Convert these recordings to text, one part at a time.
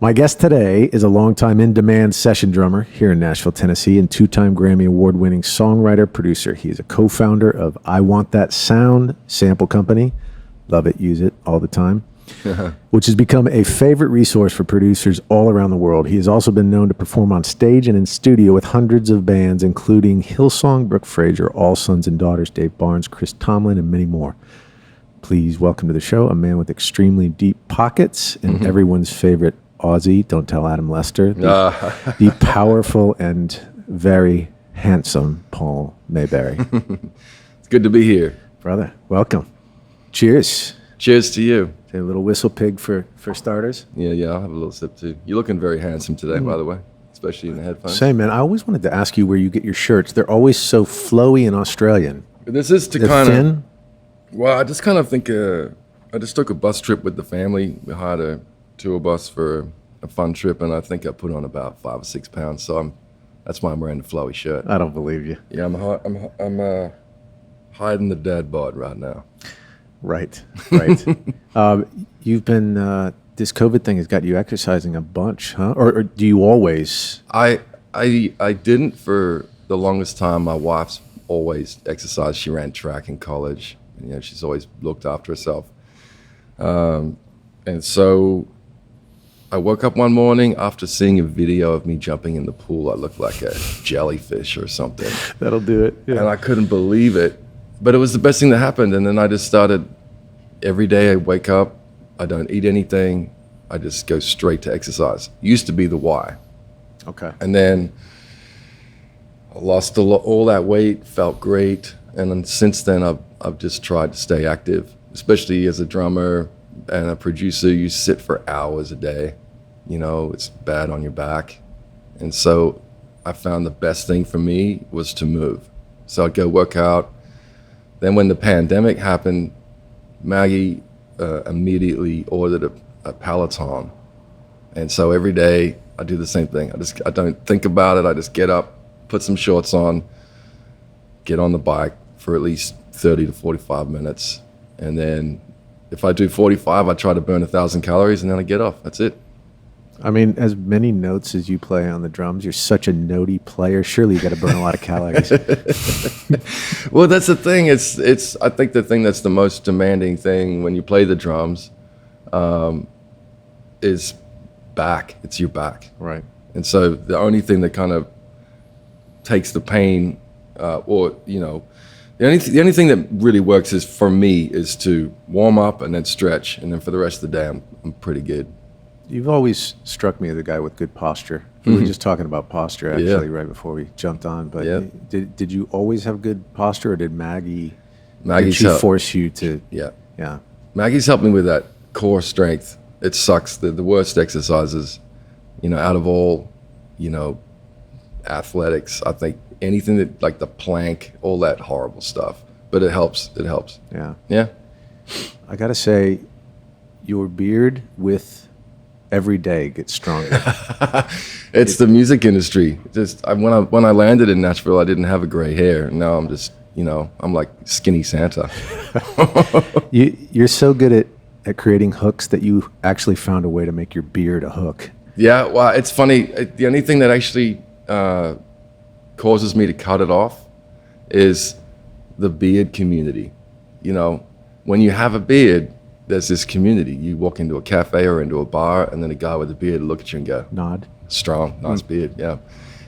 My guest today is a longtime in-demand session drummer here in Nashville, Tennessee, and two-time Grammy Award-winning songwriter, producer. He is a co-founder of I Want That Sound sample company. Love it, use it all the time. Which has become a favorite resource for producers all around the world. He has also been known to perform on stage and in studio with hundreds of bands, including Hillsong, Brooke Fraser, All Sons and Daughters, Dave Barnes, Chris Tomlin, and many more. Please welcome to the show a man with extremely deep pockets and everyone's favorite Aussie, don't tell Adam Lester, the powerful and very handsome Paul Mabury. It's good to be here. Brother, welcome. Cheers. Cheers to you. A little whistle pig for starters. Yeah, I'll have a little sip too. You're looking very handsome today, by the way, especially in the headphones. Same, man. I always wanted to ask you where you get your shirts. They're always so flowy and Australian. This is to They're kind thin? of, well, I just kind of think, I just took a bus trip with the family. We hired a tour bus for a fun trip, and I think I put on about 5 or 6 pounds. So that's why I'm wearing the flowy shirt. I don't believe you. Yeah, I'm hiding the dad bod right now. Right. You've been, this COVID thing has got you exercising a bunch, huh? Or do you always? I didn't for the longest time. My wife's always exercised. She ran track in college. And, she's always looked after herself. And so I woke up one morning after seeing a video of me jumping in the pool. I looked like a jellyfish or something. That'll do it. Yeah. And I couldn't believe it. But it was the best thing that happened. And then I just started, every day I wake up, I don't eat anything. I just go straight to exercise. Used to be the why. Okay. And then I lost all that weight, felt great. And then since then, I've just tried to stay active, especially as a drummer and a producer. You sit for hours a day. It's bad on your back. And so I found the best thing for me was to move. So I'd go work out. Then when the pandemic happened, Maggie immediately ordered a Peloton. And so every day I do the same thing. I don't think about it. I just get up, put some shorts on, get on the bike for at least 30 to 45 minutes. And then if I do 45, I try to burn 1,000 calories and then I get off. That's it. I mean, as many notes as you play on the drums, you're such a notey player. Surely you got to burn a lot of calories. Well, that's the thing. It's. I think the thing that's the most demanding thing when you play the drums is back. It's your back. Right. And so the only thing that kind of takes the pain, the only thing that really works is for me is to warm up and then stretch, and then for the rest of the day, I'm pretty good. You've always struck me as a guy with good posture. We were just talking about posture actually right before we jumped on. But did you always have good posture, or did Maggie's force you to? Yeah. Maggie's helped me with that core strength. It sucks. The worst exercises, out of all, athletics, I think anything that like the plank, all that horrible stuff. But it helps. It helps. Yeah. I gotta say, your beard with every day gets stronger. It's the music industry. Just when I landed in Nashville, I didn't have a gray hair. Now I'm just, I'm like skinny Santa. You're so good at creating hooks that you actually found a way to make your beard a hook. Yeah, well, it's funny. The only thing that actually causes me to cut it off is the beard community. When you have a beard, there's this community. You walk into a cafe or into a bar, and then a guy with a beard will look at you and go, nod. Strong, nice beard, yeah.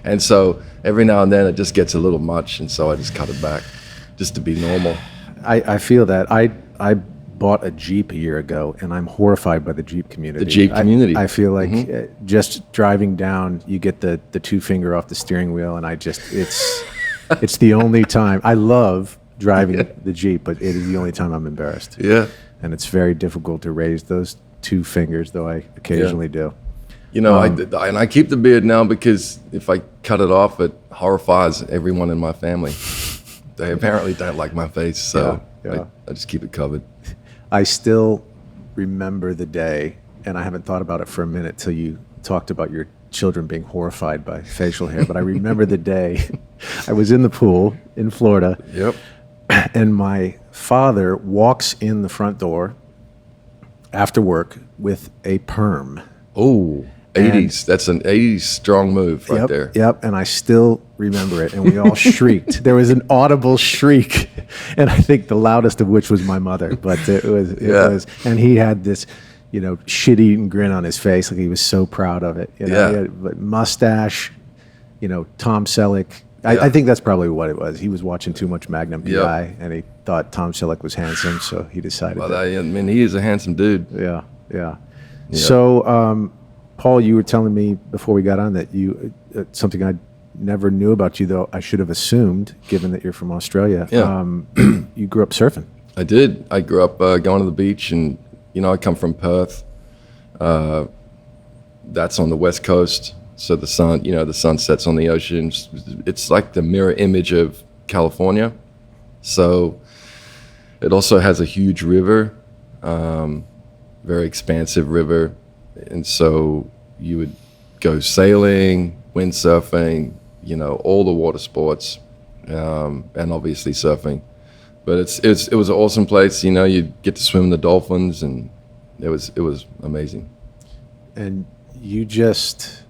And so every now and then it just gets a little much, and so I just cut it back just to be normal. I feel that. I bought a Jeep a year ago, and I'm horrified by the Jeep community. The Jeep community. I feel like just driving down, you get the 2-finger off the steering wheel, and it's the only time. I love driving the Jeep, but it is the only time I'm embarrassed. Yeah. And it's very difficult to raise those 2 fingers, though I occasionally do. I keep the beard now because if I cut it off, it horrifies everyone in my family. They apparently don't like my face, so I just keep it covered. I still remember the day, and I haven't thought about it for a minute till you talked about your children being horrified by facial hair, but I remember the day I was in the pool in Florida. Yep. And my father walks in the front door after work with a perm. Oh. 80s. That's an 80s strong move right Yep, there. yep. And I still remember it. And we all shrieked. There was an audible shriek, and I think the loudest of which was my mother. But it was, and he had this, shit-eating grin on his face, like he was so proud of it. He had, but mustache, Tom Selleck. I think that's probably what it was. He was watching too much Magnum PI, and he thought Tom Selleck was handsome, so he decided. Well, he is a handsome dude. Yeah. So, Paul, you were telling me before we got on that you something I never knew about you, though I should have assumed, given that you're from Australia. Yeah. You grew up surfing. I did. I grew up going to the beach, and I come from Perth. That's on the west coast. So the sun sets on the ocean. It's like the mirror image of California. So it also has a huge river, very expansive river. And so you would go sailing, windsurfing, all the water sports, and obviously surfing. But it was an awesome place. You'd get to swim in the dolphins, and it was amazing. And you just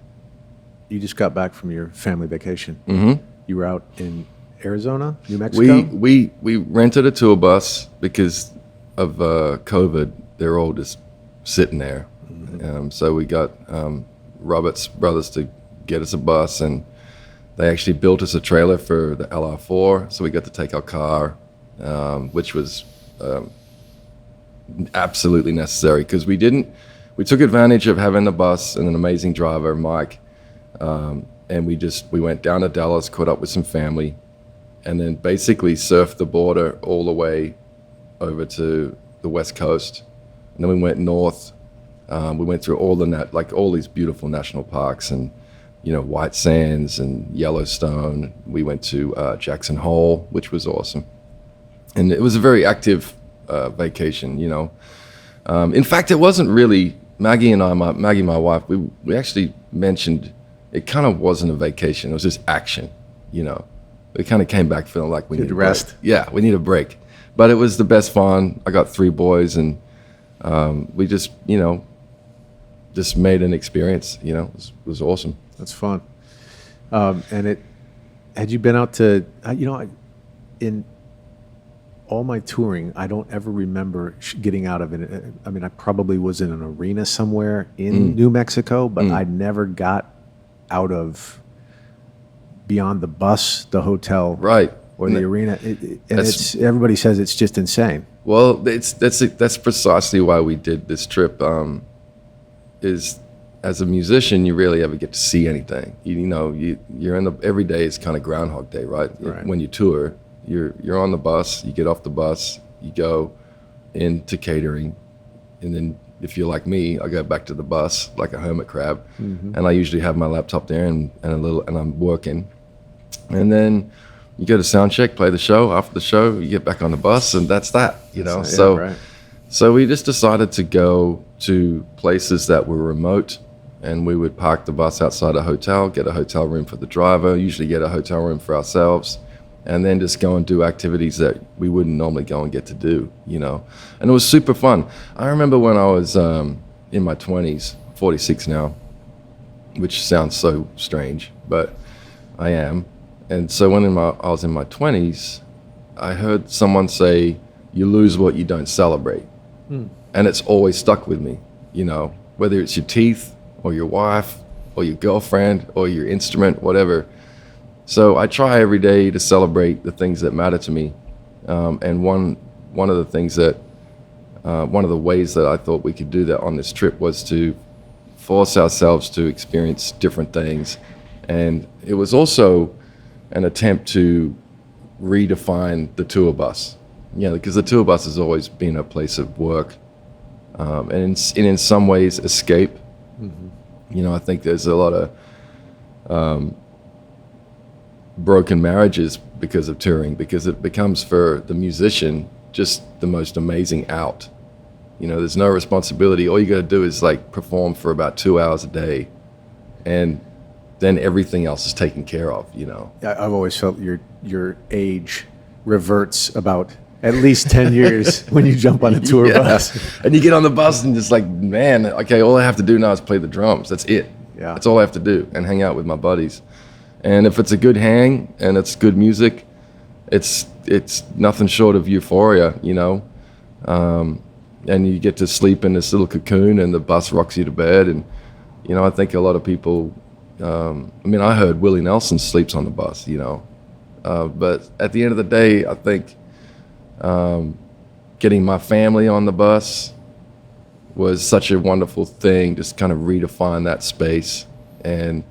got back from your family vacation. Mm-hmm. You were out in Arizona, New Mexico? We rented a tour bus because of COVID. They're all just sitting there. Mm-hmm. So we got Robert's brothers to get us a bus, and they actually built us a trailer for the LR4. So we got to take our car, which was absolutely necessary because we took advantage of having the bus and an amazing driver, Mike. And we went down to Dallas, caught up with some family, and then basically surfed the border all the way over to the West Coast. And then we went north. We went through all these beautiful national parks and, White Sands and Yellowstone. We went to Jackson Hole, which was awesome. And it was a very active vacation, In fact, it wasn't really, Maggie, my wife, we actually mentioned it kind of wasn't a vacation. It was just action, We kind of came back feeling like we needed a rest. Yeah, we need a break. But it was the best fun. I got 3 boys, and we just made an experience. It was awesome. That's fun. And had you been out to, in all my touring, I don't ever remember getting out of it. I mean, I probably was in an arena somewhere in New Mexico, but I never got out of beyond the bus, the hotel, right, or the arena. Everybody says it's just insane. Well, that's precisely why we did this trip. Is as a musician, you rarely ever get to see anything. You're in every day is kind of Groundhog Day, right? When you tour, you're on the bus, you get off the bus, you go into catering, and then if you're like me, I go back to the bus like a hermit crab, and I usually have my laptop there and I'm working, and then you go to sound check, play the show. After the show, you get back on the bus, and that's that. So we just decided to go to places that were remote, and we would park the bus outside a hotel, get a hotel room for the driver, usually get a hotel room for ourselves, and then just go and do activities that we wouldn't normally go and get to do, And it was super fun. I remember when I was in my 20s, 46 now, which sounds so strange, but I am. And so when I was in my 20s, I heard someone say, "You lose what you don't celebrate." And it's always stuck with me, whether it's your teeth or your wife or your girlfriend or your instrument, whatever. So I try every day to celebrate the things that matter to me. And one of the things that, one of the ways that I thought we could do that on this trip was to force ourselves to experience different things. And it was also an attempt to redefine the tour bus. Because the tour bus has always been a place of work, and in some ways escape. I think there's a lot of broken marriages because of touring, because it becomes for the musician just the most amazing out. There's no responsibility. All you got to do is perform for about 2 hours a day, and then everything else is taken care of. I've always felt your age reverts about at least 10 years when you jump on a tour bus. And you get on the bus and just like, man, okay, all I have to do now is play the drums. That's it. Yeah. That's all I have to do, and hang out with my buddies. And if it's a good hang and it's good music, it's nothing short of euphoria, you know. And you get to sleep in this little cocoon, and the bus rocks you to bed. And you know, I think a lot of people. I mean, I heard Willie Nelson sleeps on the bus, you know. But at the end of the day, I think getting my family on the bus was such a wonderful thing. Just kind of redefine that space. And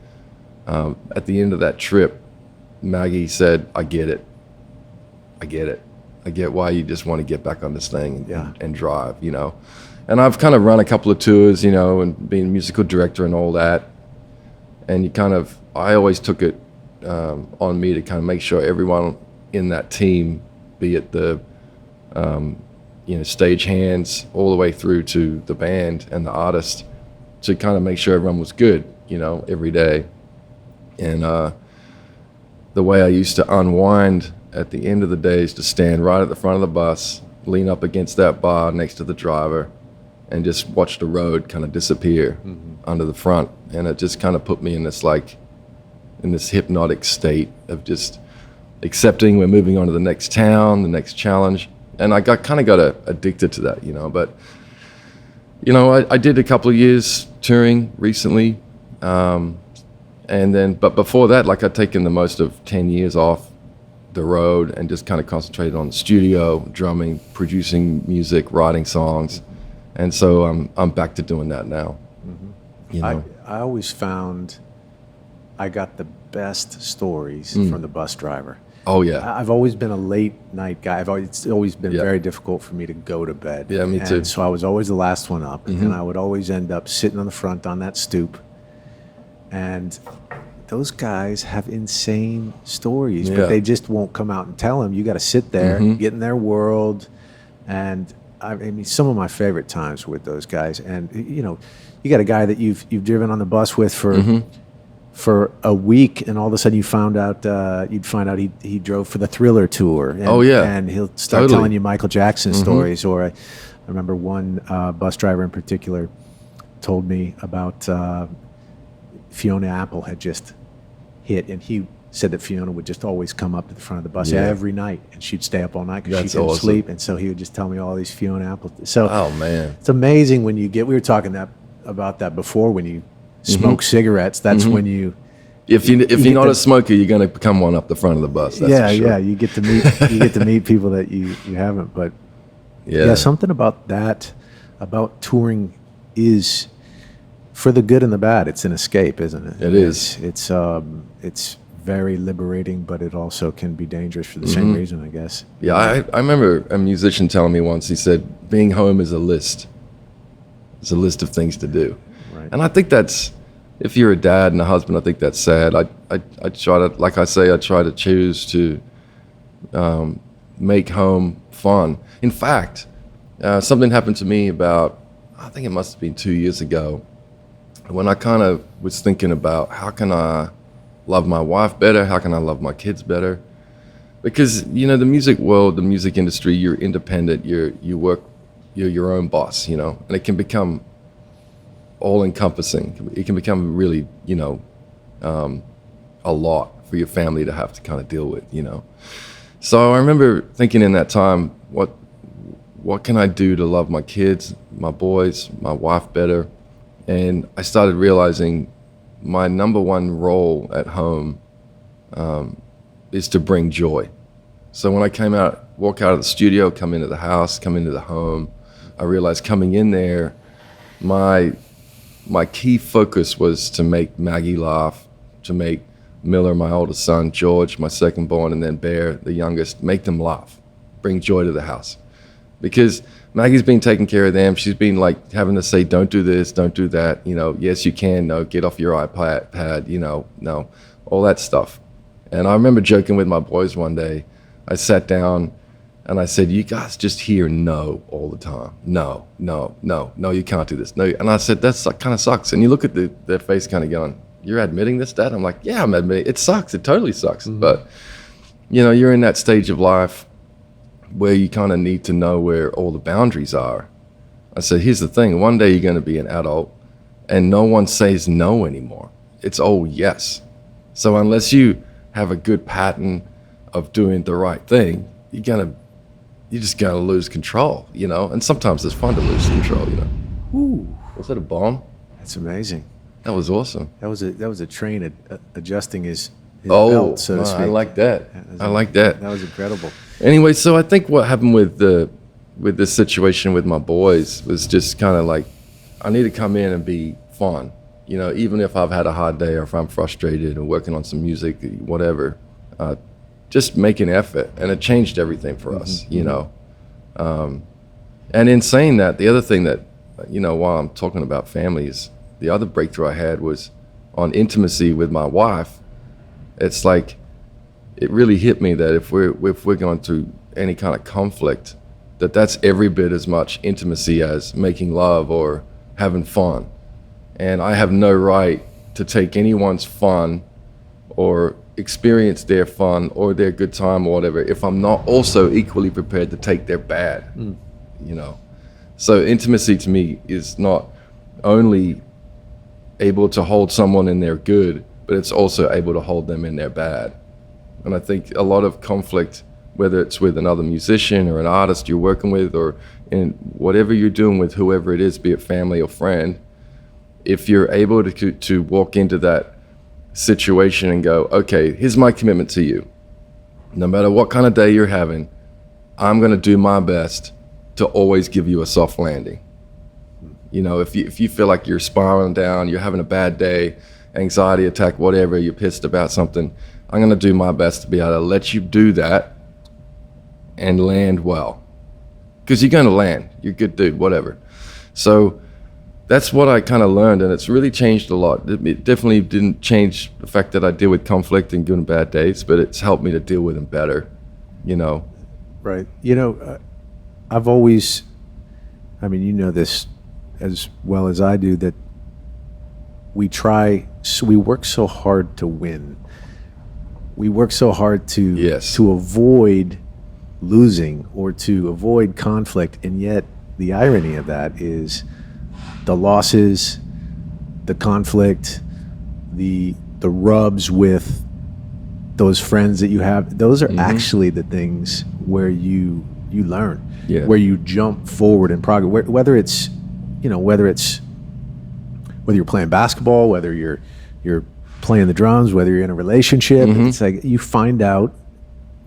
at the end of that trip, Maggie said, "I get it. I get it. I get why you just want to get back on this thing and drive, you know." And I've kind of run a couple of tours, you know, and being musical director and all that. And I always took it on me to kind of make sure everyone in that team, be it the, you know, stage hands all the way through to the band and the artist, to kind of make sure everyone was good, you know, every day. And the way I used to unwind at the end of the day is to stand right at the front of the bus, lean up against that bar next to the driver, and just watch the road kind of disappear under the front. And it just kind of put me in this hypnotic state of just accepting we're moving on to the next town, the next challenge. And I got addicted to that, you know. But, you know, I did a couple of years touring recently. But before that, like, I'd taken the most of 10 years off the road and just kind of concentrated on the studio, drumming, producing music, writing songs. And so I'm back to doing that now. You know? I always found I got the best stories from the bus driver. Oh yeah. I've always been a late night guy. It's always been very difficult for me to go to bed. Yeah, me too. And so I was always the last one up, and I would always end up sitting on the front on that stoop. And those guys have insane stories, but they just won't come out and tell them. You got to sit there, get in their world. And I mean, some of my favorite times with those guys. And you know, you got a guy that you've driven on the bus with for a week, and all of a sudden you'd find out he drove for the Thriller tour. And, and he'll start telling you Michael Jackson stories. Or I remember one bus driver in particular told me about Fiona Apple had just hit, and he said that Fiona would just always come up to the front of the bus every night, and she'd stay up all night because she couldn't sleep. And so he would just tell me all these Fiona Apple. So oh man, it's amazing when you get. We were talking about that before. When you smoke cigarettes, that's when you. If you're not a smoker, you're going to become one up the front of the bus. That's for sure. Yeah. You get to meet people that you haven't. But something about that, about touring, is for the good and the bad. It's an escape, isn't it? It is. It's very liberating, but it also can be dangerous for the same reason, I guess. Yeah, I remember a musician telling me once. He said, "Being home is a list. It's a list of things to do." Right. And I think that's, if you're a dad and a husband, I think that's sad. I try to, like I say, I try to choose to make home fun. In fact, something happened to me about, I think it must have been 2 years ago, when I kind of was thinking about how can I love my wife better? How can I love my kids better? Because, you know, the music world, the music industry, you're independent, you're your own boss, you know, and it can become all-encompassing. It can become really, you know, a lot for your family to have to kind of deal with, you know. So I remember thinking in that time, what can I do to love my kids, my boys, my wife better? And I started realizing my number one role at home is to bring joy. So when I walk out of the studio, come into the house, come into the home, I realized coming in there, my key focus was to make Maggie laugh, to make Miller, my oldest son, George, my second born, and then Bear, the youngest, make them laugh, bring joy to the house. Because Maggie's been taking care of them. She's been like having to say, don't do this, don't do that. You know, yes, you can. No, get off your iPad, you know, no, all that stuff. And I remember joking with my boys one day. I sat down and I said, you guys just hear no all the time. No, you can't do this. No. And I said, that kind of sucks. And you look at their face kind of going, you're admitting this, Dad? I'm like, yeah, I'm admitting it. It sucks. It totally sucks. But, you know, you're in that stage of life where you kind of need to know where all the boundaries are. I said, here's the thing. One day you're going to be an adult and no one says no anymore. It's all yes. So unless you have a good pattern of doing the right thing, you're just going to lose control, you know? And sometimes it's fun to lose control, you know? Ooh, Was that a bomb? that's amazing. That was awesome. That was a train adjusting his belt, so to speak. I like that. I like that. That was incredible. Anyway, so I think what happened with this situation with my boys was just kind of like, I need to come in and be fun. You know, even if I've had a hard day or if I'm frustrated and working on some music, whatever, just make an effort. And it changed everything for us, you know. And in saying that, the other thing that, you know, while I'm talking about families, the other breakthrough I had was on intimacy with my wife. It's like, it really hit me that if we're going through any kind of conflict, that's every bit as much intimacy as making love or having fun. And I have no right to take anyone's fun or experience their fun or their good time or whatever if I'm not also equally prepared to take their bad, you know. So intimacy to me is not only able to hold someone in their good, but it's also able to hold them in their bad. And I think a lot of conflict, whether it's with another musician or an artist you're working with or in whatever you're doing with whoever it is, be it family or friend, if you're able to walk into that situation and go, okay, here's my commitment to you. No matter what kind of day you're having, I'm going to do my best to always give you a soft landing. You know, if you feel like you're spiraling down, you're having a bad day, anxiety attack, whatever, you're pissed about something, I'm going to do my best to be able to let you do that and land well. Because you're going to land. You're a good dude, whatever. So that's what I kind of learned, and it's really changed a lot. It definitely didn't change the fact that I deal with conflict and good and bad days, but it's helped me to deal with them better, you know. Right. You know, I've always, I mean, you know this as well as I do, that we work so hard to win. We work so hard to avoid losing or to avoid conflict, and yet the irony of that is the losses, the conflict, the rubs with those friends that you have, those are actually the things where you learn, where you jump forward in progress. Whether it's, you know, whether you're playing basketball, whether you're playing the drums, whether you're in a relationship, it's like you find out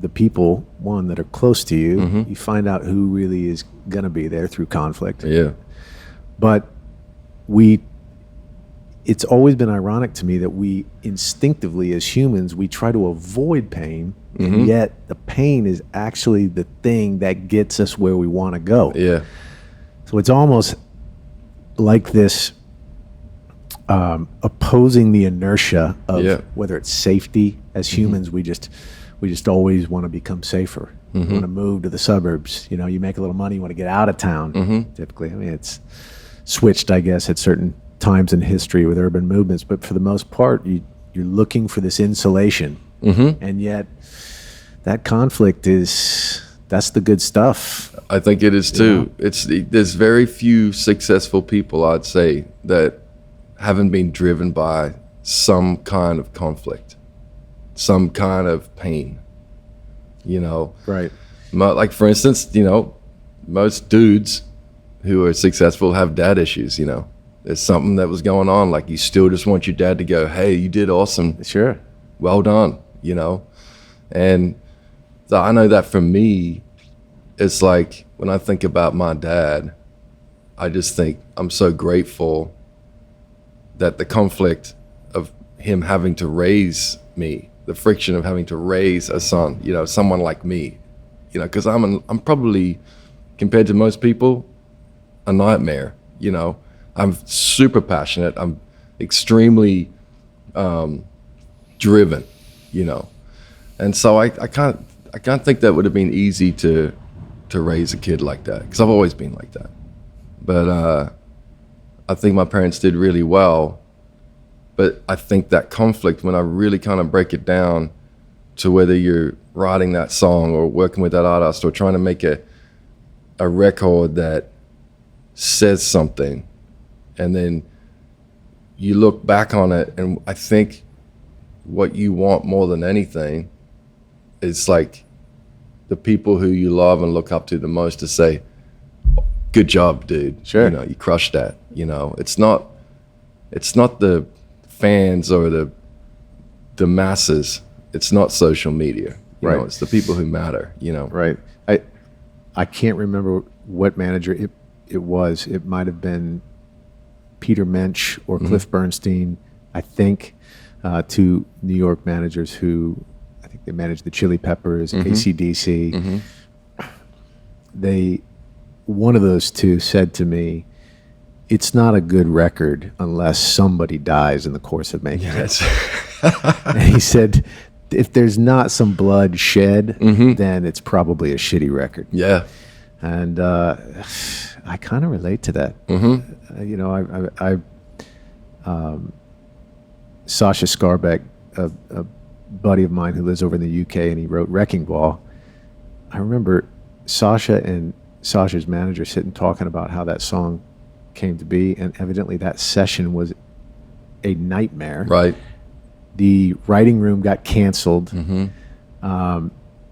the people, one, that are close to you. You find out who really is gonna be there through conflict. Yeah. But it's always been ironic to me that we instinctively as humans, we try to avoid pain, and yet the pain is actually the thing that gets us where we want to go. Yeah. So it's almost like this opposing the inertia of whether it's safety. As humans, we just always want to become safer. We want to move to the suburbs. You know, you make a little money, you want to get out of town. Typically, I mean, it's switched, I guess, at certain times in history with urban movements, but for the most part, you're looking for this insulation, and yet that conflict that's the good stuff. I think it is too. There's very few successful people, I'd say, that haven't been driven by some kind of conflict, some kind of pain, you know. Right. Like, for instance, you know, most dudes who are successful have dad issues, you know. There's something that was going on, like you still just want your dad to go, hey, you did awesome. Sure. Well done, you know. And so I know that for me, it's like when I think about my dad, I just think I'm so grateful that the conflict of him having to raise me, the friction of having to raise a son, you know, someone like me, you know, because I'm probably, compared to most people, a nightmare, you know. I'm super passionate. I'm extremely driven, you know. And so I can't think that would have been easy to raise a kid like that, because I've always been like that. But I think my parents did really well. But I think that conflict, when I really kind of break it down, to whether you're writing that song or working with that artist or trying to make a record that says something, and then you look back on it, and I think what you want more than anything is like the people who you love and look up to the most to say, good job, dude. Sure. You know, you crushed that. You know, it's not the fans or the masses. It's not social media. You Right. know, it's the people who matter, you know. Right. I can't remember what manager it was. It might have been Peter Mensch or Cliff Bernstein, I think, two New York managers who, I think they managed the Chili Peppers, AC/DC. One of those two said to me, it's not a good record unless somebody dies in the course of making it. And he said, if there's not some blood shed, then it's probably a shitty record. Yeah. And I kind of relate to that. You know, Sasha Scarbeck, a buddy of mine who lives over in the UK, and he wrote Wrecking Ball. I remember Sasha and Sasha's manager sitting talking about how that song came to be, and evidently that session was a nightmare. Right. The writing room got canceled.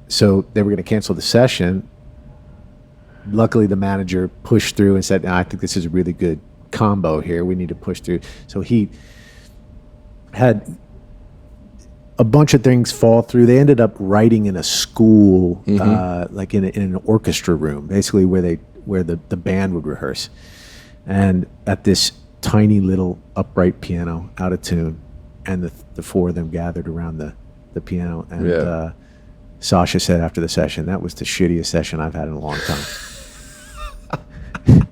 So they were going to cancel the session. Luckily, the manager pushed through and said, I think this is a really good combo here. We need to push through. So he had a bunch of things fall through. They ended up writing in a school, like in an orchestra room, basically where the band would rehearse. And at this tiny little upright piano, out of tune, and the four of them gathered around the piano. And Sasha said after the session, that was the shittiest session I've had in a long time.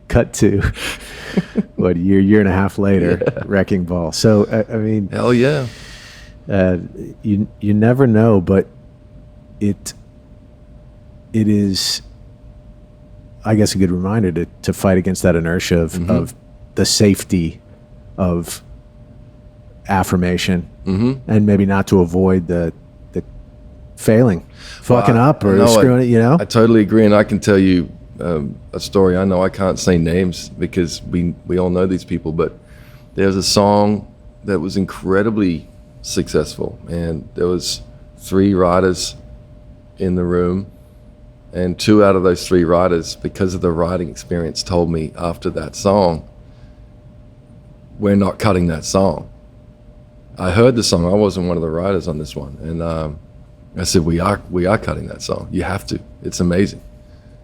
Cut to, what, a year and a half later, Wrecking Ball. So, I mean... Hell yeah. You never know, but it is, I guess, a good reminder to fight against that inertia of the safety of affirmation, and maybe not to avoid the failing, fucking up or screwing it, you know? I totally agree, and I can tell you a story. I know I can't say names because we all know these people, but there's a song that was incredibly successful, and there was 3 writers in the room, and 2 out of those 3 writers, because of the writing experience, told me after that song, we're not cutting that song. I heard the song. I wasn't one of the writers on this one, and I said, we are cutting that song. You have to. It's amazing.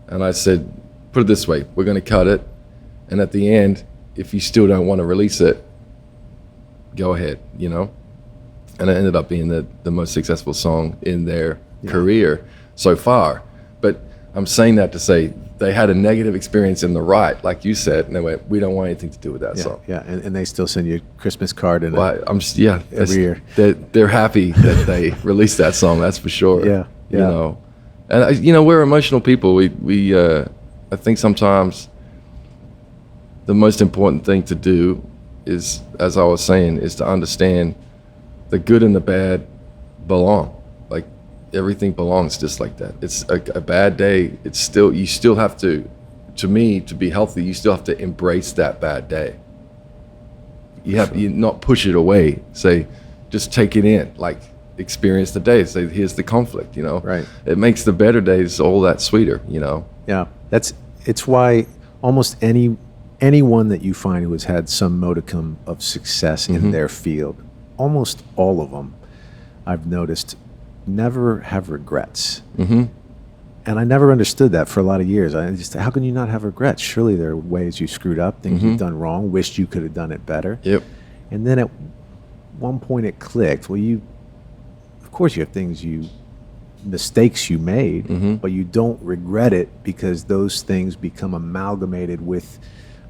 And I said, put it this way, we're going to cut it, and at the end, if you still don't want to release it, go ahead, you know? And it ended up being the most successful song in their career so far. But I'm saying that to say they had a negative experience in the write, like you said, and they went, we don't want anything to do with that song. Yeah, and they still send you a Christmas card and every year. They're happy that they released that song, that's for sure. Yeah. You know, and you know, we're emotional people. We I think sometimes the most important thing to do is, as I was saying, is to understand the good and the bad belong. Like everything belongs just like that. It's a bad day. It's still, you still have to me, to be healthy, you still have to embrace that bad day. You not push it away. Say, just take it in. Like experience the day. Say, here's the conflict, you know? Right. It makes the better days all that sweeter, you know? Yeah. It's why almost anyone that you find who has had some modicum of success in their field, almost all of them, I've noticed, never have regrets. And I never understood that for a lot of years. How can you not have regrets? Surely there are ways you screwed up, things you've done wrong, wished you could have done it better. Yep. And then at one point it clicked. Well, of course you have mistakes you made, but you don't regret it because those things become amalgamated with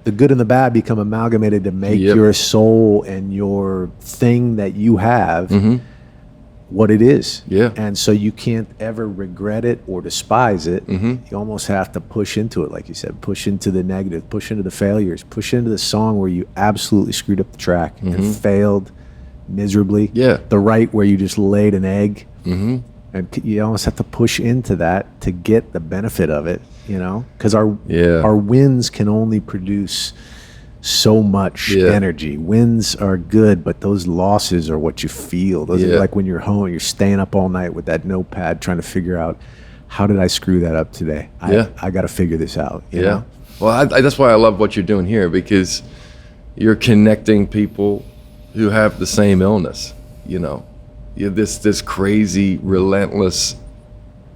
the good and the bad, become amalgamated to make your soul and your thing that you have what it is. Yeah. And so you can't ever regret it or despise it. You almost have to push into it, like you said, push into the negative, push into the failures, push into the song where you absolutely screwed up the track and failed miserably. Yeah. The right where you just laid an egg. And And you almost have to push into that to get the benefit of it, you know, because our wins can only produce so much energy. Wins are good, but those losses are what you feel. Those are like when you're home, you're staying up all night with that notepad trying to figure out, how did I screw that up today? I got to figure this out. You know? Well, that's why I love what you're doing here, because you're connecting people who have the same illness, you know. You're this crazy, relentless,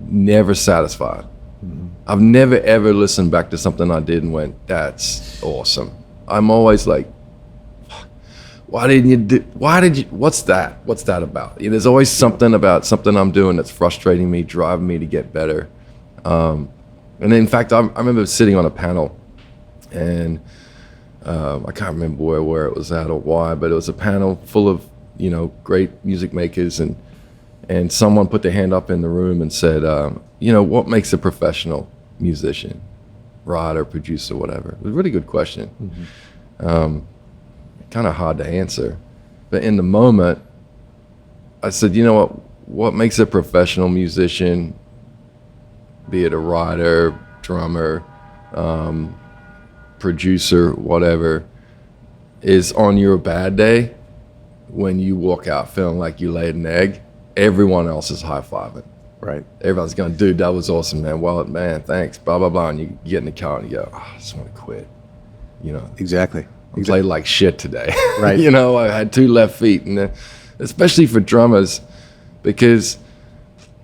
never satisfied. Mm-hmm. I've never ever listened back to something I did and went, that's awesome. I'm always like, why did you, what's that about? There's always something about something I'm doing that's frustrating me, driving me to get better. And in fact, I remember sitting on a panel, and I can't remember where it was at or why, but it was a panel full of, great music makers, and someone put their hand up in the room and said, what makes a professional musician, writer, producer, whatever? It was a really good question. Mm-hmm. Kind of hard to answer, but in the moment, I said, what makes a professional musician, be it a writer, drummer, producer, whatever, is on your bad day, when you walk out feeling like you laid an egg, everyone else is high-fiving. Right. Everyone's going, dude, that was awesome, man. Well, man, thanks, blah, blah, blah. And you get in the car and you go, I just want to quit. Exactly. I played like shit today. Right. I had 2 left feet. And especially for drummers, because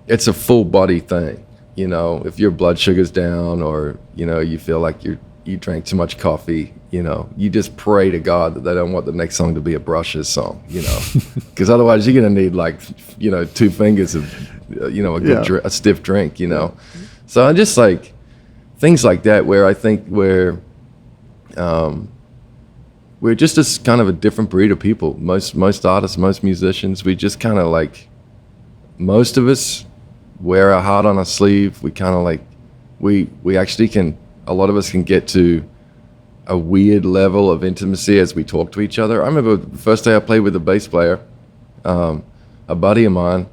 it's a full body thing. If your blood sugar's down, or, you feel like you drank too much coffee, you just pray to God that they don't want the next song to be a Brushes song, because otherwise you're going to need like, 2 fingers of, a good a stiff drink, So I just like things like that, where I think we're just a kind of a different breed of people. Most artists, most musicians, we just kind of like, most of us wear our heart on our sleeve. We kind of like, we actually can, a lot of us can get to a weird level of intimacy as we talk to each other. I remember the first day I played with a bass player, a buddy of mine,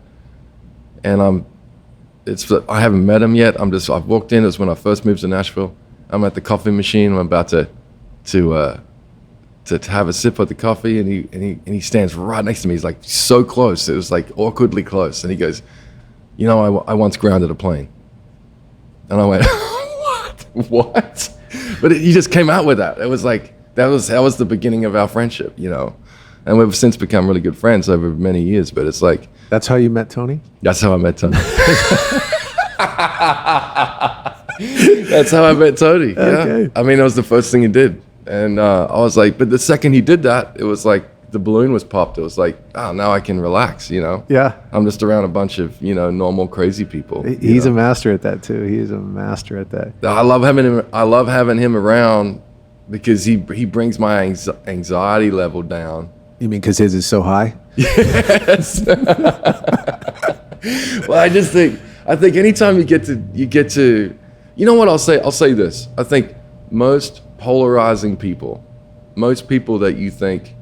and I haven't met him yet. I've walked in. It was when I first moved to Nashville. I'm at the coffee machine. I'm about to have a sip of the coffee, and he stands right next to me. He's like so close. It was like awkwardly close, and he goes, I once grounded a plane, and I went, what? But he just came out with that. It was like that was the beginning of our friendship, and we've since become really good friends over many years. But it's like, that's how you met Tony? That's how I met Tony. That's how I met Tony. Okay. Yeah. I mean, it was the first thing he did, and I was like, but the second he did that, it was like the balloon was popped. It was like, now I can relax. Yeah. I'm just around a bunch of normal crazy people. He's a master at that too. He is a master at that. I love having him around, because he brings my anxiety level down. You mean because his is so high? Yes. Well, I think anytime you get to, what I'll say this. I think most polarizing people, most people that you think,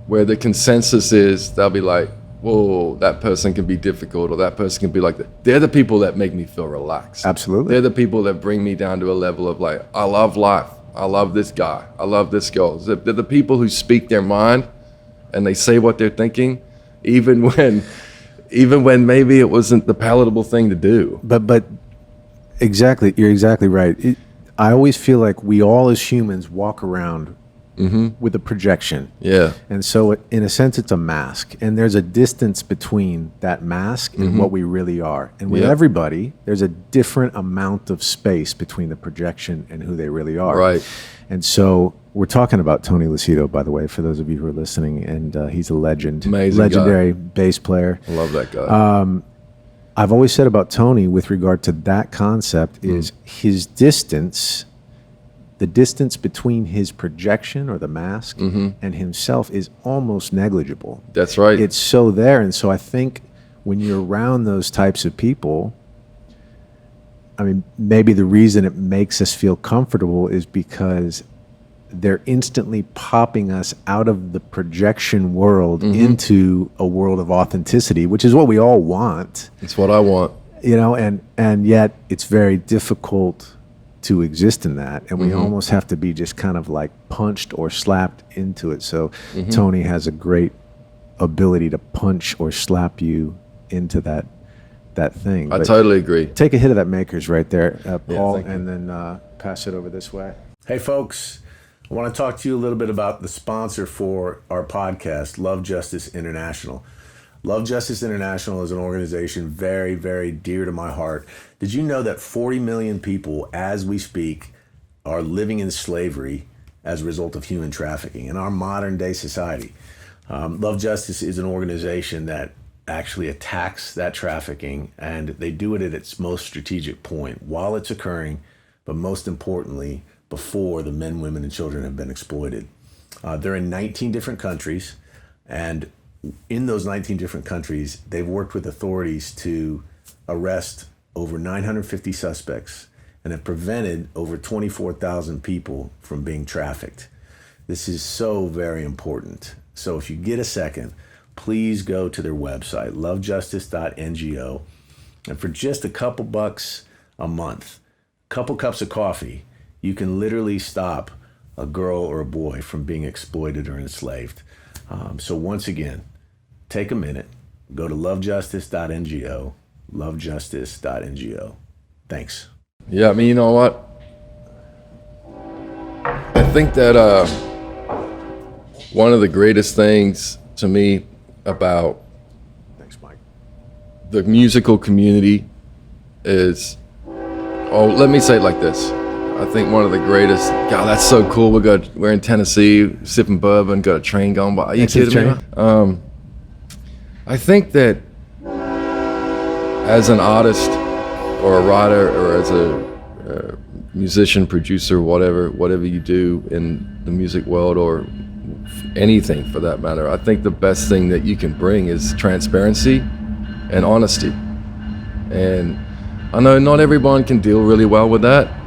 where the consensus is, they'll be like, whoa, that person can be difficult, or that person can be like that. They're the people that make me feel relaxed. Absolutely. They're the people that bring me down to a level of like, I love life. I love this guy. I love this girl. They're the people who speak their mind, and they say what they're thinking, even when maybe it wasn't the palatable thing to do. But exactly, you're exactly right. I always feel like we all as humans walk around with a projection. Yeah. And so in a sense, it's a mask, and there's a distance between that mask and what we really are. And with everybody, there's a different amount of space between the projection and who they really are. Right. And so we're talking about Tony Lucido, by the way, for those of you who are listening, and he's a legend. Amazing legendary guy. Bass player. I love that guy. I've always said about Tony with regard to that concept is his distance, the distance between his projection or the mask and himself is almost negligible. That's right. It's so there. And so I think when you're around those types of people, I mean, maybe the reason it makes us feel comfortable is because they're instantly popping us out of the projection world into a world of authenticity, which is what we all want. It's what I want. You know, and yet it's very difficult to exist in that, and we almost have to be just kind of like punched or slapped into it. So Tony has a great ability to punch or slap you into that thing. I But totally agree. take a hit of that Makers right there, Paul, thank you. and then pass it over this way. Hey, folks, I want to talk to you a little bit about the sponsor for our podcast, Love Justice International. Love Justice International is an organization very, very dear to my heart. Did you know that 40 million people, as we speak, are living in slavery as a result of human trafficking in our modern day society? Love Justice is an organization that actually attacks that trafficking, and they do it at its most strategic point while it's occurring, but most importantly, before the men, women, and children have been exploited. They're in 19 different countries, and in those 19 different countries, they've worked with authorities to arrest over 950 suspects and have prevented over 24,000 people from being trafficked. This is so very important. So if you get a second, please go to their website, lovejustice.ngo, and for just a couple bucks a month, couple cups of coffee, you can literally stop a girl or a boy from being exploited or enslaved. So once again, take a minute, go to lovejustice.ngo, lovejustice.ngo. Thanks. Yeah, I mean, you know what? I think that one of the greatest things to me about Thanks, Mike. the musical community is, let me say it like this. I think one of the greatest, God, that's so cool. We're in Tennessee, sipping bourbon, got a train going by. Are you kidding me? I think that as an artist or a writer or as a musician, producer, whatever you do in the music world or anything for that matter, I think the best thing that you can bring is transparency and honesty. And I know not everyone can deal really well with that.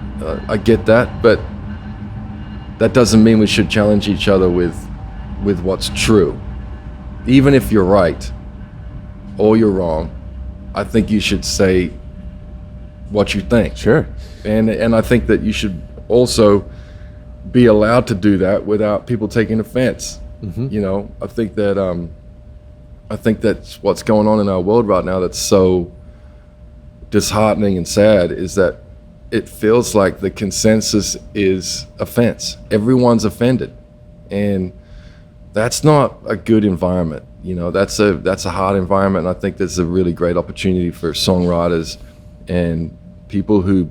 I get that, but that doesn't mean we should challenge each other with what's true. Even if you're right or you're wrong, I think you should say what you think. Sure. And I think that you should also be allowed to do that without people taking offense. You know, I think that's what's going on in our world right now that's so disheartening and sad, is that it feels like the consensus is offense. Everyone's offended, and that's not a good environment. You know, that's a hard environment, and I think there's a really great opportunity for songwriters and people who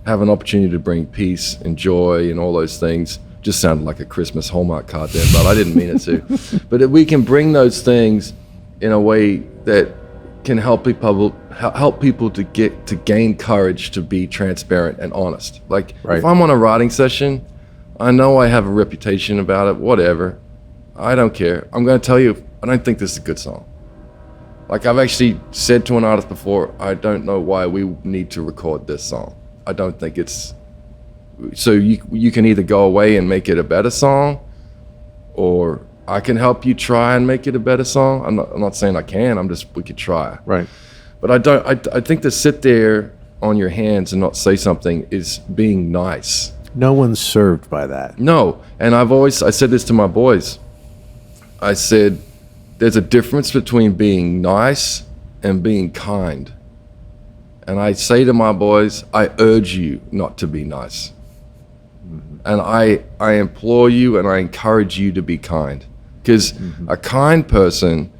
have an opportunity to bring peace and joy and all those things. Just sounded like a Christmas Hallmark card there, but I didn't mean it to. But if we can bring those things in a way that can help people to gain courage to be transparent and honest. Like, if I'm on a writing session, I know I have a reputation about it, whatever. I don't care. I'm going to tell you, I don't think this is a good song. Like, I've actually said to an artist before, I don't know why we need to record this song. I don't think it's... So you can either go away and make it a better song, or I can help you try and make it a better song. I'm not saying I can. We could try. Right. But I think to sit there on your hands and not say something is being nice. No one's served by that. No. And I said this to my boys. I said, there's a difference between being nice and being kind. And I say to my boys, I urge you not to be nice. And I implore you and I encourage you to be kind. Because a kind person,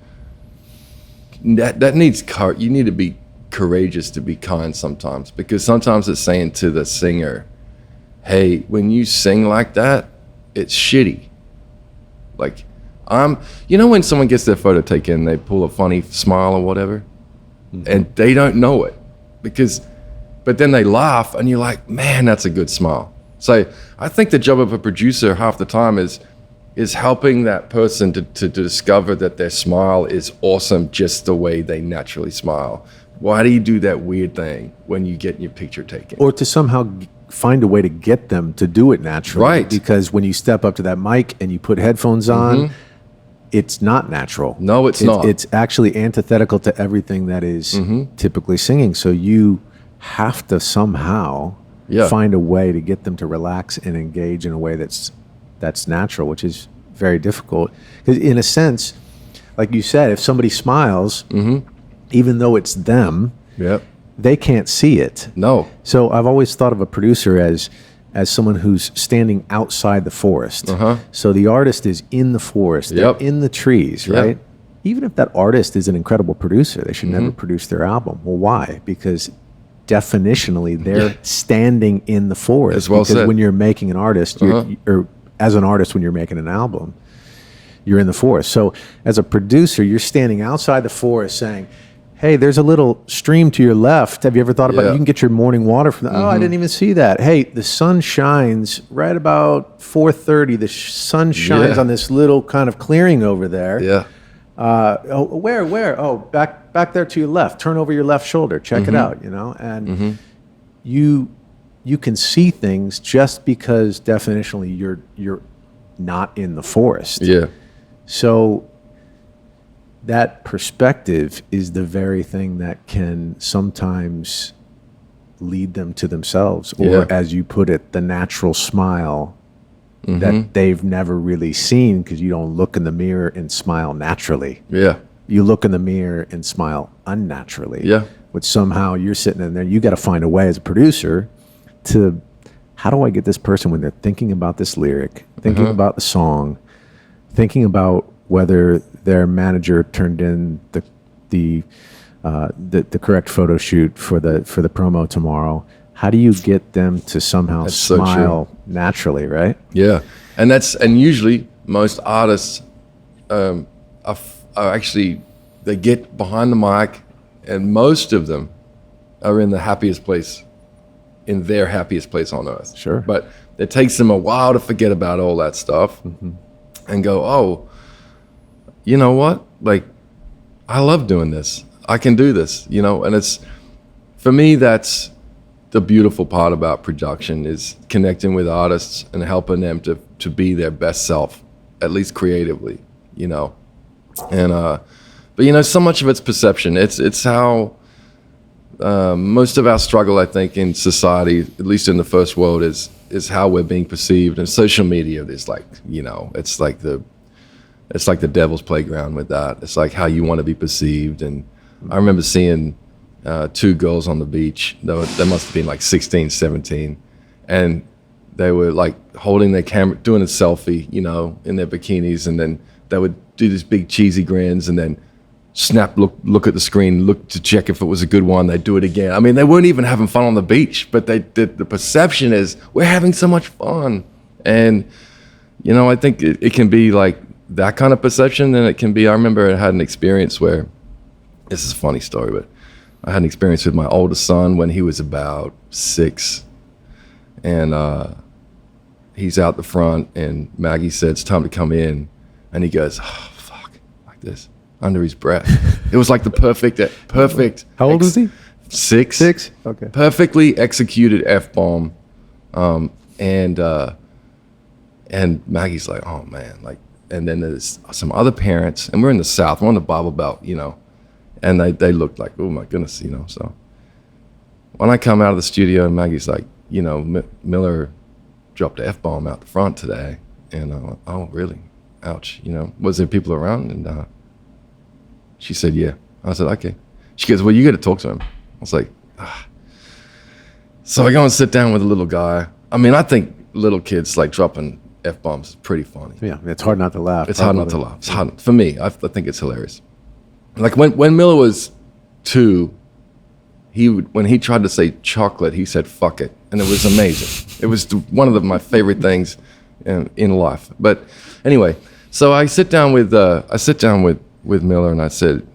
that needs courage. You need to be courageous to be kind sometimes. Because sometimes it's saying to the singer, hey, when you sing like that, it's shitty. Like, you know when someone gets their photo taken and they pull a funny smile or whatever? And they don't know it. But then they laugh and you're like, man, that's a good smile. So I think the job of a producer half the time is helping that person to discover that their smile is awesome just the way they naturally smile. Why do you do that weird thing when you get your picture taken? Or to somehow find a way to get them to do it naturally. Right. Because when you step up to that mic and you put headphones on, it's not natural. No, it's not. It's actually antithetical to everything that is typically singing. So you have to somehow find a way to get them to relax and engage in a way that's natural, which is very difficult. Because in a sense, like you said, if somebody smiles, even though it's them, they can't see it. No. So I've always thought of a producer as someone who's standing outside the forest. So the artist is in the forest, they're in the trees, right? Even if that artist is an incredible producer, they should never produce their album. Well, why? Because definitionally, they're standing in the forest. As well because said. when you're making an artist, or as an artist, when you're making an album, you're in the forest. So as a producer, you're standing outside the forest saying, hey, there's a little stream to your left. Have you ever thought about it? You can get your morning water from that. Oh, I didn't even see that. Hey, the sun shines right about 4:30. The sun shines on this little kind of clearing over there. Where? Oh, back there to your left. Turn over your left shoulder. Check it out, And you can see things just because definitionally you're not in the forest. So that perspective is the very thing that can sometimes lead them to themselves, or as you put it, the natural smile that they've never really seen, because you don't look in the mirror and smile naturally. You look in the mirror and smile unnaturally. Which somehow you're sitting in there, you got to find a way as a producer to, how do I get this person, when they're thinking about this lyric, thinking about the song, thinking about whether their manager turned in the correct photo shoot for the promo tomorrow. How do you get them to somehow smile naturally, right? And usually most artists are actually, they get behind the mic, and most of them are in the happiest place, in their happiest place on earth. Sure. But it takes them a while to forget about all that stuff and go, oh, you know what? Like, I love doing this. I can do this, and it's, for me, that's the beautiful part about production, is connecting with artists and helping them to be their best self, at least creatively, And, but so much of it's perception. It's how most of our struggle, I think, in society, at least in the first world, is how we're being perceived. And social media is like, it's like the devil's playground with that. It's like how you want to be perceived. And I remember seeing two girls on the beach. They must have been like 16, 17. And they were like holding their camera, doing a selfie, in their bikinis. And then they would do these big cheesy grins and then snap, look at the screen, look to check if it was a good one. They'd do it again. I mean, they weren't even having fun on the beach, but the perception is, we're having so much fun. And, I think it can be like that kind of perception. And it can be, I remember I had an experience where, this is a funny story, but I had an experience with my oldest son when he was about 6. And he's out the front, and Maggie said, it's time to come in. And he goes, oh, fuck, like this, under his breath. It was like the perfect. How old was he? 6. 6? Okay. Perfectly executed F-bomb. And Maggie's like, oh man, like, and then there's some other parents, and we're in the South, we're on the Bible Belt, and they looked like, oh my goodness, so when I come out of the studio, and Maggie's like, Miller dropped an F-bomb out the front today, and I went, oh really? Ouch, was there people around? And she said, yeah. I said, okay. She goes, well, you got to talk to him. I was like, ah. So I go and sit down with a little guy. I mean, I think little kids like dropping F-bombs is pretty funny. Yeah, it's hard not to laugh. It's hard not to laugh. It's hard for me. I think it's hilarious. Like when Miller was 2, when he tried to say chocolate, he said fuck it, and it was amazing. It was one of my favorite things in life. But anyway, so I sit down with Miller, and I said,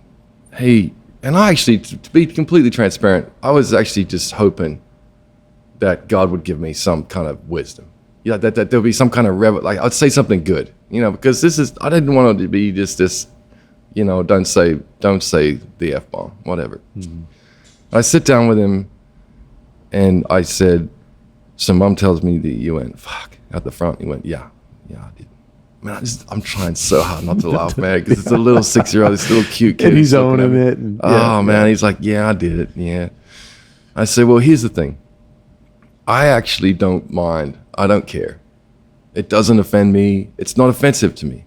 hey, and I actually, to be completely transparent, I was actually just hoping that God would give me some kind of wisdom. That there'll be some kind of like I'd say something good, because I didn't want it to be just this, don't say the F-bomb, whatever. I sit down with him, and I said, So mom tells me that you went, fuck, at the front. You went, yeah, I did. Man, I'm trying so hard not to laugh, man, because it's a little 6-year-old, this little cute kid. And he's owning it. And, man, he's like, yeah, I did it, yeah. I said, well, here's the thing. I actually don't mind. I don't care. It doesn't offend me. It's not offensive to me,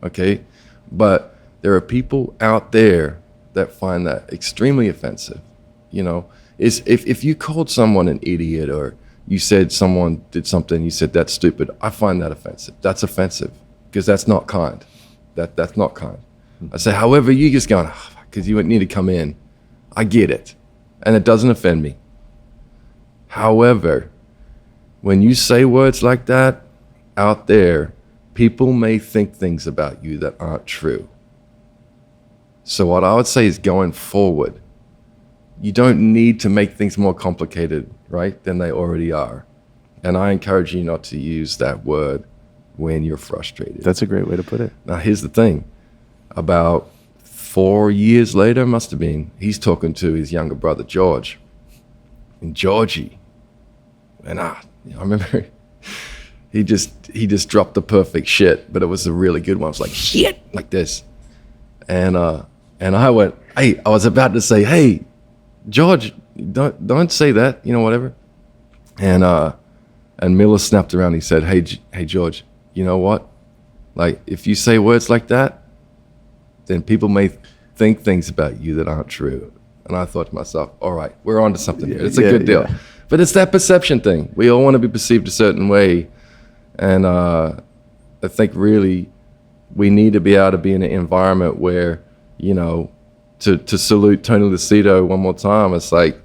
okay? But there are people out there that find that extremely offensive, you know? If you called someone an idiot, or you said someone did something, you said that's stupid, I find that offensive. That's offensive, because that's not kind. That's not kind. I say, however, you just going, because you need to come in. I get it, and it doesn't offend me. However, when you say words like that out there, people may think things about you that aren't true. So what I would say is, going forward, you don't need to make things more complicated, right, than they already are. And I encourage you not to use that word when you're frustrated. That's a great way to put it. Now, here's the thing. About 4 years later, must have been, he's talking to his younger brother, George, and Georgie. And I remember he just dropped the perfect shit, but it was a really good one. It was like, shit, like this. And I went, hey, I was about to say, hey, George, don't say that, you know, whatever. And Miller snapped around. He said, hey, George, you know what? Like, if you say words like that, then people may think things about you that aren't true. And I thought to myself, all right, we're on to something here. It's a good deal. Yeah. But it's that perception thing. We all want to be perceived a certain way. And I think really we need to be able to be in an environment where, you know, to salute Tony Lucido one more time, it's like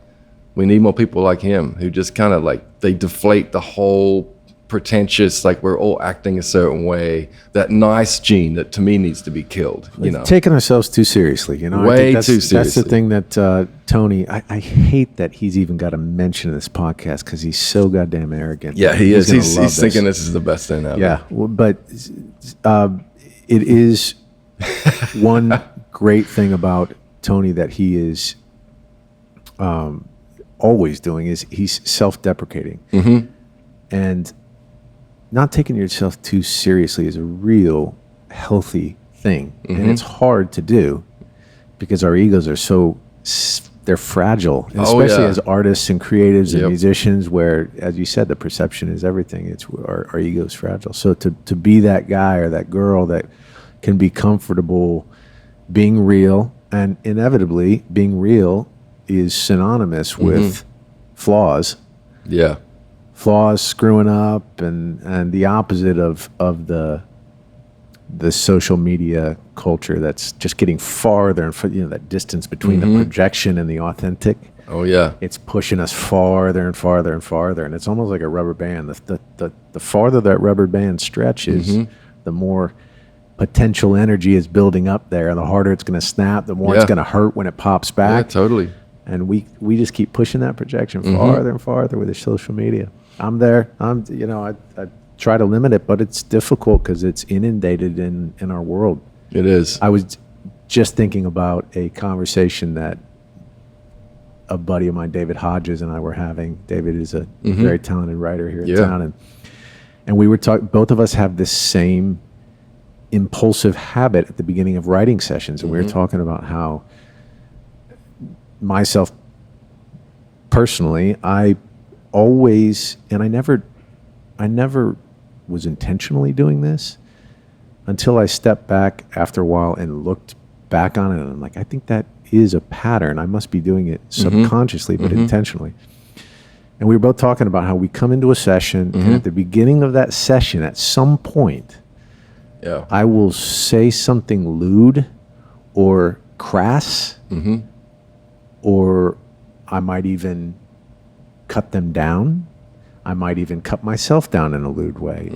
we need more people like him who just kind of like, they deflate the whole pretentious, like we're all acting a certain way, that nice gene that to me needs to be killed, you know. Taking ourselves too seriously, you know. Way too seriously. That's the thing that Tony, I hate that he's even got to mention this podcast because he's so goddamn arrogant. Yeah, he is. He's thinking this is the best thing ever. Yeah, but it is one great thing about Tony that he is always doing is he's self-deprecating. Mm-hmm. And not taking yourself too seriously is a real healthy thing. Mm-hmm. And it's hard to do because our egos are they're fragile, and especially as artists and creatives and musicians, where, as you said, the perception is everything. It's our ego's fragile. So to be that guy or that girl that can be comfortable being real, and inevitably being real is synonymous with flaws. Yeah. Flaws, screwing up, and the opposite of the social media culture that's just getting farther and farther, you know, that distance between the projection and the authentic. Oh yeah. It's pushing us farther and farther and farther, and it's almost like a rubber band. The farther that rubber band stretches, the more potential energy is building up there, and the harder it's going to snap, the more it's going to hurt when it pops back. Yeah, totally. And we just keep pushing that projection farther and farther with the social media. I'm there. I try to limit it, but it's difficult because it's inundated in our world. It is. I was just thinking about a conversation that a buddy of mine, David Hodges, and I were having. David is a very talented writer here in town, and we were talking. Both of us have this same impulsive habit at the beginning of writing sessions, and we were talking about how myself personally, I always, and I never was intentionally doing this until I stepped back after a while and looked back on it, and I'm like, I think that is a pattern. I must be doing it subconsciously, but intentionally. And we were both talking about how we come into a session, and at the beginning of that session, at some point, I will say something lewd or crass, or I might even cut them down. I might even cut myself down in a lewd way.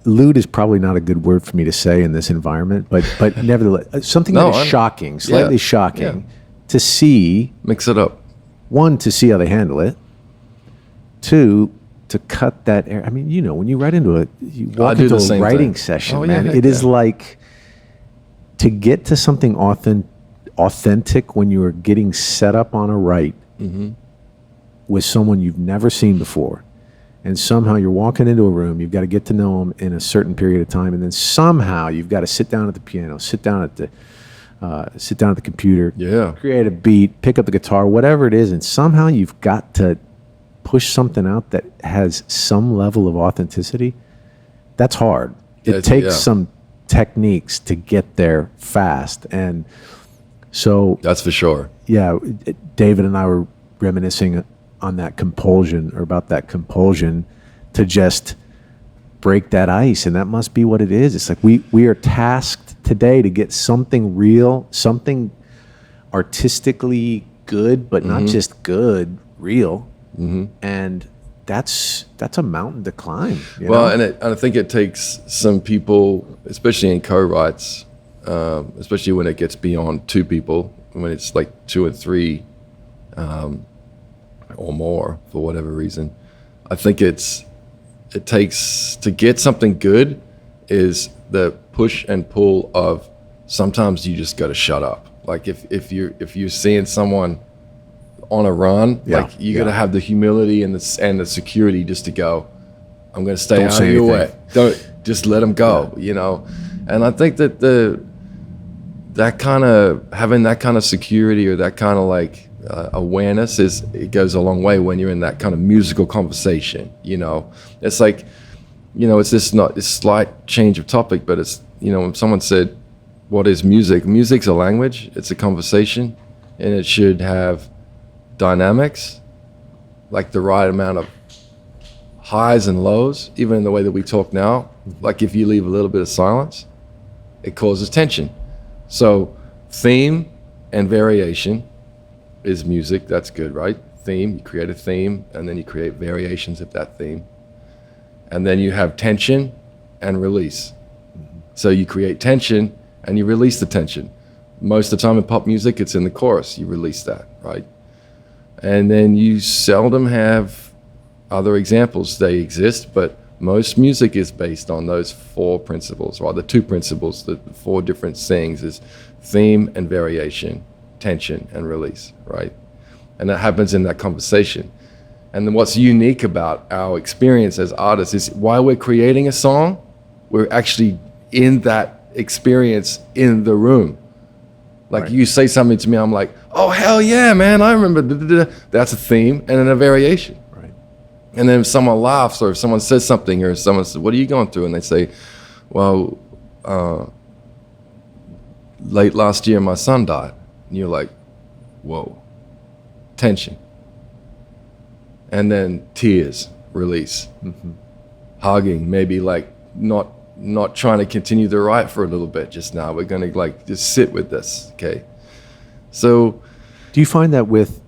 Lewd is probably not a good word for me to say in this environment, but nevertheless, something that is shocking, slightly shocking, to see. Mix it up. One, to see how they handle it. Two, to cut that air. I mean, you know, when you write into you walk into a writing session, man, it is like to get to something authentic when you are getting set up on a write. with someone you've never seen before, and somehow you're walking into a room, you've got to get to know them in a certain period of time, and then somehow you've got to sit down at the piano, sit down at the computer, create a beat, pick up the guitar, whatever it is, and somehow you've got to push something out that has some level of authenticity. That's hard. It takes some techniques to get there fast. And so that's for sure. Yeah, David and I were reminiscing on that compulsion, or about that compulsion to just break that ice, and that must be what it is. It's like we are tasked today to get something real, something artistically good, but not just good, real. And that's a mountain to climb. You know? And I think it takes some people, especially in co-writes, especially when it gets beyond two people, when it's like two and three or more for whatever reason. I think it takes, to get something good, is the push and pull of sometimes you just got to shut up. Like if you're seeing someone on a run, like you got to have the humility and the security just to go, I'm going to stay out of your way. Don't just let them go, you know? And I think that that kind of, having that kind of security, or that kind of like awareness, it goes a long way when you're in that kind of musical conversation, you know? It's like, you know, it's slight change of topic, but it's, you know, when someone said, what is music? Music's a language, it's a conversation, and it should have dynamics, like the right amount of highs and lows, even in the way that we talk now. Like if you leave a little bit of silence, it causes tension. So theme and variation is music. That's good, right? Theme, you create a theme, and then you create variations of that theme. And then you have tension and release. So you create tension and you release the tension. Most of the time in pop music, it's in the chorus. You release that, right? And then you seldom have other examples. They exist, but most music is based on those four principles, or the two principles, the four different things is theme and variation, tension and release, right? And that happens in that conversation. And then what's unique about our experience as artists is while we're creating a song, we're actually in that experience in the room. Like you say something to me, I'm like, oh, hell yeah, man, I remember. That's a theme and then a variation. Right. And then if someone laughs, or if someone says something, or someone says, what are you going through? And they say, well, late last year, my son died. And you're like, whoa, tension. And then tears, release. Hugging, maybe like not trying to continue the write for a little bit just now. We're going to like just sit with this, okay? So do you find that with,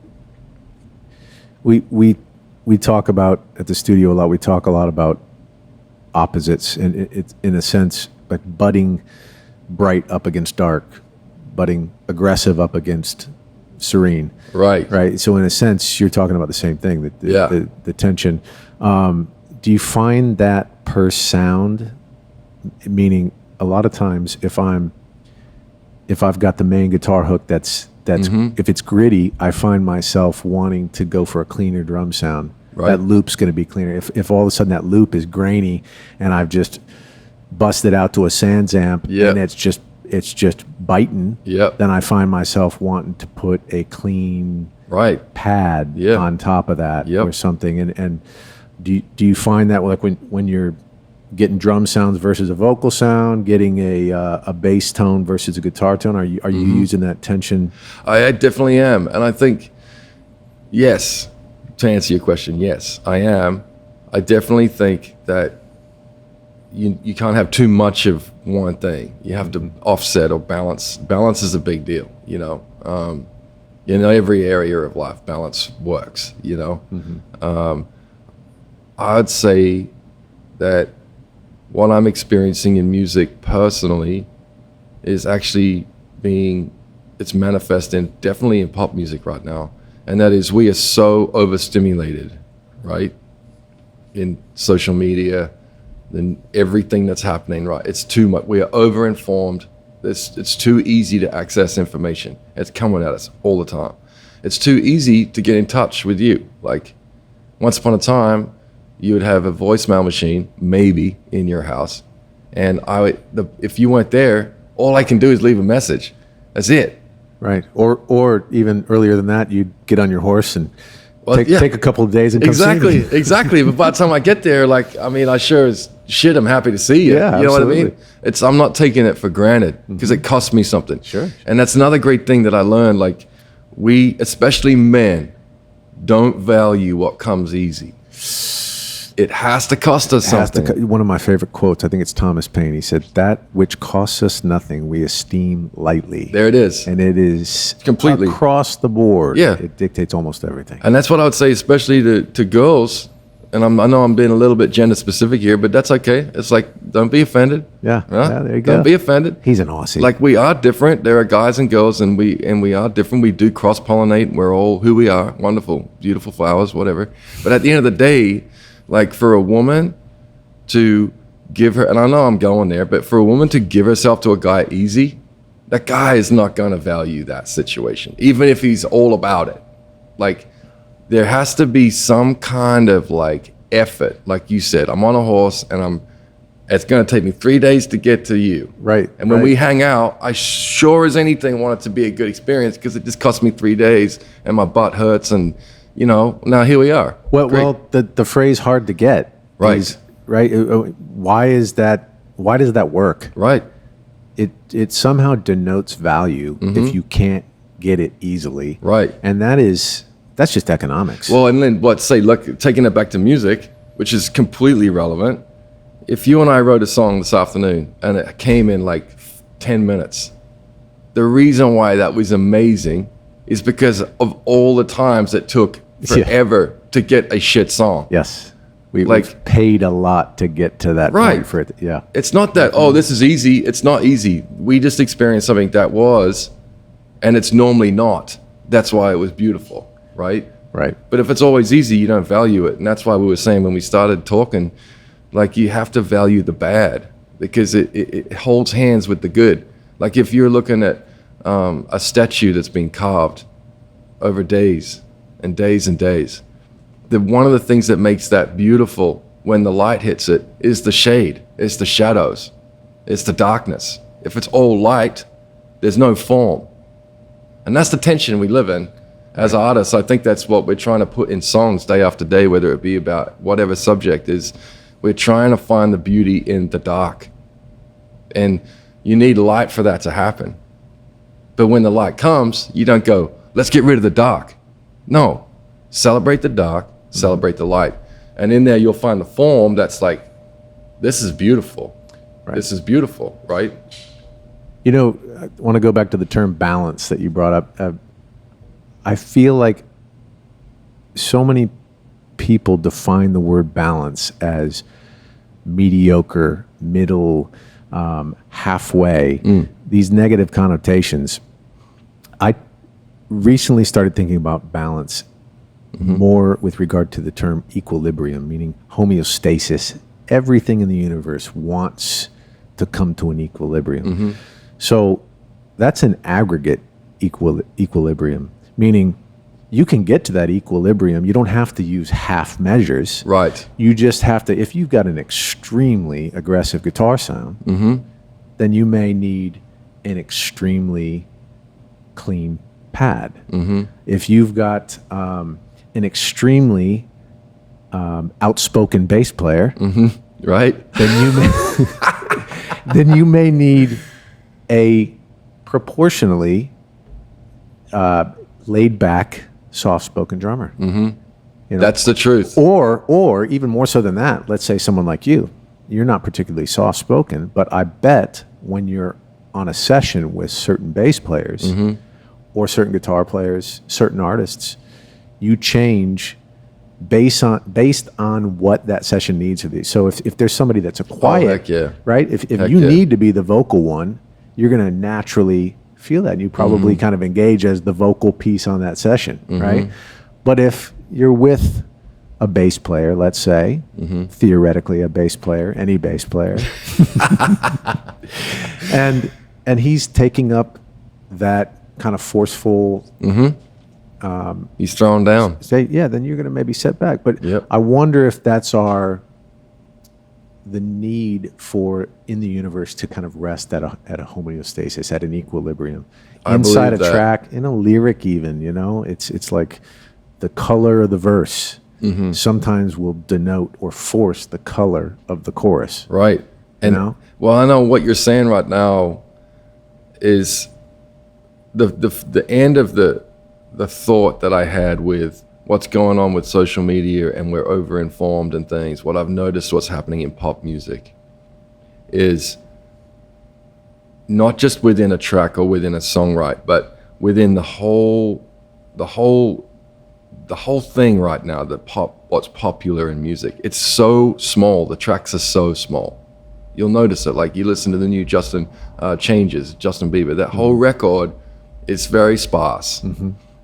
we talk about at the studio a lot, we talk a lot about opposites, and it's in a sense like budding bright up against dark, budding aggressive up against serene. Right. So in a sense, you're talking about the same thing, the tension. Do you find that per sound? Meaning, a lot of times, if I've got the main guitar hook that's if it's gritty, I find myself wanting to go for a cleaner drum sound. Right. That loop's going to be cleaner. If all of a sudden that loop is grainy and I've just busted out to a Sans amp and it's just biting, then I find myself wanting to put a clean pad on top of that or something. And do you find that like when you're getting drum sounds versus a vocal sound, getting a bass tone versus a guitar tone, are you using that tension? I definitely am. And I think, yes, to answer your question, yes, I am. I definitely think that you can't have too much of one thing. You have to offset or balance. Balance is a big deal, you know. In every area of life, balance works, you know. I'd say that what I'm experiencing in music personally is actually it's manifesting definitely in pop music right now. And that is, we are so overstimulated, right? In social media, and everything that's happening, right? It's too much. We are overinformed. It's too easy to access information. It's coming at us all the time. it's too easy to get in touch with you. Like, once upon a time, you would have a voicemail machine, maybe, in your house. And if you weren't there, all I can do is leave a message. That's it. Right. Or even earlier than that, you'd get on your horse and take a couple of days and come see me. Exactly. But by the time I get there, like, I mean, I sure as shit, I'm happy to see you. Yeah, you know absolutely. what I mean? I'm not taking it for granted because it costs me something. Sure. And that's another great thing that I learned. Like, we, especially men, don't value what comes easy. It has to cost us something. One of my favorite quotes, I think it's Thomas Paine. He said, "That which costs us nothing, we esteem lightly." There it is. And it is completely across the board. Yeah. It dictates almost everything. And that's what I would say, especially to girls. And I know I'm being a little bit gender specific here, but that's okay. It's like, don't be offended. Yeah. Huh? Yeah, there you go. Don't be offended. He's an Aussie. Like, we are different. There are guys and girls, and we are different. We do cross pollinate. We're all who we are. Wonderful, beautiful flowers, whatever. But at the end of the day, like, for a woman to give her, and I know I'm going there, but for a woman to give herself to a guy easy, that guy is not going to value that situation, even if he's all about it. Like, there has to be some kind of like effort. Like you said, I'm on a horse and it's going to take me 3 days to get to you. Right. And when we hang out, I sure as anything want it to be a good experience because it just cost me 3 days and my butt hurts. And, you know, now here we are. Well, the phrase "hard to get," Right. is, right. Why is that? Why does that work? Right. It somehow denotes value if you can't get it easily. Right. And that's just economics. Well, and then look, taking it back to music, which is completely relevant. If you and I wrote a song this afternoon and it came in like 10 minutes, the reason why that was amazing is because of all the times it took forever to get a shit song. Yes. We've paid a lot to get to that point for it. Yeah. It's not that, oh, this is easy. It's not easy. We just experienced something that was, and it's normally not. That's why it was beautiful, right? Right. But if it's always easy, you don't value it. And that's why we were saying when we started talking, like, you have to value the bad because it holds hands with the good. Like, if you're looking at a statue that's been carved over days and days and days, one of the things that makes that beautiful when the light hits it is the shade, it's the shadows, it's the darkness. If it's all light, there's no form. And that's the tension we live in as artists. I think that's what we're trying to put in songs day after day, whether it be about whatever subject is. We're trying to find the beauty in the dark. And you need light for that to happen. But when the light comes, you don't go, let's get rid of the dark. No, celebrate the dark, celebrate the light. And in there, you'll find the form that's like, this is beautiful. Right. This is beautiful, right? You know, I want to go back to the term balance that you brought up. I feel like so many people define the word balance as mediocre, middle, halfway, these negative connotations. I recently started thinking about balance more with regard to the term equilibrium, meaning homeostasis. Everything in the universe wants to come to an equilibrium. So that's an aggregate equilibrium, meaning you can get to that equilibrium. You don't have to use half measures. Right. You just have to, if you've got an extremely aggressive guitar sound, then you may need an extremely clean pad. If you've got an extremely outspoken bass player, right, then you may need a proportionally laid back, soft-spoken drummer. You know? That's the truth. Or even more so than that, let's say someone like you, you're not particularly soft-spoken, but I bet when you're on a session with certain bass players or certain guitar players, certain artists, you change based on what that session needs to be. So if there's somebody that's a quiet, right? If you need to be the vocal one, you're going to naturally feel that. And you probably kind of engage as the vocal piece on that session, right? But if you're with a bass player, let's say, theoretically a bass player, any bass player, and he's taking up that kind of forceful He's thrown down. say, yeah, then you're going to maybe set back. But Yep. I wonder if that's the need for in the universe to kind of rest at a homeostasis, at an equilibrium. I Inside believe a that. track, in a lyric even, it's like the color of the verse sometimes will denote or force the color of the chorus. Right. And well, I know what you're saying right now is the end of the thought that I had with what's going on with social media, and we're over-informed and things. What I've noticed what's happening in pop music is not just within a track or within a songwriter, but within the whole thing right now, what's popular in music. It's so small. The tracks are so small. You'll notice it. Like you listen to the new Justin Bieber. That whole record is very sparse.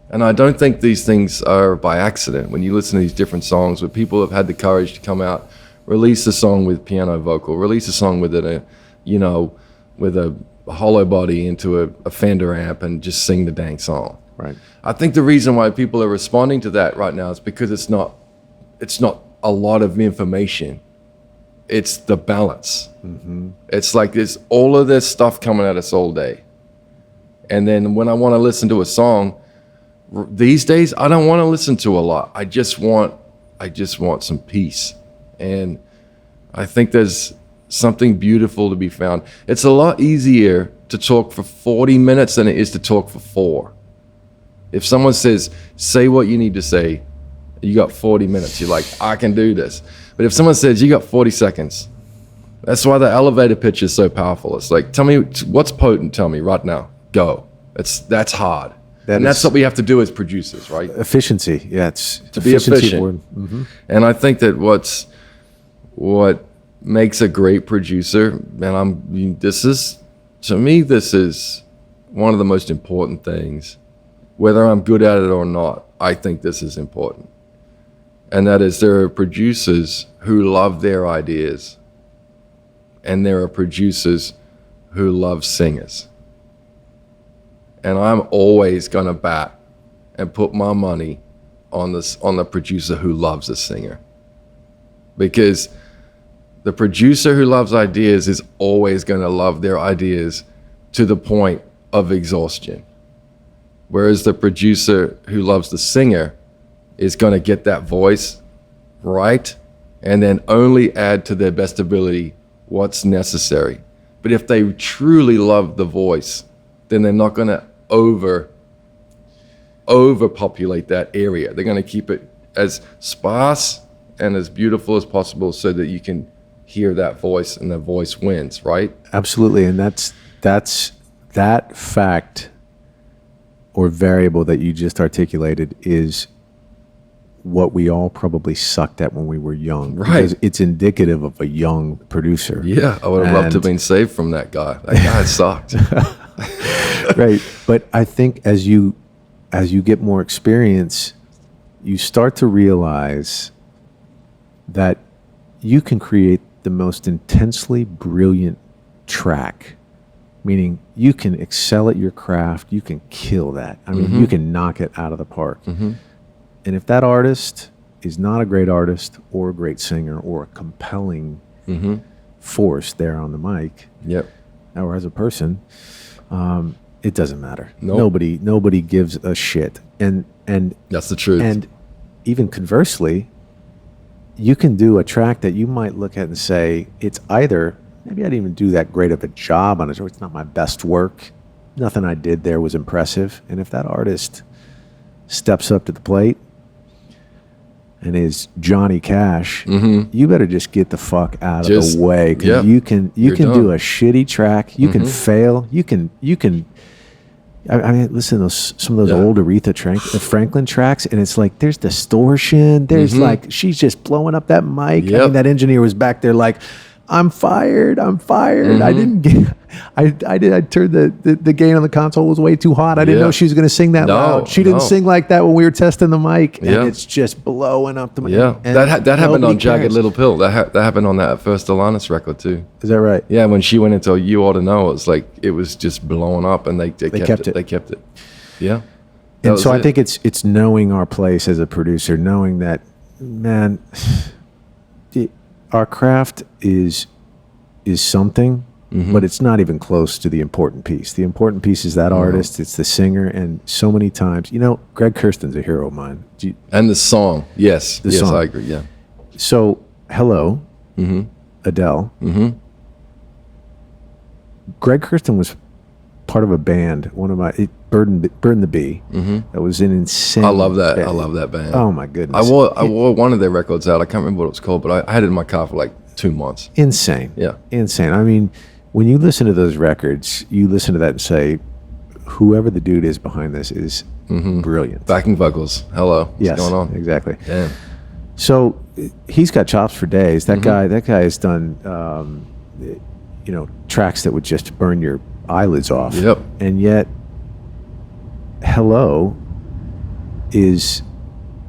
And I don't think these things are by accident. When you listen to these different songs where people have had the courage to come out, release a song with piano vocal, release a song with with a hollow body into a Fender amp and just sing the dang song. Right. I think the reason why people are responding to that right now is because it's not a lot of information. It's the balance. It's like there's all of this stuff coming at us all day. And then when I want to listen to a song, these days I don't want to listen to a lot. I just want some peace. And I think there's something beautiful to be found. It's a lot easier to talk for 40 minutes than it is to talk for 4. If someone says, say what you need to say, you got 40 minutes. You're like, I can do this. But if someone says, you got 40 seconds, that's why the elevator pitch is so powerful. It's like, tell me what's potent, tell me right now. Go. That's hard. That's what we have to do as producers, right? Efficiency. Yeah, it's to be efficient. Word. And I think that what makes a great producer, and this is one of the most important things. Whether I'm good at it or not, I think this is important. And that is, there are producers who love their ideas, and there are producers who love singers. And I'm always going to bat and put my money on the producer who loves a singer. Because the producer who loves ideas is always going to love their ideas to the point of exhaustion. Whereas the producer who loves the singer is going to get that voice right and then only add to their best ability what's necessary. But if they truly love the voice, then they're not going to overpopulate that area. They're going to keep it as sparse and as beautiful as possible so that you can hear that voice and the voice wins, right? Absolutely. And that's that fact or variable that you just articulated is what we all probably sucked at when we were young. Right. Because it's indicative of a young producer. Yeah, I would have loved to have been saved from that guy. That guy sucked. Right. But I think as you get more experience, you start to realize that you can create the most intensely brilliant track, meaning you can excel at your craft, you can kill that. I mean, you can knock it out of the park. And if that artist is not a great artist or a great singer or a compelling force there on the mic, or as a person, it doesn't matter. Nope. Nobody gives a shit. And that's the truth. And even conversely, you can do a track that you might look at and say, it's either, maybe I didn't even do that great of a job on it, or it's not my best work. Nothing I did there was impressive. And if that artist steps up to the plate and is Johnny Cash, you better just get the fuck out of the way. Because you can do a shitty track. You can fail. You can. I mean, listen to some of those old Aretha Franklin tracks, and it's like there's distortion. There's like she's just blowing up that mic. I mean, that engineer was back there like, I'm fired. I didn't get. I turned the gain on the console was way too hot. I didn't know she was going to sing that loud. She didn't sing like that when we were testing the mic, and it's just blowing up the mic. Yeah, that happened on Jagged Little Pill. That happened on that first Alanis record too. Is that right? Yeah, when she went into You Ought to Know, it was just blowing up, and they kept it. They kept it. Yeah. And so I think it's knowing our place as a producer, knowing that, man, our craft is something, but it's not even close to the important piece. The important piece is that artist, it's the singer, and so many times, Greg Kurstin's a hero of mine. And the song, yes, song. I agree, yeah. So, Hello, Adele. Greg Kurstin was part of a band, one of my Bird and the Bee, that was an insane. I love that. band. I love that band. Oh my goodness! I wore one of their records out. I can't remember what it was called, but I had it in my car for like 2 months. Insane. Yeah, insane. I mean, when you listen to those records, you listen to that and say, whoever the dude is behind this is brilliant. Backing vocals. Hello. What's going on? Exactly. Damn. So he's got chops for days. That guy has done, tracks that would just burn your eyelids off. Yep. And yet, Hello is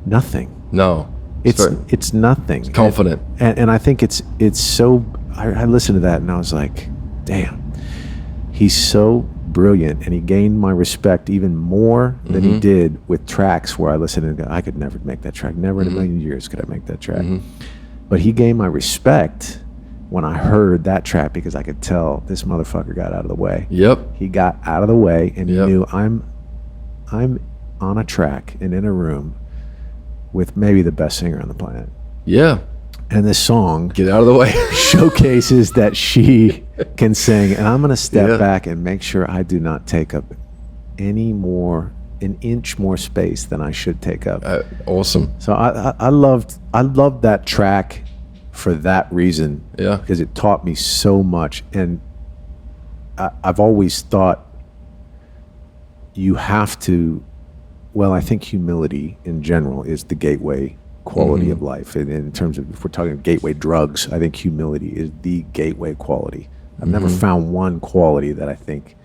nothing. No. It's nothing. It's confident. And I think it's so. I listened to that and I was like, damn, he's so brilliant, and he gained my respect even more than he did with tracks where I listened and go, I could never make that track. Never in a million years could I make that track. But he gained my respect when I heard that track, because I could tell this motherfucker got out of the way. Yep. He got out of the way, and he knew I'm on a track and in a room with maybe the best singer on the planet. Yeah. And this song, Get out of the way, showcases that she can sing. And I'm going to step back and make sure I do not take up an inch more space than I should take up. Awesome. So I loved that track for that reason. Yeah. Because it taught me so much. And I've always thought you have to, I think humility in general is the gateway quality of life. And in terms of, if we're talking gateway drugs, I think humility is the gateway quality. I've never found one quality that I think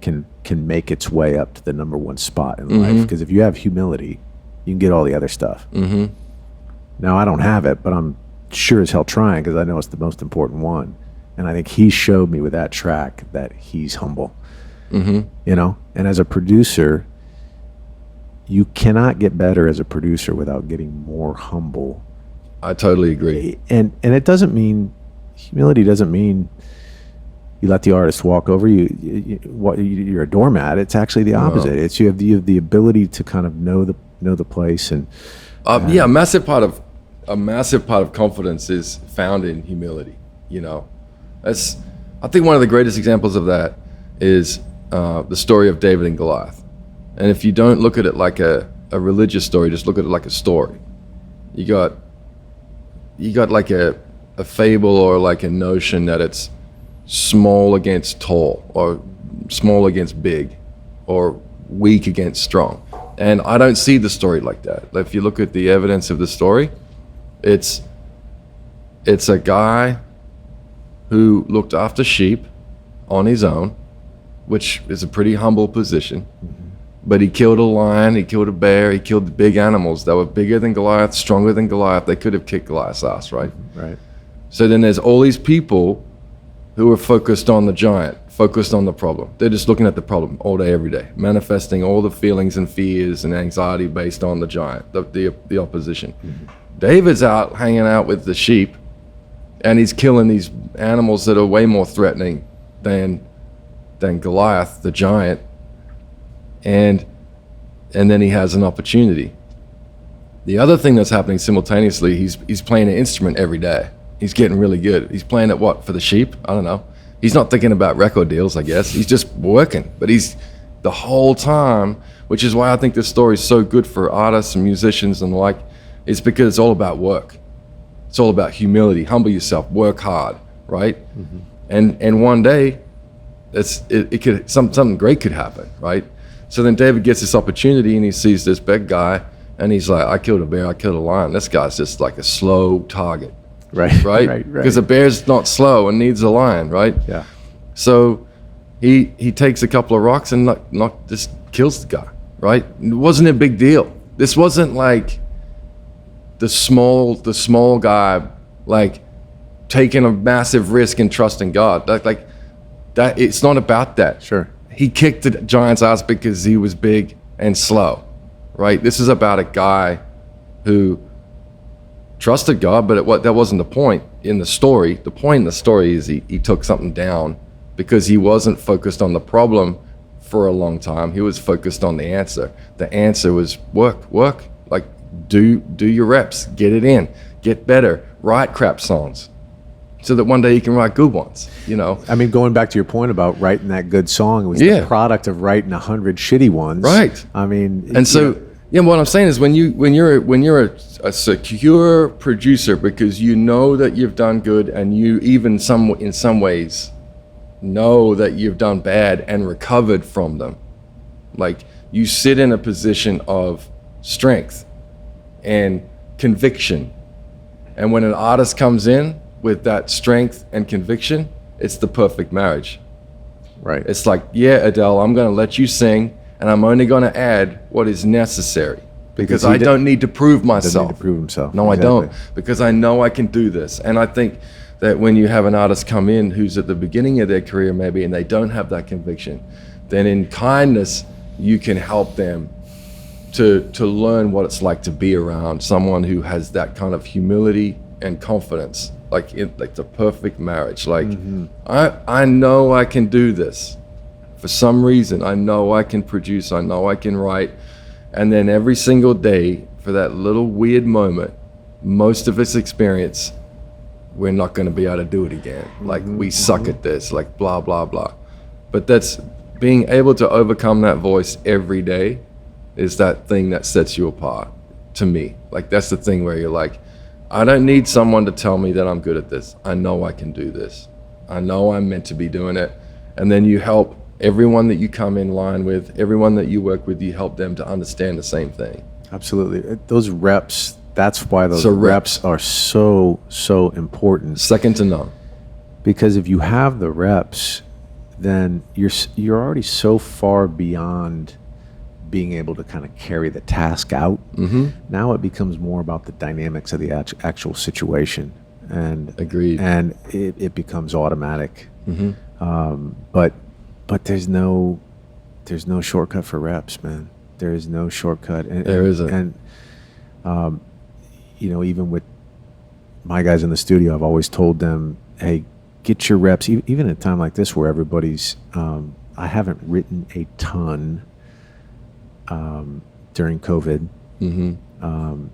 can make its way up to the number one spot in life. Because if you have humility, you can get all the other stuff. Now, I don't have it, but I'm sure as hell trying, because I know it's the most important one. And I think he showed me with that track that he's humble. And as a producer, you cannot get better as a producer without getting more humble. I totally agree. And it doesn't mean, humility doesn't mean you let the artist walk over you. You're a doormat. It's actually the opposite. It's you have the ability to kind of know the place. And a massive part of confidence is found in humility. I think one of the greatest examples of that is the story of David and Goliath. And if you don't look at it like a religious story, just look at it like a story. You got like a fable or like a notion that it's small against tall, or small against big, or weak against strong. And I don't see the story like that. If you look at the evidence of the story, it's a guy who looked after sheep on his own, which is a pretty humble position. But he killed a lion, he killed a bear, he killed the big animals that were bigger than Goliath, stronger than Goliath. They could have kicked Goliath's ass, right? Right. So then there's all these people who are focused on the giant, focused on the problem. They're just looking at the problem all day, every day, manifesting all the feelings and fears and anxiety based on the giant, the opposition. David's out hanging out with the sheep, and he's killing these animals that are way more threatening than Goliath, the giant. And then he has an opportunity. The other thing that's happening simultaneously, he's playing an instrument every day. He's getting really good. He's playing it for the sheep? I don't know. He's not thinking about record deals, I guess. He's just working. But he's the whole time, which is why I think this story is so good for artists and musicians and the like, is because it's all about work. It's all about humility. Humble yourself, work hard, right? And one day, something great could happen, right? So then David gets this opportunity, and he sees this big guy, and he's like, I killed a bear, I killed a lion. This guy's just like a slow target. Right? Because a bear's not slow and needs a lion, right? Yeah. So he takes a couple of rocks and just kills the guy, right? It wasn't a big deal. This wasn't like the small guy like taking a massive risk and trusting God. Like that. It's not about that. Sure. He kicked the giant's ass because he was big and slow. right? This is about a guy who trusted God, but that wasn't the point in the story. The point in the story is he took something down because he wasn't focused on the problem for a long time. He was focused on the answer. The answer was work, like do your reps, get it in, get better, write crap songs so that one day you can write good ones, you know? I mean, going back to your point about writing that good song, it was Yeah. the product of writing 100 shitty ones. Right. I mean, And so, yeah, what I'm saying is when you're a secure producer because you know that you've done good and you even in some ways know that you've done bad and recovered from them, like you sit in a position of strength and conviction. And when an artist comes in with that strength and conviction, it's the perfect marriage. right. It's like, yeah, Adele, I'm going to let you sing, and I'm only going to add what is necessary because I don't need to prove myself. Doesn't need to prove himself. No, Exactly. I don't, because I know I can do this. And I think that when you have an artist come in who's at the beginning of their career maybe and they don't have that conviction, then in kindness, you can help them to learn what it's like to be around someone who has that kind of humility and confidence, like the perfect marriage. Like, I know I can do this. For some reason, I know I can produce, I know I can write. And then every single day, for that little weird moment, most of us experience, we're not going to be able to do it again. Like, we suck at this, like blah, blah, blah. But that's being able to overcome that voice every day is that thing that sets you apart to me. Like, that's the thing where you're like, I don't need someone to tell me that I'm good at this. I know I can do this. I know I'm meant to be doing it. And then you help everyone that you come in line with, everyone that you work with, you help them to understand the same thing. Absolutely. Those reps, that's why those So reps are so important. Second to none. Because if you have the reps, then you're already so far beyond being able to kind of carry the task out. Mm-hmm. Now it becomes more about the dynamics of the actual situation, and Agreed. And it becomes automatic. Mm-hmm. But there's no shortcut for reps, man. There is no shortcut. There isn't. And you know, even with my guys in the studio, I've always told them, hey, get your reps, even at a time like this where everybody's, I haven't written a ton during COVID. Mm-hmm.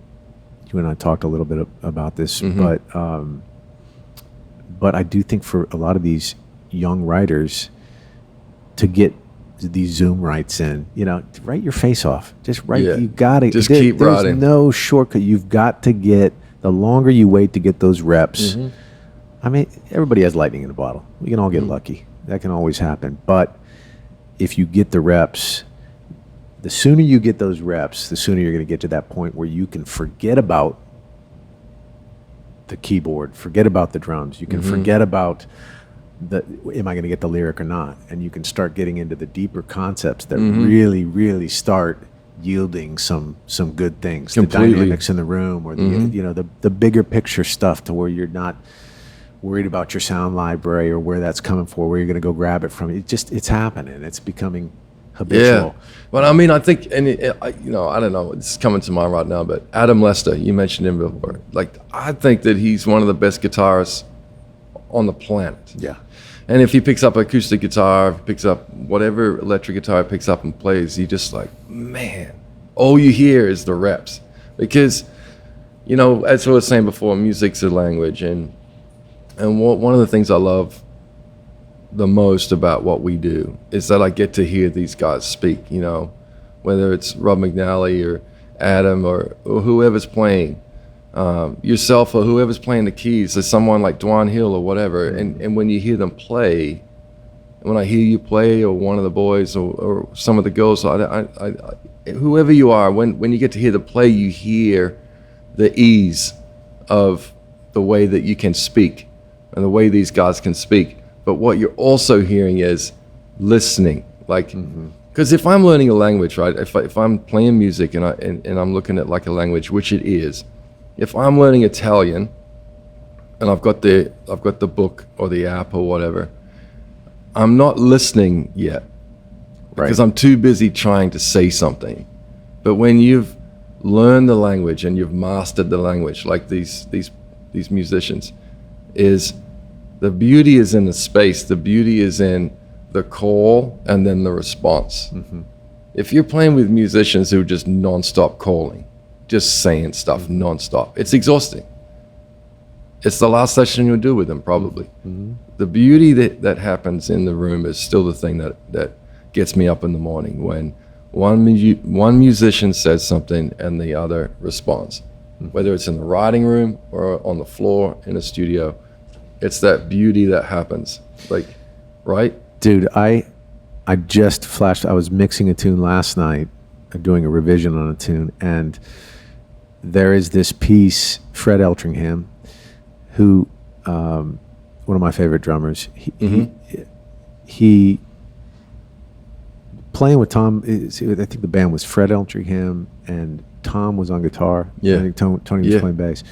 You and I talked a little bit about this, Mm-hmm. but I do think for a lot of these young writers to get these Zoom writes in, you know, write your face off. Just write. Yeah. You got to Just keep writing. There's no shortcut. You've got to get. The longer you wait to get those reps, Mm-hmm. I mean, everybody has lightning in a bottle. We can all get lucky. That can always happen. But if you get the reps, the sooner you get those reps, the sooner you're going to get to that point where you can forget about the keyboard, forget about the drums. You can forget about am I going to get the lyric or not? And you can start getting into the deeper concepts that really, really start yielding some good things. Completely. The dynamics in the room, or the you know, the bigger picture stuff, to where you're not worried about your sound library or where that's coming for, where you're going to go grab it from. It's happening. It's becoming habitual. Yeah. Well, I mean, I think, and you know, I don't know, it's coming to mind right now, but Adam Lester, you mentioned him before. Like, I think that he's one of the best guitarists on the planet. Yeah. And if he picks up acoustic guitar, picks up whatever electric guitar he picks up and plays, he just like, man, all you hear is the reps. Because, you know, as I was saying before, music's a language. And one of the things I love the most about what we do is that I get to hear these guys speak, you know, whether it's Rob McNally or Adam or whoever's playing. Yourself or whoever's playing the keys, or someone like Dwan Hill or whatever, and when you hear them play, when I hear you play, or one of the boys or some of the girls, whoever you are, when you get to hear the play, you hear the ease of the way that you can speak and the way these guys can speak. But what you're also hearing is listening, like, because if I'm learning a language, right, if I'm playing music and I'm looking at like a language, which it is. If I'm learning Italian and I've got the book or the app or whatever, I'm not listening yet because I'm too busy trying to say something. But when you've learned the language and you've mastered the language, like these musicians, is the beauty is in the space. The beauty is in the call and then the response. Mm-hmm. If you're playing with musicians who are just nonstop calling, just saying stuff nonstop, it's exhausting. It's the last session you'll do with them, probably. Mm-hmm. The beauty that happens in the room is still the thing that gets me up in the morning, when one musician says something and the other responds. Mm-hmm. Whether it's in the writing room or on the floor in a studio, it's that beauty that happens. Like, right? Dude, I just flashed. I was mixing a tune last night, doing a revision on a tune, and there is this piece, Fred Eltringham, who, one of my favorite drummers, he playing with Tom. I think the band was Fred Eltringham and Tom was on guitar. Yeah. I think Tony was playing bass.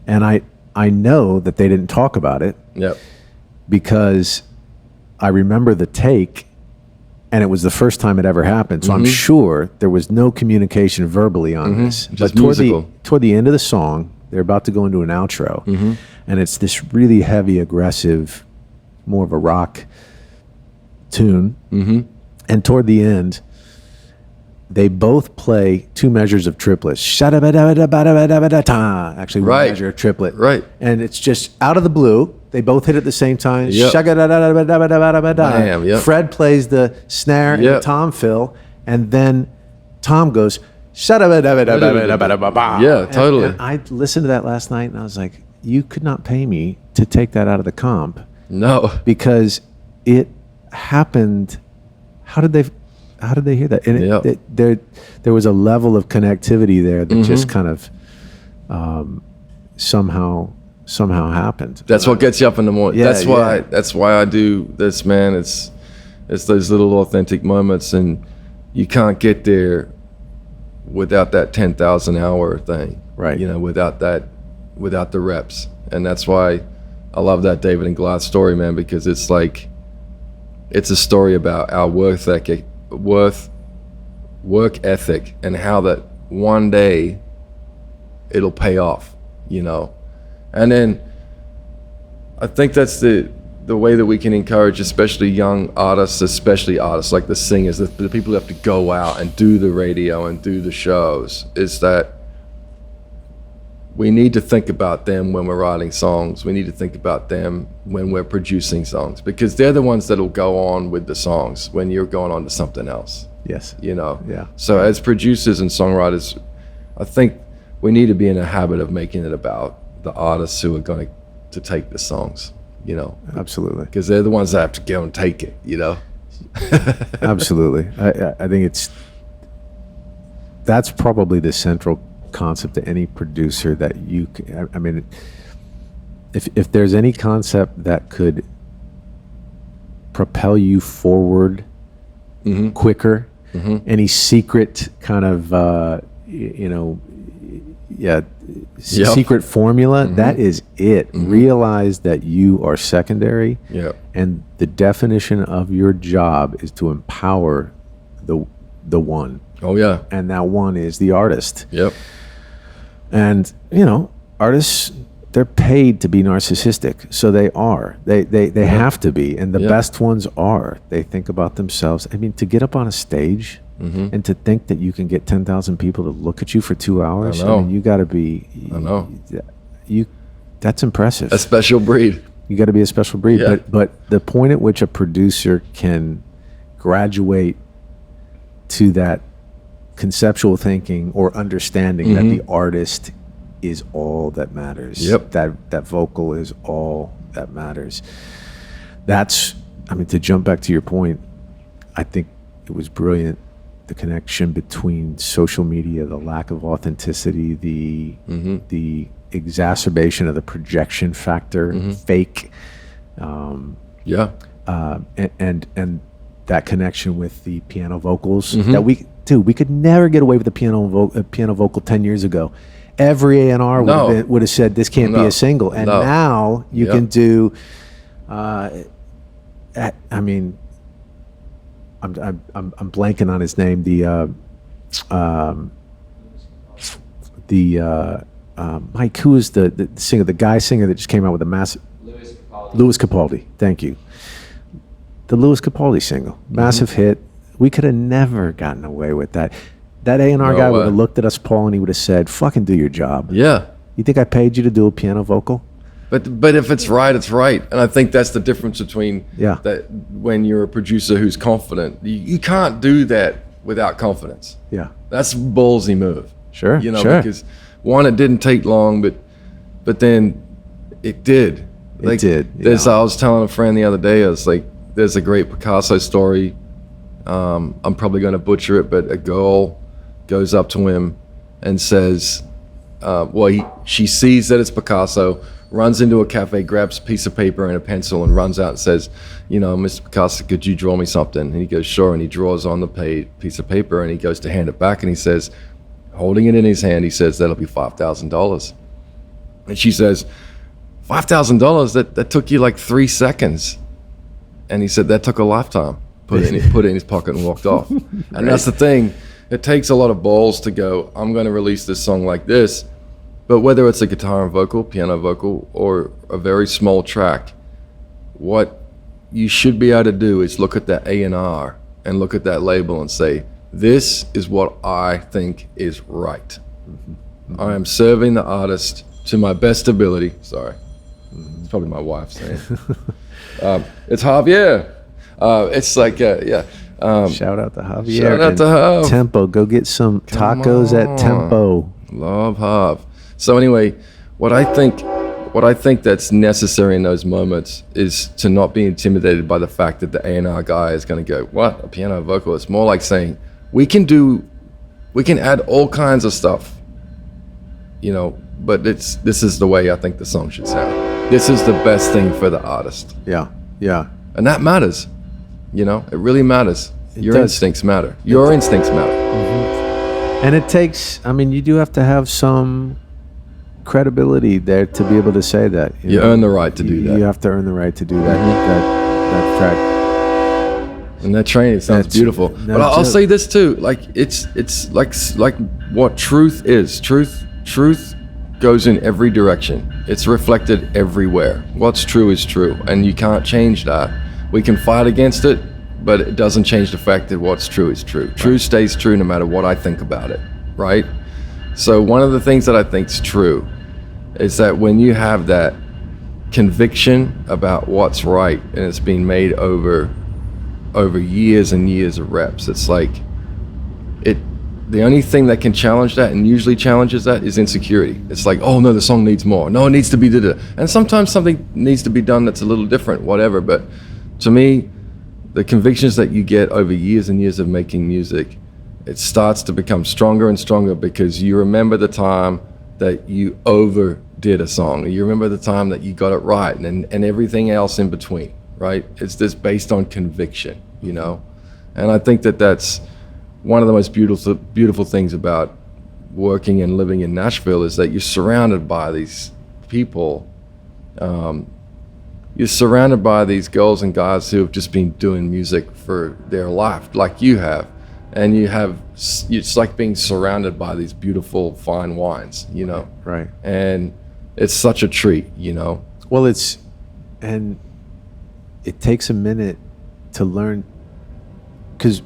And I know that they didn't talk about it. Yep. Because I remember the take, and it was the first time it ever happened. So I'm sure there was no communication verbally on this. Just but musical. Toward the end of the song, they're about to go into an outro, and it's this really heavy, aggressive, more of a rock tune. And toward the end, they both play two measures of triplets. Actually, one measure of triplet. Right. And it's just out of the blue. They both hit at the same time. Yep. Bam, yep. Fred plays the snare and Tom fill, and then Tom goes, yeah, totally. And I listened to that last night, and I was like, you could not pay me to take that out of the comp. No. Because it happened. How did they hear that? And there was a level of connectivity there that just kind of somehow happened. That's what gets you up in the morning. Yeah, that's why I do this, man. It's those little authentic moments, and you can't get there without that 10,000 hour thing. Right. You know, without the reps. And that's why I love that David and Goliath story, man, because it's like, it's a story about our work ethic, and how that one day it'll pay off, you know. And then I think that's the way that we can encourage, especially young artists, especially artists like the singers, the people who have to go out and do the radio and do the shows, is that we need to think about them when we're writing songs. We need to think about them when we're producing songs, because they're the ones that'll go on with the songs when you're going on to something else. Yes. You know? Yeah. So as producers and songwriters, I think we need to be in a habit of making it about the artists who are going to take the songs, you know? Absolutely. Because they're the ones that have to go and take it, you know? Absolutely. I think that's probably the central concept to any producer that you can, I mean, if there's any concept that could propel you forward quicker, any secret kind of secret formula, that is it. Realize that you are secondary, and the definition of your job is to empower the one. Oh yeah. And that one is the artist. Yep. And, you know, artists, they're paid to be narcissistic. So they are. They have to be. And the best ones are. They think about themselves. I mean, to get up on a stage and to think that you can get 10,000 people to look at you for 2 hours, I mean, you got to be... I know. That's impressive. A special breed. You got to be a special breed. Yeah. But the point at which a producer can graduate to that conceptual thinking or understanding that the artist is all that matters. Yep. That vocal is all that matters. That's, I mean, to jump back to your point, I think it was brilliant. The connection between social media, the lack of authenticity, the exacerbation of the projection factor, fake. And that connection with the piano vocals that we could never get away with the piano vocal 10 years ago. Every A&R would have said this can't be a single, and now you can do. I mean, I'm blanking on his name. The Mike, who is the singer, the guy singer that just came out with a massive. Louis Capaldi. Thank you. The Louis Capaldi single, massive hit. We could have never gotten away with that. That A&R guy would have looked at us, Paul, and he would have said, "Fucking do your job." Yeah. You think I paid you to do a piano vocal? But if it's right, it's right. And I think that's the difference between that when you're a producer who's confident. You can't do that without confidence. Yeah. That's a ballsy move. Sure. You know, sure. because one, it didn't take long, but then it did. It did. I was telling a friend the other day, I was like, there's a great Picasso story. I'm probably going to butcher it, but a girl goes up to him and says, she sees that it's Picasso, runs into a cafe, grabs a piece of paper and a pencil and runs out and says, "Mr. Picasso, could you draw me something?" And he goes, "Sure." And he draws on the piece of paper and he goes to hand it back and he says, holding it in his hand, he says, "That'll be $5,000. And she says, $5,000? That took you like 3 seconds. And he said, "That took a lifetime." Put it in his pocket and walked off. And that's the thing. It takes a lot of balls to go, I'm going to release this song like this. But whether it's a guitar and vocal, piano vocal, or a very small track, what you should be able to do is look at that A&R and look at that label and say, this is what I think is right. Mm-hmm. I am serving the artist to my best ability. Sorry. It's probably my wife saying. It's Javier. It's like, shout out to Javier. Shout out to Jav. Tempo. Go get some tacos at Tempo. Love Jav. So anyway, what I think that's necessary in those moments is to not be intimidated by the fact that the A&R guy is going to go, "What? A piano vocal?" It's more like saying, we can add all kinds of stuff, but this is the way I think the song should sound. This is the best thing for the artist. Yeah. Yeah. And that matters. It really matters. Your instincts matter. Your instincts matter. Mm-hmm. And it takes, you do have to have some credibility there to be able to say that. You earn the right to do that. You have to earn the right to do that. That track. And that training sounds beautiful. But I'll say this too, like it's like what truth is. Truth goes in every direction. It's reflected everywhere. What's true is true, and you can't change that. We can fight against it, but it doesn't change the fact that what's true is true. Right. True stays true no matter what I think about it, right? So one of the things that I think is true is that when you have that conviction about what's right and it's been made over years and years of reps, it's like the only thing that can challenge that and usually challenges that is insecurity. It's like, oh no, the song needs more. No, it needs to be da-da. And sometimes something needs to be done that's a little different, whatever. But to me, the convictions that you get over years and years of making music, it starts to become stronger and stronger because you remember the time that you overdid a song. You remember the time that you got it right and everything else in between, right? It's this based on conviction, And I think that that's one of the most beautiful things about working and living in Nashville is that you're surrounded by these people. You're surrounded by these girls and guys who have just been doing music for their life, like you have. And it's like being surrounded by these beautiful fine wines, Right. And it's such a treat, Well, and it takes a minute to learn, because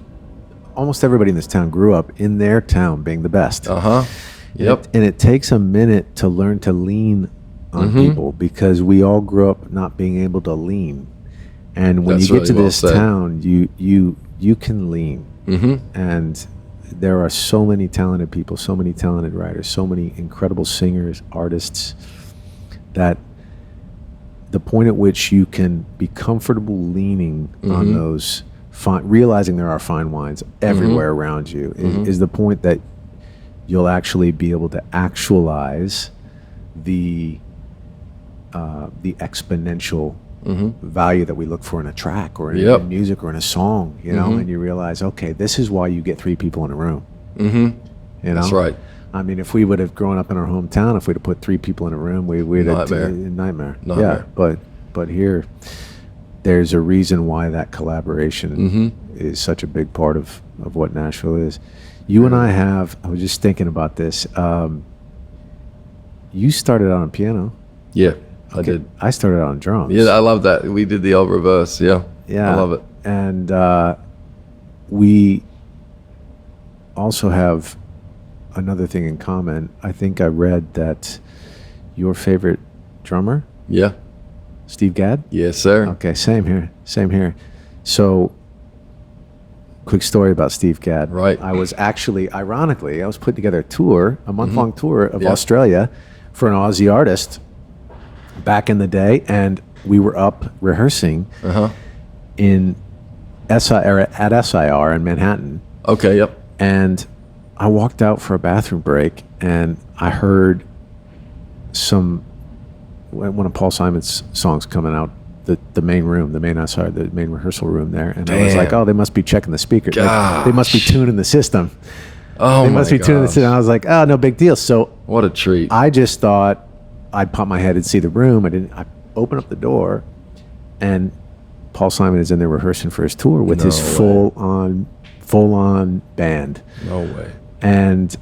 almost everybody in this town grew up in their town being the best. Yep. And it takes a minute to learn to lean on people because we all grew up not being able to lean. And when you get to this town, you can lean. And there are so many talented people, so many talented writers, so many incredible singers, artists, that the point at which you can be comfortable leaning on those, realizing there are fine wines everywhere around you, is the point that you'll actually be able to actualize the exponential value that we look for in a track or in music or in a song, and you realize, okay, this is why you get 3 people in a room. That's right. If we would have grown up in our hometown, if we'd have put 3 people in a room, we'd have nightmare. Yeah, but here, there's a reason why that collaboration is such a big part of what Nashville is. You and I have. I was just thinking about this. You started out on piano. Yeah, I did. I started out on drums. Yeah, I love that. We did the old reverse. Yeah, Yeah, I love it. And we also have another thing in common. I think I read that your favorite drummer, Yeah, Steve Gadd. yes, sir. Okay, same here. Same here. So, quick story about Steve Gadd. Right. I was actually, ironically, I was putting together a tour, a month-long tour of Yeah. Australia for an Aussie artist back in the day, and we were up rehearsing in at SIR in Manhattan, Okay, yep. and I walked out for a bathroom break, and I heard one of Paul Simon's songs coming out the main room, the main SIR, the main rehearsal room there, and I was like, Damn. oh, they must be checking the speakers. Like, they must be tuning the system. Oh They my must be tuning the gosh. system. I was like, oh, no big deal. So What a treat. I just thought I'd pop my head and see the room. I opened up the door, and Paul Simon is in there rehearsing for his tour with his No way. full on band. No way. And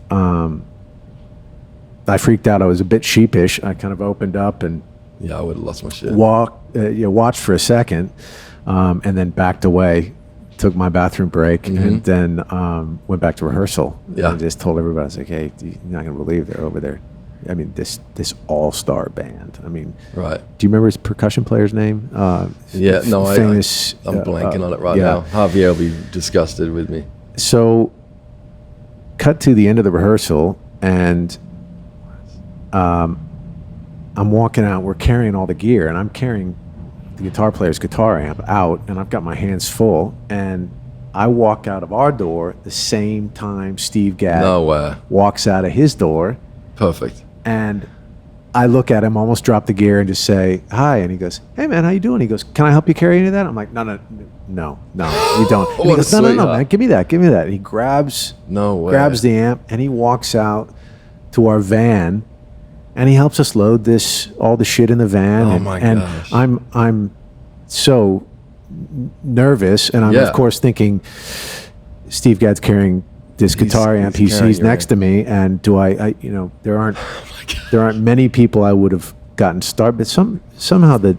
I freaked out. I was a bit sheepish. I kind of opened up and Yeah, I would have lost my shit. watched for a second, and then backed away. Took my bathroom break, and then went back to rehearsal. Yeah. And just told everybody, I was like, "Hey, you're not gonna believe they're over there." I mean, this all-star band. I mean, Right. do you remember his percussion player's name? Yeah, no, famous. I'm blanking on it right yeah. now. Javier will be disgusted with me. So, cut to the end of the rehearsal, and I'm walking out. We're carrying all the gear, and I'm carrying the guitar player's guitar amp out, and I've got my hands full. And I walk out of our door the same time Steve Gadd No way. walks out of his door, Perfect. and I look at him, almost drop the gear, and just say hi. And he goes, "Hey man, how you doing?" He goes, "Can I help you carry any of that?" I'm like, "No, you don't." And he What a goes, "No, sweetheart. man, give me that." And he grabs No way. the amp, and he walks out to our van, and he helps us load all the shit in the van. Oh and, my and gosh. I'm so nervous, and I'm Yeah. of course thinking Steve Gadd's carrying this guitar amp. he's carrying He's your next to me, and there aren't Oh there aren't many people I would have gotten started, but somehow the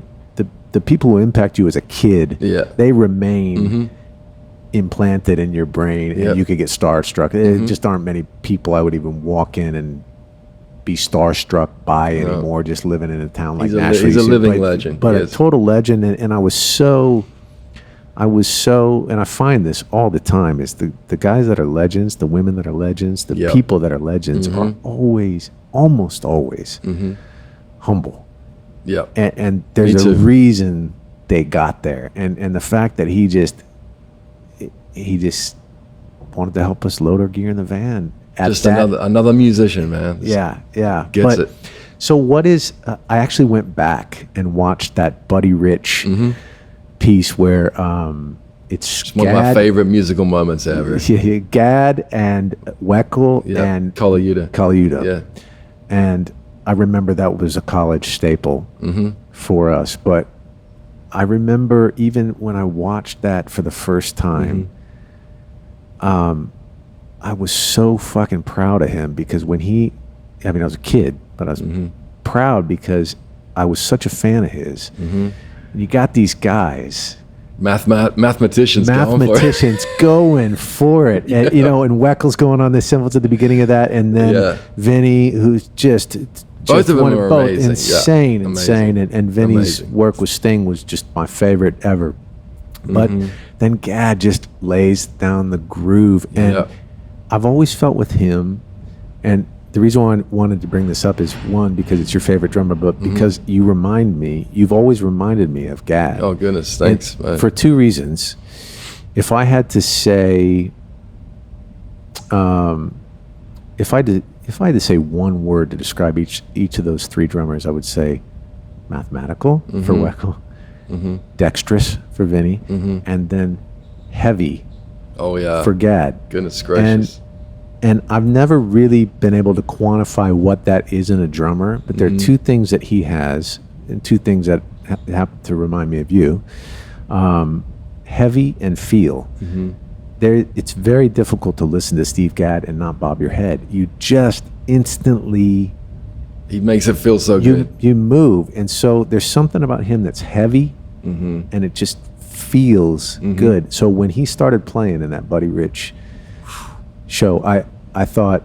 people who impact you as a kid, Yeah. they remain implanted in your brain, and Yep. you could get starstruck. There just aren't many people I would even walk in and be starstruck by anymore, just living in a town like Nashville. He's a living legend, But yes. a total legend, and I was so, and I find this all the time, is the guys that are legends, the women that are legends, the Yep. people that are legends are almost always humble. Yeah. And there's Me a too. reason they got there. And the fact that he just wanted to help us load our gear in the van. Just another musician, man. Yeah. Gets it. So what is, I actually went back and watched that Buddy Rich piece where it's One of my Gadd- favorite musical moments ever. Yeah, Gadd and Weckl Yeah. and Colaiuta. Yeah. And I remember that was a college staple for us. But I remember even when I watched that for the first time, I was so fucking proud of him, because when I was a kid, but I was proud because I was such a fan of his. And you got these guys, Mathematicians going for it. And, and Weckel's going on the cymbals at the beginning of that, and then Vinny, who's just Both of them are amazing. insane. And Vinny's Amazing. work with Sting was just my favorite ever. But then Gadd just lays down the groove, and I've always felt with him, and the reason why I wanted to bring this up is, one, because it's your favorite drummer, but because you've always reminded me of Gadd. Oh, goodness. Thanks, man. For two reasons. If I had to say, if I had to say one word to describe each of those three drummers, I would say mathematical for Weckl, dexterous for Vinny, and then heavy Oh, yeah. for Gadd. Goodness gracious. And I've never really been able to quantify what that is in a drummer, but there are two things that he has, and two things that happen to remind me of you. Heavy and feel. it's very difficult to listen to Steve Gadd and not bob your head. You just instantly He makes it feel so good. you move, and so there's something about him that's heavy, and it just feels good. So when he started playing in that Buddy Rich show, I thought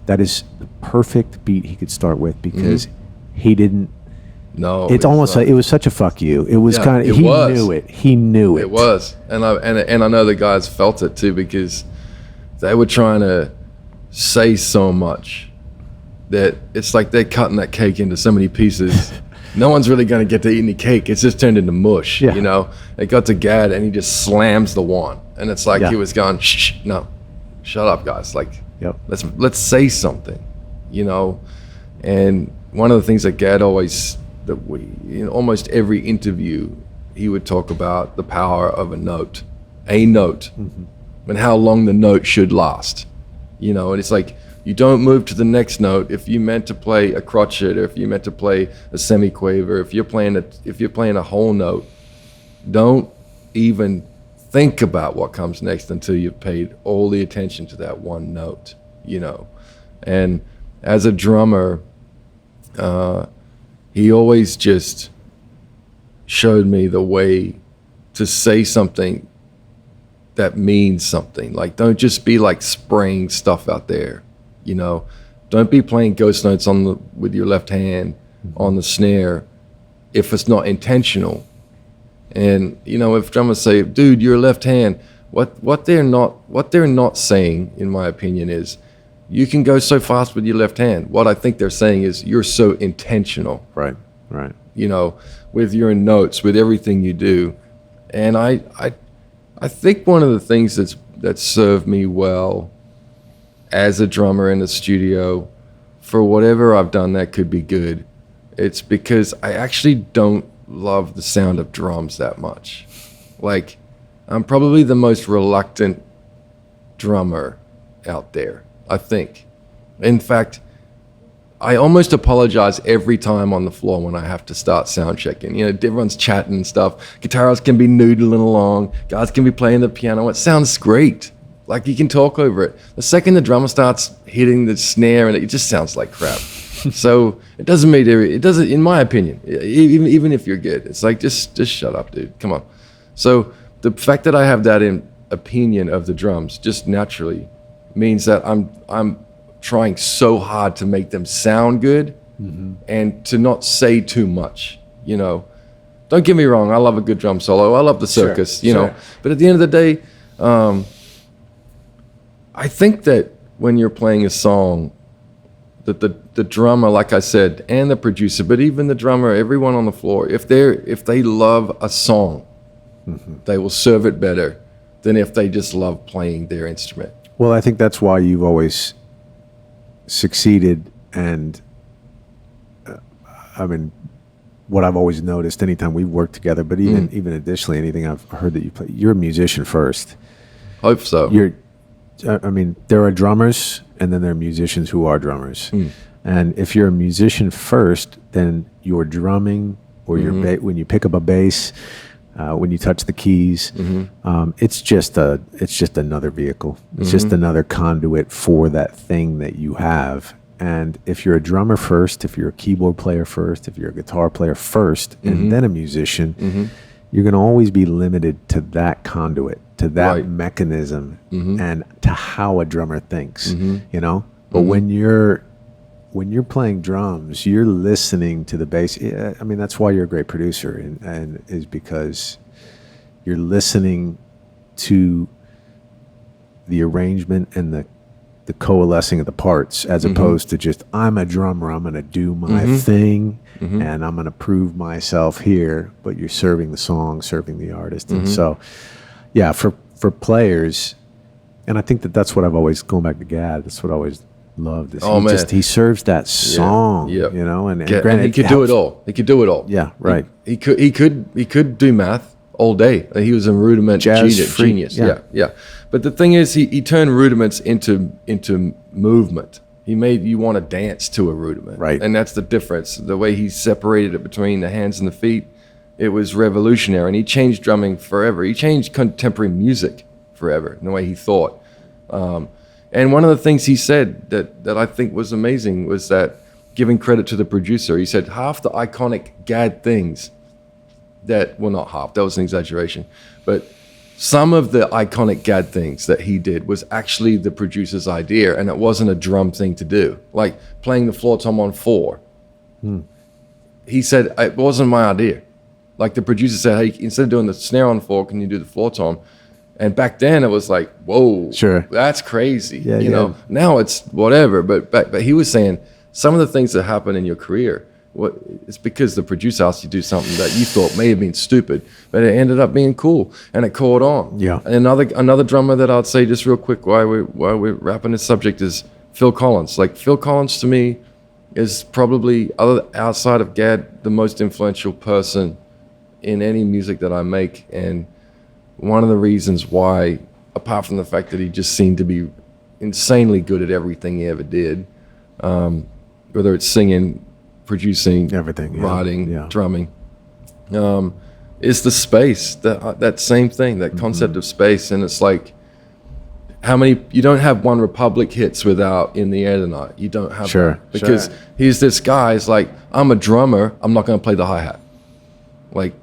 that is the perfect beat he could start with, because he didn't. No, It's almost like it was such a fuck you. It was kind of, knew it. He knew it. It was, and I know the guys felt it too, because they were trying to say so much that it's like they're cutting that cake into so many pieces. No one's really going to get to eat any cake. It's just turned into mush. Yeah. You know, it got to Gadd and he just slams the wand, and it's like he was going, shh, no, shut up, guys. Like, let's say something, you know. And one of the things that Gadd always, in almost every interview, he would talk about the power of a note, and how long the note should last, you know. And it's like, you don't move to the next note if you meant to play a crotchet, or if you meant to play a semiquaver, if you're playing a whole note, don't even think about what comes next until you've paid all the attention to that one note, you know. And as a drummer, he always just showed me the way to say something that means something. Like, don't just be like spraying stuff out there, you know. Don't be playing ghost notes with your left hand on the snare if it's not intentional. And, you know, if drummers say, dude, you're left hand, what they're not saying, in my opinion, is you can go so fast with your left hand. What I think they're saying is you're so intentional. Right. You know, with your notes, with everything you do. And I think one of the things that served me well as a drummer in the studio, for whatever I've done that could be good, it's because I actually don't love the sound of drums that much. Like, I'm probably the most reluctant drummer out there, I think. In fact, I almost apologize every time on the floor when I have to start sound checking. You know, everyone's chatting and stuff. Guitarists can be noodling along. Guys can be playing the piano. It sounds great. Like, you can talk over it. The second the drummer starts hitting the snare, and it just sounds like crap. So it doesn't make it doesn't, in my opinion, even if you're good, it's like, just shut up, dude. Come on. So the fact that I have that opinion of the drums just naturally means that I'm trying so hard to make them sound good, and to not say too much, you know. Don't get me wrong, I love a good drum solo. I love the circus, you know. But at the end of the day, I think that when you're playing a song, that the drummer, like I said, and the producer, but even the drummer, everyone on the floor, if they love a song, they will serve it better than if they just love playing their instrument. Well, I think that's why you've always succeeded. And I mean, what I've always noticed anytime we've worked together, but even additionally, anything I've heard that you play, you're a musician first. Hope so. I mean, there are drummers, and then there are musicians who are drummers. And if you're a musician first, then your drumming, or your when you pick up a bass, when you touch the keys, it's just another vehicle. It's just another conduit for that thing that you have. And if you're a drummer first, if you're a keyboard player first, if you're a guitar player first, and then a musician, you're going to always be limited to that conduit, to that mechanism, and to how a drummer thinks, you know. But when you're playing drums, you're listening to the bass. I mean, that's why you're a great producer, and is because you're listening to the arrangement and the coalescing of the parts, as opposed to just, I'm a drummer, I'm going to do my thing, and I'm going to prove myself here. But you're serving the song, serving the artist. And so, yeah, for players, and I think that's what I've always, going back to Gadd, that's what I always loved. Is he serves that song, you know, and granted, he could do it all. He could do it all. Yeah, right. He could do math all day. He was a rudiment genius. Yeah. But the thing is, he turned rudiments into movement. He made you want to dance to a rudiment. Right. And that's the difference. The way he separated it between the hands and the feet, it was revolutionary. And he changed drumming forever. He changed contemporary music forever, and the way he thought. And one of the things he said that I think was amazing was that, giving credit to the producer, he said half the iconic Gadd things not half, that was an exaggeration, but some of the iconic Gadd things that he did was actually the producer's idea, and it wasn't a drum thing to do. Like playing the floor tom on 4. He said, it wasn't my idea. Like the producer said, hey, instead of doing the snare on 4, can you do the floor tom? And back then it was like, whoa, sure, that's crazy. Yeah, you know, now it's whatever. But he was saying some of the things that happen in your career, it's because the producer asked you to do something that you thought may have been stupid, but it ended up being cool and it caught on. Yeah. And another drummer that I'd say just real quick while we're wrapping this subject is Phil Collins. Like Phil Collins to me is probably, outside of Gadd, the most influential person in any music that I make. And one of the reasons why, apart from the fact that he just seemed to be insanely good at everything he ever did, whether it's singing, producing, everything, writing, drumming, is the space, that same thing, that concept of space. And it's like, you don't have One Republic hits without In the Air Tonight. You don't have that. Because he's this guy, it's like, I'm a drummer, I'm not going to play the hi-hat. Like,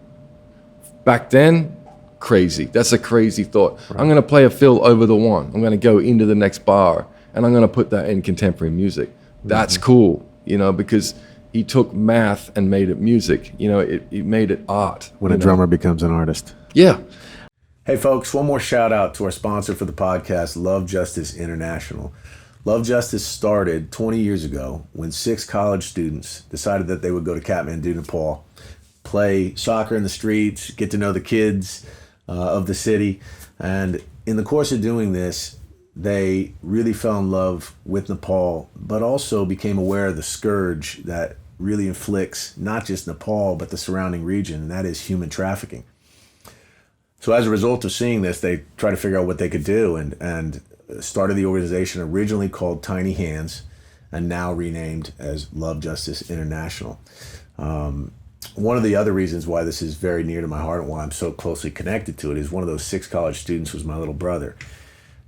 back then, crazy. That's a crazy thought. I'm going to play a fill over the one. I'm going to go into the next bar, and I'm going to put that in contemporary music. That's cool, because he took math and made it music. It made it art. When a drummer becomes an artist. Yeah. Hey folks, one more shout out to our sponsor for the podcast, Love Justice International. Love Justice started 20 years ago when 6 college students decided that they would go to Kathmandu, Nepal, play soccer in the streets, get to know the kids of the city. And in the course of doing this, they really fell in love with Nepal, but also became aware of the scourge that really inflicts not just Nepal, but the surrounding region, and that is human trafficking. So as a result of seeing this, they tried to figure out what they could do and started the organization originally called Tiny Hands and now renamed as Love Justice International. One of the other reasons why this is very near to my heart and why I'm so closely connected to it is one of those 6 college students was my little brother.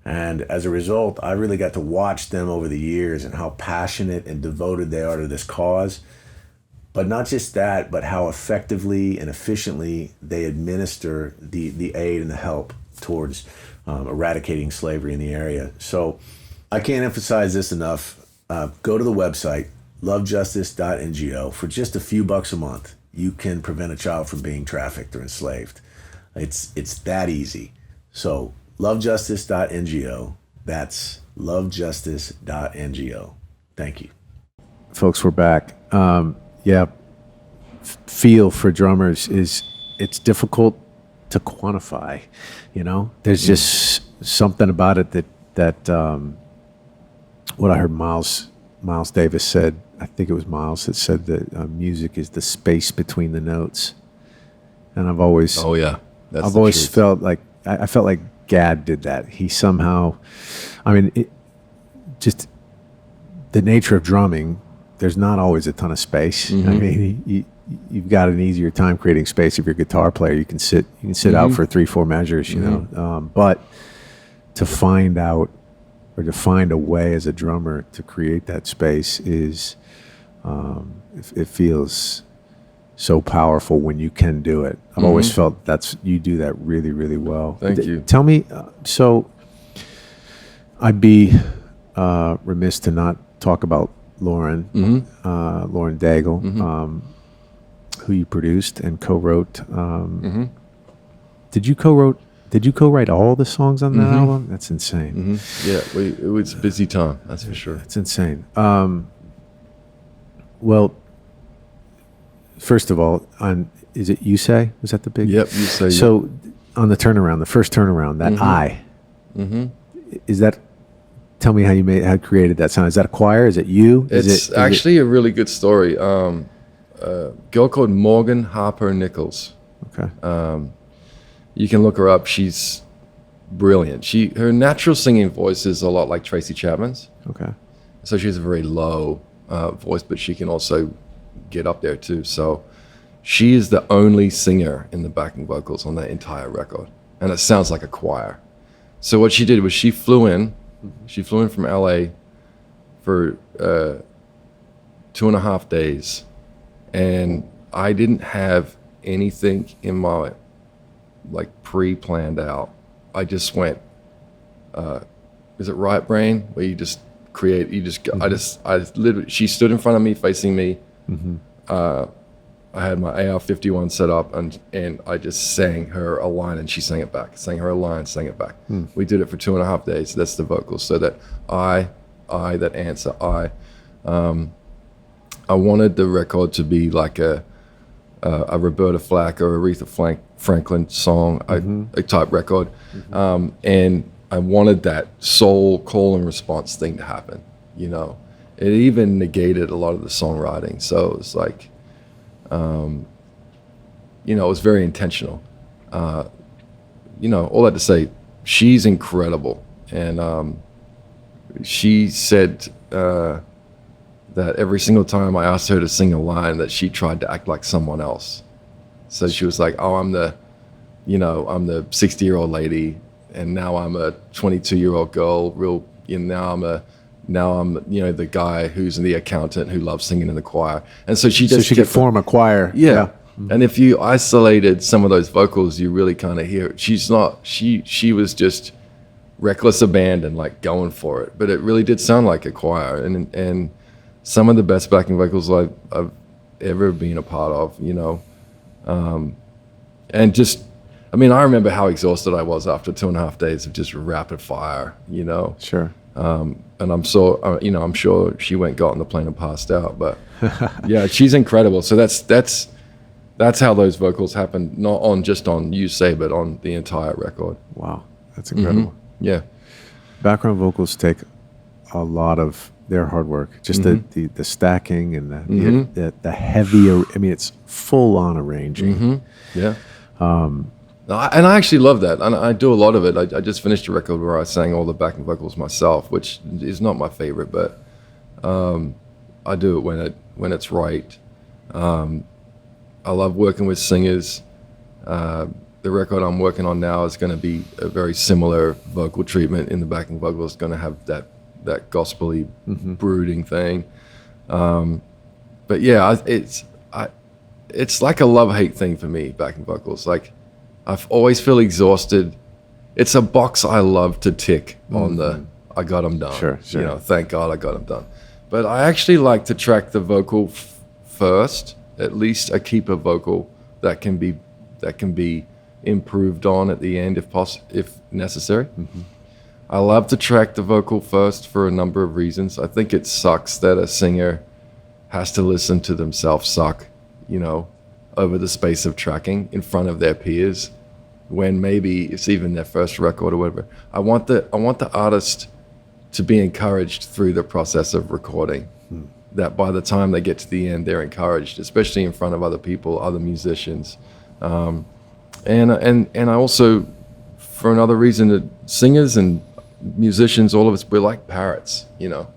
And as a result, I really got to watch them over the years and how passionate and devoted they are to this cause. But not just that, but how effectively and efficiently they administer the aid and the help towards eradicating slavery in the area. So I can't emphasize this enough. Go to the website, lovejustice.ngo. For just a few bucks a month, you can prevent a child from being trafficked or enslaved. It's that easy. So lovejustice.ngo. That's lovejustice.ngo. Thank you. Folks, we're back. Feel for drummers it's difficult to quantify. There's just something about it that what I heard Miles Davis said. I think it was Miles that said that music is the space between the notes. And I've always felt like I felt like Gadd did that. He somehow, just the nature of drumming. There's not always a ton of space. You've got an easier time creating space if you're a guitar player. You can sit out for 3-4 measures, but to find out or to find a way as a drummer to create that space is, it feels so powerful when you can do it. I've always felt you do that really, really well. Thank you. Tell me, so I'd be remiss to not talk about Lauren Daigle, who you produced and co-wrote. Did you co-write all the songs on that album? That's insane. Yeah, it was a busy time, that's for sure. It's insane. Well, first of all, is it You Say? Was that the big? Yep, You Say. So on the turnaround, the first turnaround, that is that? Tell me how created that sound. Is that a choir? Is it you? It's actually a really good story. A girl called Morgan Harper Nichols. Okay. You can look her up. She's brilliant. Her natural singing voice is a lot like Tracy Chapman's. Okay. So she has a very low voice, but she can also get up there too. So she is the only singer in the backing vocals on that entire record, and it sounds like a choir. So what she did was she flew in from LA for 2.5 days, and I didn't have anything in my like pre-planned out. I just went, is it right brain, where you just create, I literally, she stood in front of me, facing me. I had my AR-51 set up, and I just sang her a line, and she sang it back. Sang her a line, sang it back. We did it for 2.5 days. That's the vocals. So that that answer, I wanted the record to be like a Roberta Flack or Aretha Franklin song, a type record, and I wanted that soul call and response thing to happen. You know, it even negated a lot of the songwriting. So it was like, you know, it was very intentional. You know, all that to say, she's incredible, and she said that every single time I asked her to sing a line, that she tried to act like someone else. So she was like, "Oh, I'm the 60-year-old lady, and now I'm a 22-year-old girl. Now I'm the guy who's the accountant who loves singing in the choir." And so she could form a choir. Yeah. And if you isolated some of those vocals, you really kind of hear it. She was just reckless abandon, like going for it. But it really did sound like a choir, and some of the best backing vocals I've ever been a part of, you know. And just, I mean, I remember how exhausted I was after 2.5 days of just rapid fire, you know. Sure. And I'm sure she got on the plane and passed out. But yeah, she's incredible. So that's how those vocals happen, not just on You Say, but on the entire record. Wow, that's incredible. Yeah. Background vocals take a lot of their hard work. Just the stacking and the heavier. I mean, it's full on arranging. Yeah. And I actually love that, and I do a lot of it. I just finished a record where I sang all the backing vocals myself, which is not my favorite, but I do it when it's right. I love working with singers. The record I'm working on now is going to be a very similar vocal treatment in the backing vocals. It's going to have that gospel-y brooding thing. But yeah, it's like a love-hate thing for me, backing vocals. Like, I always feel exhausted. It's a box I love to tick on the I got them done. Sure. You know, thank God I got them done. But I actually like to track the vocal first, at least a keeper vocal that can be improved on at the end if necessary. I love to track the vocal first for a number of reasons. I think it sucks that a singer has to listen to themselves suck, you know, over the space of tracking in front of their peers, when maybe it's even their first record or whatever. I want the artist to be encouraged through the process of recording, that by the time they get to the end, they're encouraged, especially in front of other people, other musicians. And I also, for another reason, that singers and musicians, all of us, we're like parrots, you know.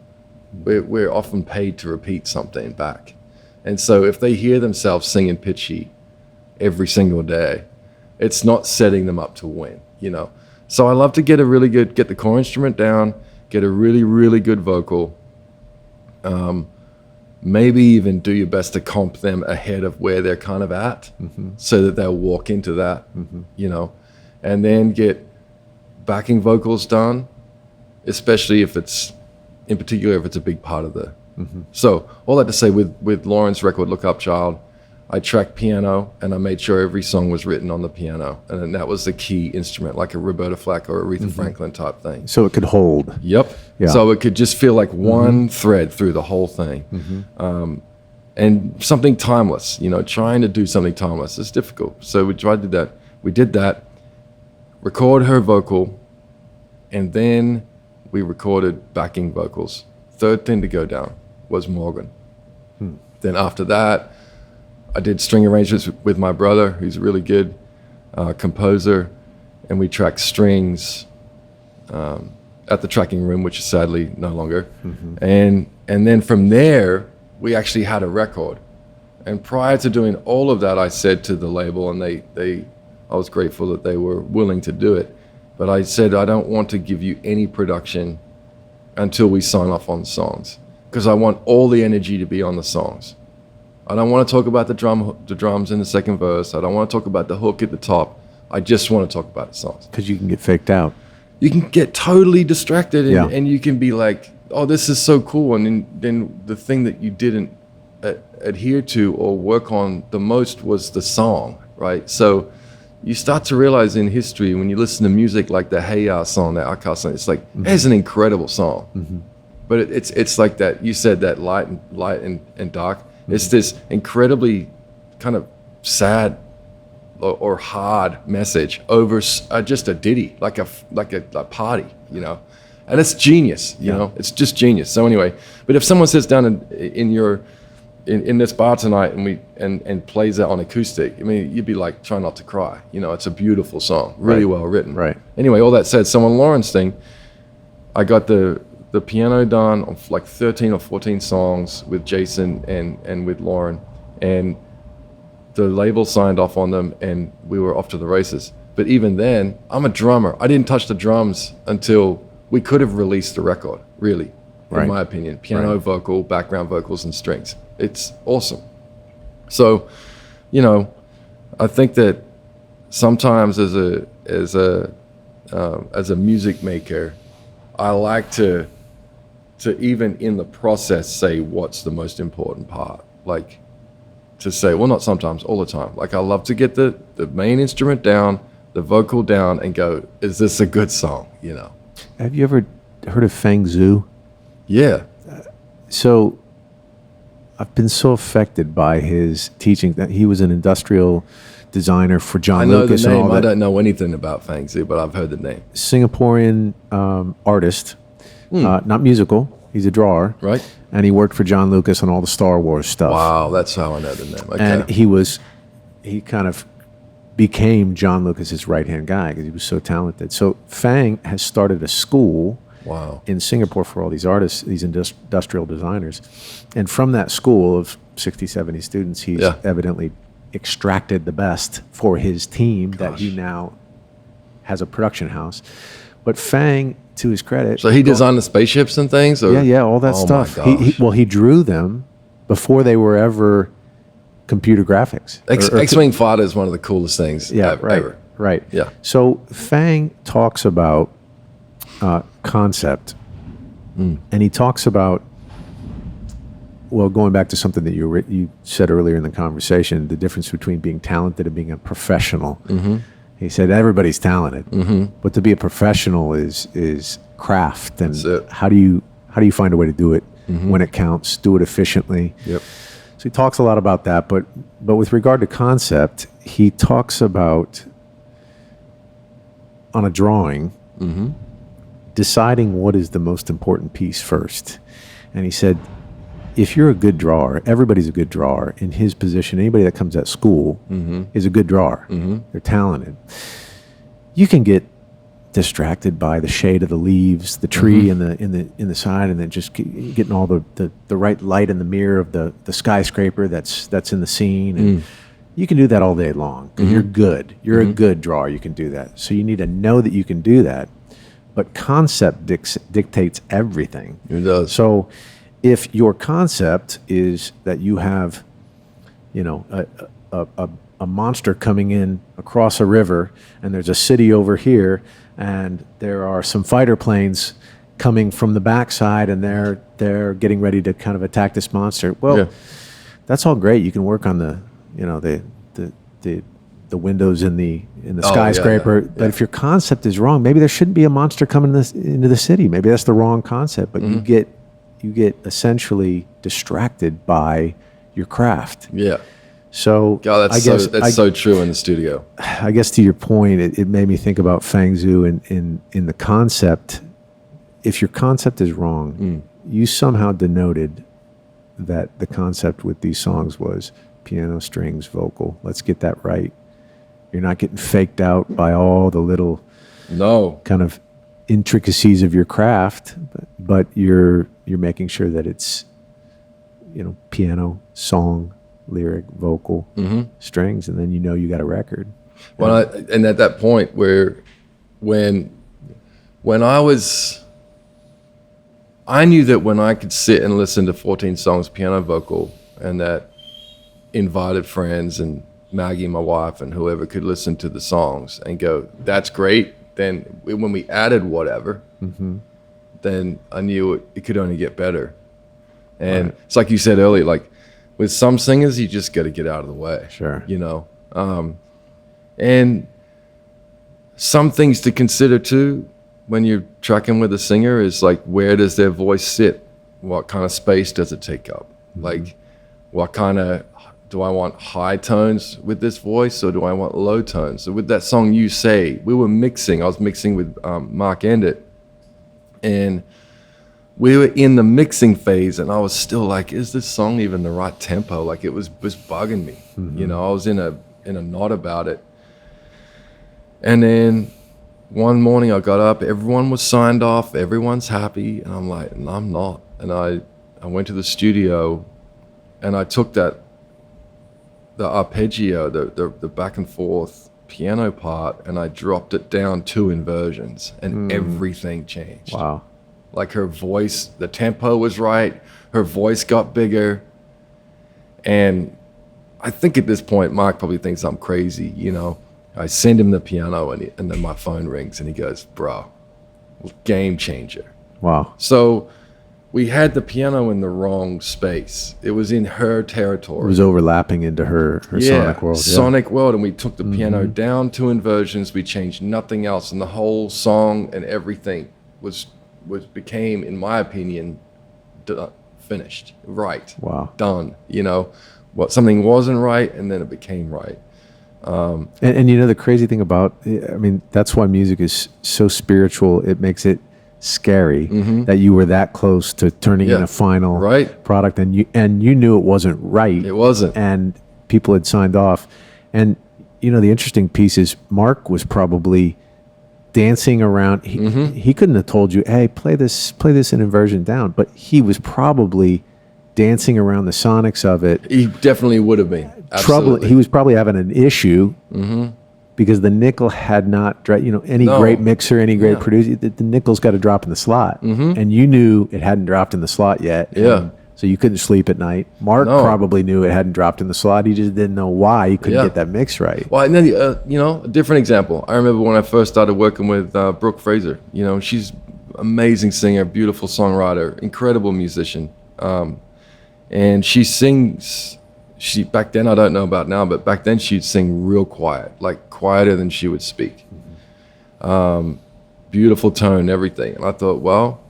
We're often paid to repeat something back. And so if they hear themselves singing pitchy every single day, it's not setting them up to win, you know. So I love to get the core instrument down, get a really, really good vocal, maybe even do your best to comp them ahead of where they're kind of at, so that they'll walk into that, you know, and then get backing vocals done, especially if it's a big part of the. So all that to say, with Lauren's record, Look Up Child, I tracked piano, and I made sure every song was written on the piano, and then that was the key instrument, like a Roberta Flack or Aretha Franklin type thing. So it could hold. Yep. Yeah. So it could just feel like one thread through the whole thing. And something timeless, you know, trying to do something timeless is difficult. So we tried to do that. We did that, record her vocal, and then we recorded backing vocals. Third thing to go down was Morgan. Then after that, I did string arrangements with my brother, who's a really good composer, and we tracked strings at the tracking room, which is sadly no longer. And then from there, we actually had a record. And prior to doing all of that, I said to the label, and I was grateful that they were willing to do it, But I said, I don't want to give you any production until we sign off on the songs, because I want all the energy to be on the songs. I don't want to talk about the drums in the second verse. I don't want to talk about the hook at the top. I just want to talk about the songs. Because you can get faked out. You can get totally distracted, and, Yeah. and you can be like, oh, this is so cool. And then the thing that you didn't adhere to or work on the most was the song, right? So you start to realize in history, when you listen to music like the Hey Ya song, that Outkast song, it's like, it's an incredible song. But it's like that, you said that light and dark. It's this incredibly kind of sad or hard message over just a ditty, like a party, you know. And it's genius, you know. It's just genius. So anyway, but if someone sits down in this bar tonight and plays that on acoustic, I mean, you'd be like, try not to cry. You know, it's a beautiful song, really well written. Right. Anyway, all that said, so on Lauren's thing, I got the piano done on like 13 or 14 songs with Jason and with Lauren, and the label signed off on them, and we were off to the races. But even then, I'm a drummer. I didn't touch the drums until we could have released the record, really, in my opinion. Piano, vocal, background vocals, and strings. It's awesome. So, you know, I think that sometimes as a music maker, I like to even in the process say what's the most important part. Like to say, well, not sometimes, all the time. Like I love to get the main instrument down, the vocal down, and go, is this a good song? You know. Have you ever heard of Feng Zhu? Yeah. So I've been so affected by his teaching that he was an industrial designer for John I know Lucas the and name. all that. I don't know anything about Fang Zhu, but I've heard the name. Singaporean artist, not musical. He's a drawer. Right. And he worked for John Lucas on all the Star Wars stuff. Wow, that's how I know the name. Okay. And he kind of became John Lucas's right-hand guy because he was so talented. So Fang has started a school in Singapore for all these artists, these industrial designers. And from that school of 60, 70 students, he's evidently extracted the best for his team that he now has a production house. But Fang, to his credit... So he designed the spaceships and things? Or? Yeah, all that stuff. He drew them before they were ever computer graphics. X-Wing Fighter is one of the coolest things ever. Right. Yeah. So Fang talks about concept, and he talks about, well, going back to something that you said earlier in the conversation, the difference between being talented and being a professional. He said everybody's talented, but to be a professional is craft, and how do you find a way to do it when it counts, do it efficiently. Yep. So he talks a lot about that, but with regard to concept, he talks about on a drawing deciding what is the most important piece first. And he said, if you're a good drawer, everybody's a good drawer in his position. Anybody that comes at school is a good drawer. They're talented. You can get distracted by the shade of the leaves, the tree in the side, and then just getting all the right light in the mirror of the skyscraper that's in the scene. And you can do that all day long. You're good. You're a good drawer. You can do that. So you need to know that you can do that. But concept dictates everything. It does. So if your concept is that you have, a monster coming in across a river, and there's a city over here, and there are some fighter planes coming from the backside, and they're getting ready to kind of attack this monster. Well, that's all great. You can work on the windows in the skyscraper. But if your concept is wrong, maybe there shouldn't be a monster coming into the city. Maybe that's the wrong concept. But you get essentially distracted by your craft. Yeah. So God, that's so true in the studio. I guess to your point, it made me think about Fang Zhu in the concept. If your concept is wrong, you somehow denoted that the concept with these songs was piano, strings, vocal. Let's get that right. You're not getting faked out by all the little kind of intricacies of your craft, but you're making sure that it's piano, song, lyric, vocal, strings, and then you got a record. Well, and at that point where when I knew that when I could sit and listen to 14 songs piano vocal, and that invited friends and Maggie, my wife, and whoever could listen to the songs and go, that's great. Then when we added whatever, then I knew it could only get better. And it's like you said earlier, like with some singers, you just got to get out of the way. Sure. You know, and some things to consider too when you're tracking with a singer is like, where does their voice sit? What kind of space does it take up? Like, what kind of, do I want high tones with this voice, or do I want low tones? So with that song You Say, I was mixing with Mark Endit, and we were in the mixing phase, and I was still like, is this song even the right tempo? Like, it was bugging me. You know, I was in a knot about it. And then one morning I got up, everyone was signed off, everyone's happy, and I'm like, and I'm not. And I went to the studio, and I took the arpeggio, the back and forth piano part, and I dropped it down 2 inversions, and everything changed. Wow. Like her voice, the tempo was right, her voice got bigger. And I think at this point, Mark probably thinks I'm crazy, you know. I send him the piano, and then my phone rings, and he goes, bro, game changer. Wow. So we had the piano in the wrong space. It was in her territory. It was overlapping into her sonic world. Sonic world, and we took the piano down 2 inversions. We changed nothing else, and the whole song and everything became, in my opinion, finished, right. Wow. Done. You know, something wasn't right, and then it became right. And you know, the crazy thing about, I mean, that's why music is so spiritual. It makes it scary that you were that close to turning in a final product, and you knew it wasn't right. It wasn't. And people had signed off. And you know, the interesting piece is Mark was probably dancing around. He couldn't have told you, hey, play this in inversion down, but he was probably dancing around the sonics of it. He definitely would have been. Absolutely. He was probably having an issue because the nickel had not, you know, any great mixer, any great producer, the nickel's got to drop in the slot. And you knew it hadn't dropped in the slot yet. Yeah. So you couldn't sleep at night. Mark probably knew it hadn't dropped in the slot. He just didn't know why he couldn't get that mix right. Well, and then, you know, a different example. I remember when I first started working with Brooke Fraser. You know, she's amazing singer, beautiful songwriter, incredible musician. And she sings, back then, I don't know about now, but back then she'd sing real quiet, like quieter than she would speak. Beautiful tone, everything. And I thought, well,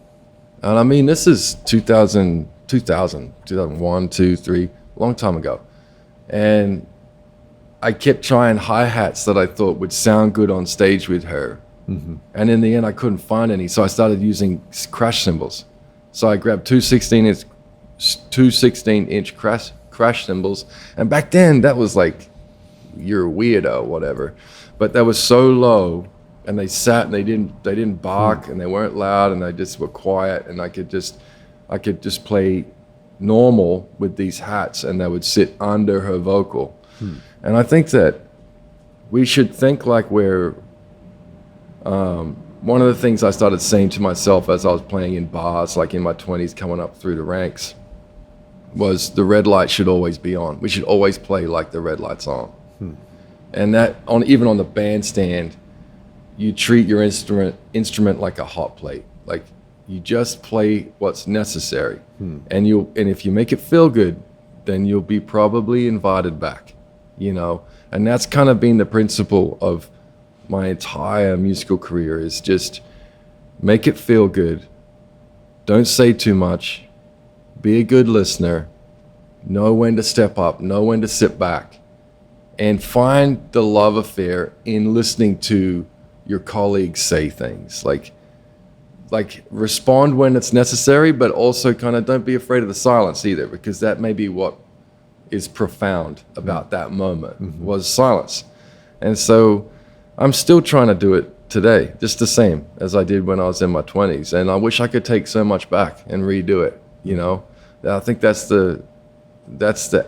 and I mean, this is 2001, 2, 3, long time ago. And I kept trying hi-hats that I thought would sound good on stage with her. And in the end, I couldn't find any. So I started using crash cymbals. So I grabbed 2 16-inch crash cymbals. And back then, that was like, you're a weirdo, whatever. But that was so low, and they sat and they didn't bark, and they weren't loud, and they just were quiet, and I could just play normal with these hats, and they would sit under her vocal. And I think that we should think like we're one of the things I started saying to myself as I was playing in bars, like in my 20s, coming up through the ranks, was the red light should always be on. We should always play like the red light's on. And that, even on the bandstand, you treat your instrument like a hot plate. Like, you just play what's necessary. And if you make it feel good, then you'll be probably invited back, you know? And that's kind of been the principle of my entire musical career, is just make it feel good. Don't say too much. Be a good listener. Know when to step up, know when to sit back, and find the love affair in listening to your colleagues say things. Like respond when it's necessary, but also kind of don't be afraid of the silence either, because that may be what is profound about that moment, was silence. And so I'm still trying to do it today, just the same as I did when I was in my 20s. And I wish I could take so much back and redo it, you know? I think that's the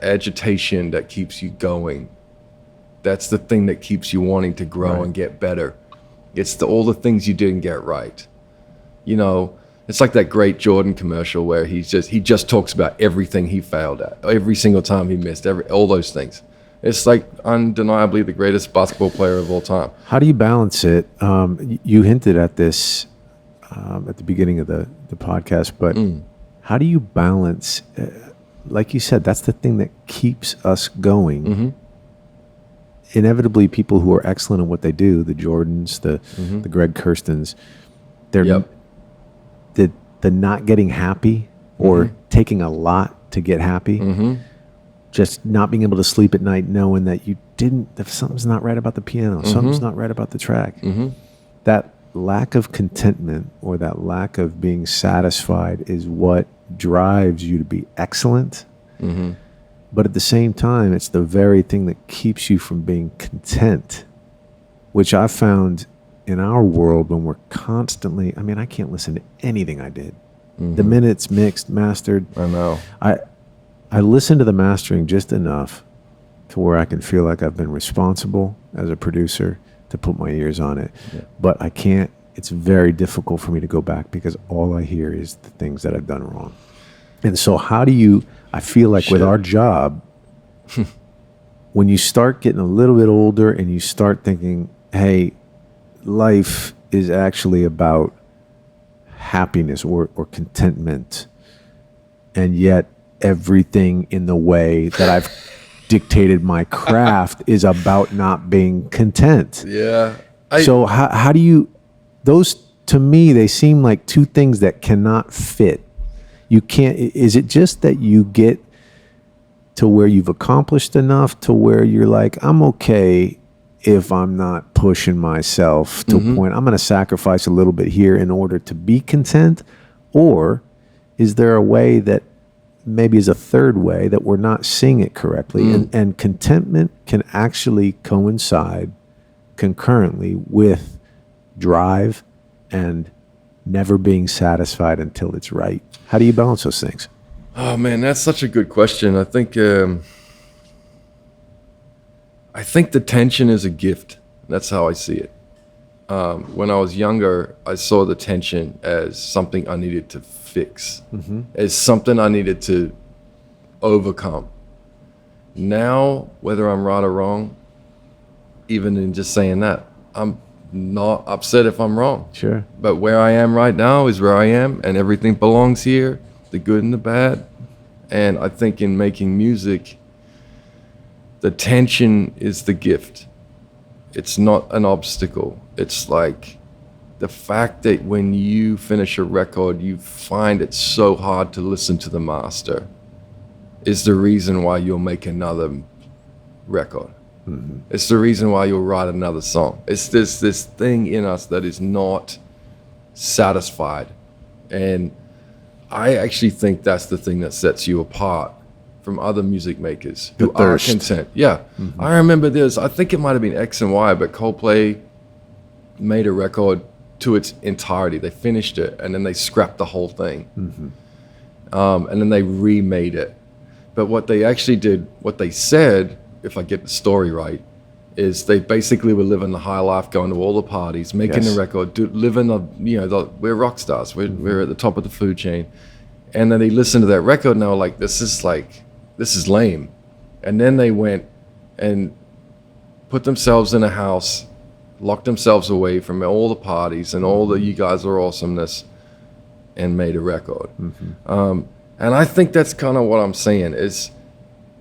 agitation that keeps you going. That's the thing that keeps you wanting to grow and get better. It's all the things you didn't get right. You know, it's like that great Jordan commercial where he just talks about everything he failed at, every single time he missed, all those things. It's like undeniably the greatest basketball player of all time. How do you balance it? You hinted at this at the beginning of the podcast, but how do you balance, like you said, that's the thing that keeps us going. Mm-hmm. Inevitably, people who are excellent at what they do, the Jordans, the Greg Kirstens, they're the not getting happy or taking a lot to get happy. Mm-hmm. Just not being able to sleep at night knowing that if something's not right about the piano, something's not right about the track. That lack of contentment or that lack of being satisfied is what drives you to be excellent. But at the same time, it's the very thing that keeps you from being content, which I've found in our world when we're constantly, I mean, I can't listen to anything I did. The minute it's mixed, mastered. I know. I listen to the mastering just enough to where I can feel like I've been responsible as a producer to put my ears on it. Yeah. But I can't, it's very difficult for me to go back because all I hear is the things that I've done wrong. And so I feel like with our job, when you start getting a little bit older and you start thinking, hey, life is actually about happiness or contentment, and yet everything in the way that I've dictated my craft is about not being content. Yeah. So how do you, those to me, they seem like two things that cannot fit. You can't, is it just that you get to where you've accomplished enough to where you're like, I'm okay if I'm not pushing myself to a point, I'm going to sacrifice a little bit here in order to be content? Or is there a way that maybe is a third way that we're not seeing it correctly? And contentment can actually coincide concurrently with drive and never being satisfied until it's right. How do you balance those things? Oh man, that's such a good question. I think the tension is a gift. That's how I see it. When I was younger, I saw the tension as something I needed to fix, as something I needed to overcome. Now, whether I'm right or wrong, even in just saying that, I'm not upset if I'm wrong. Sure. But where I am right now is where I am, and everything belongs here, the good and the bad. And I think in making music, the tension is the gift. It's not an obstacle. It's like the fact that when you finish a record, you find it so hard to listen to the master is the reason why you'll make another record. It's the reason why you'll write another song. It's this thing in us that is not satisfied. And I actually think that's the thing that sets you apart from other music makers who are content. Yeah. I remember I think it might have been X and Y, but Coldplay made a record to its entirety. They finished it and then they scrapped the whole thing. And then they remade it. But what they actually did, what they said, if I get the story right, is they basically were living the high life, going to all the parties, making the record, living we're rock stars. We're at the top of the food chain. And then they listened to that record and they were like, this is lame. And then they went and put themselves in a house, locked themselves away from all the parties and all the you guys are awesomeness, and made a record. And I think that's kind of what I'm saying is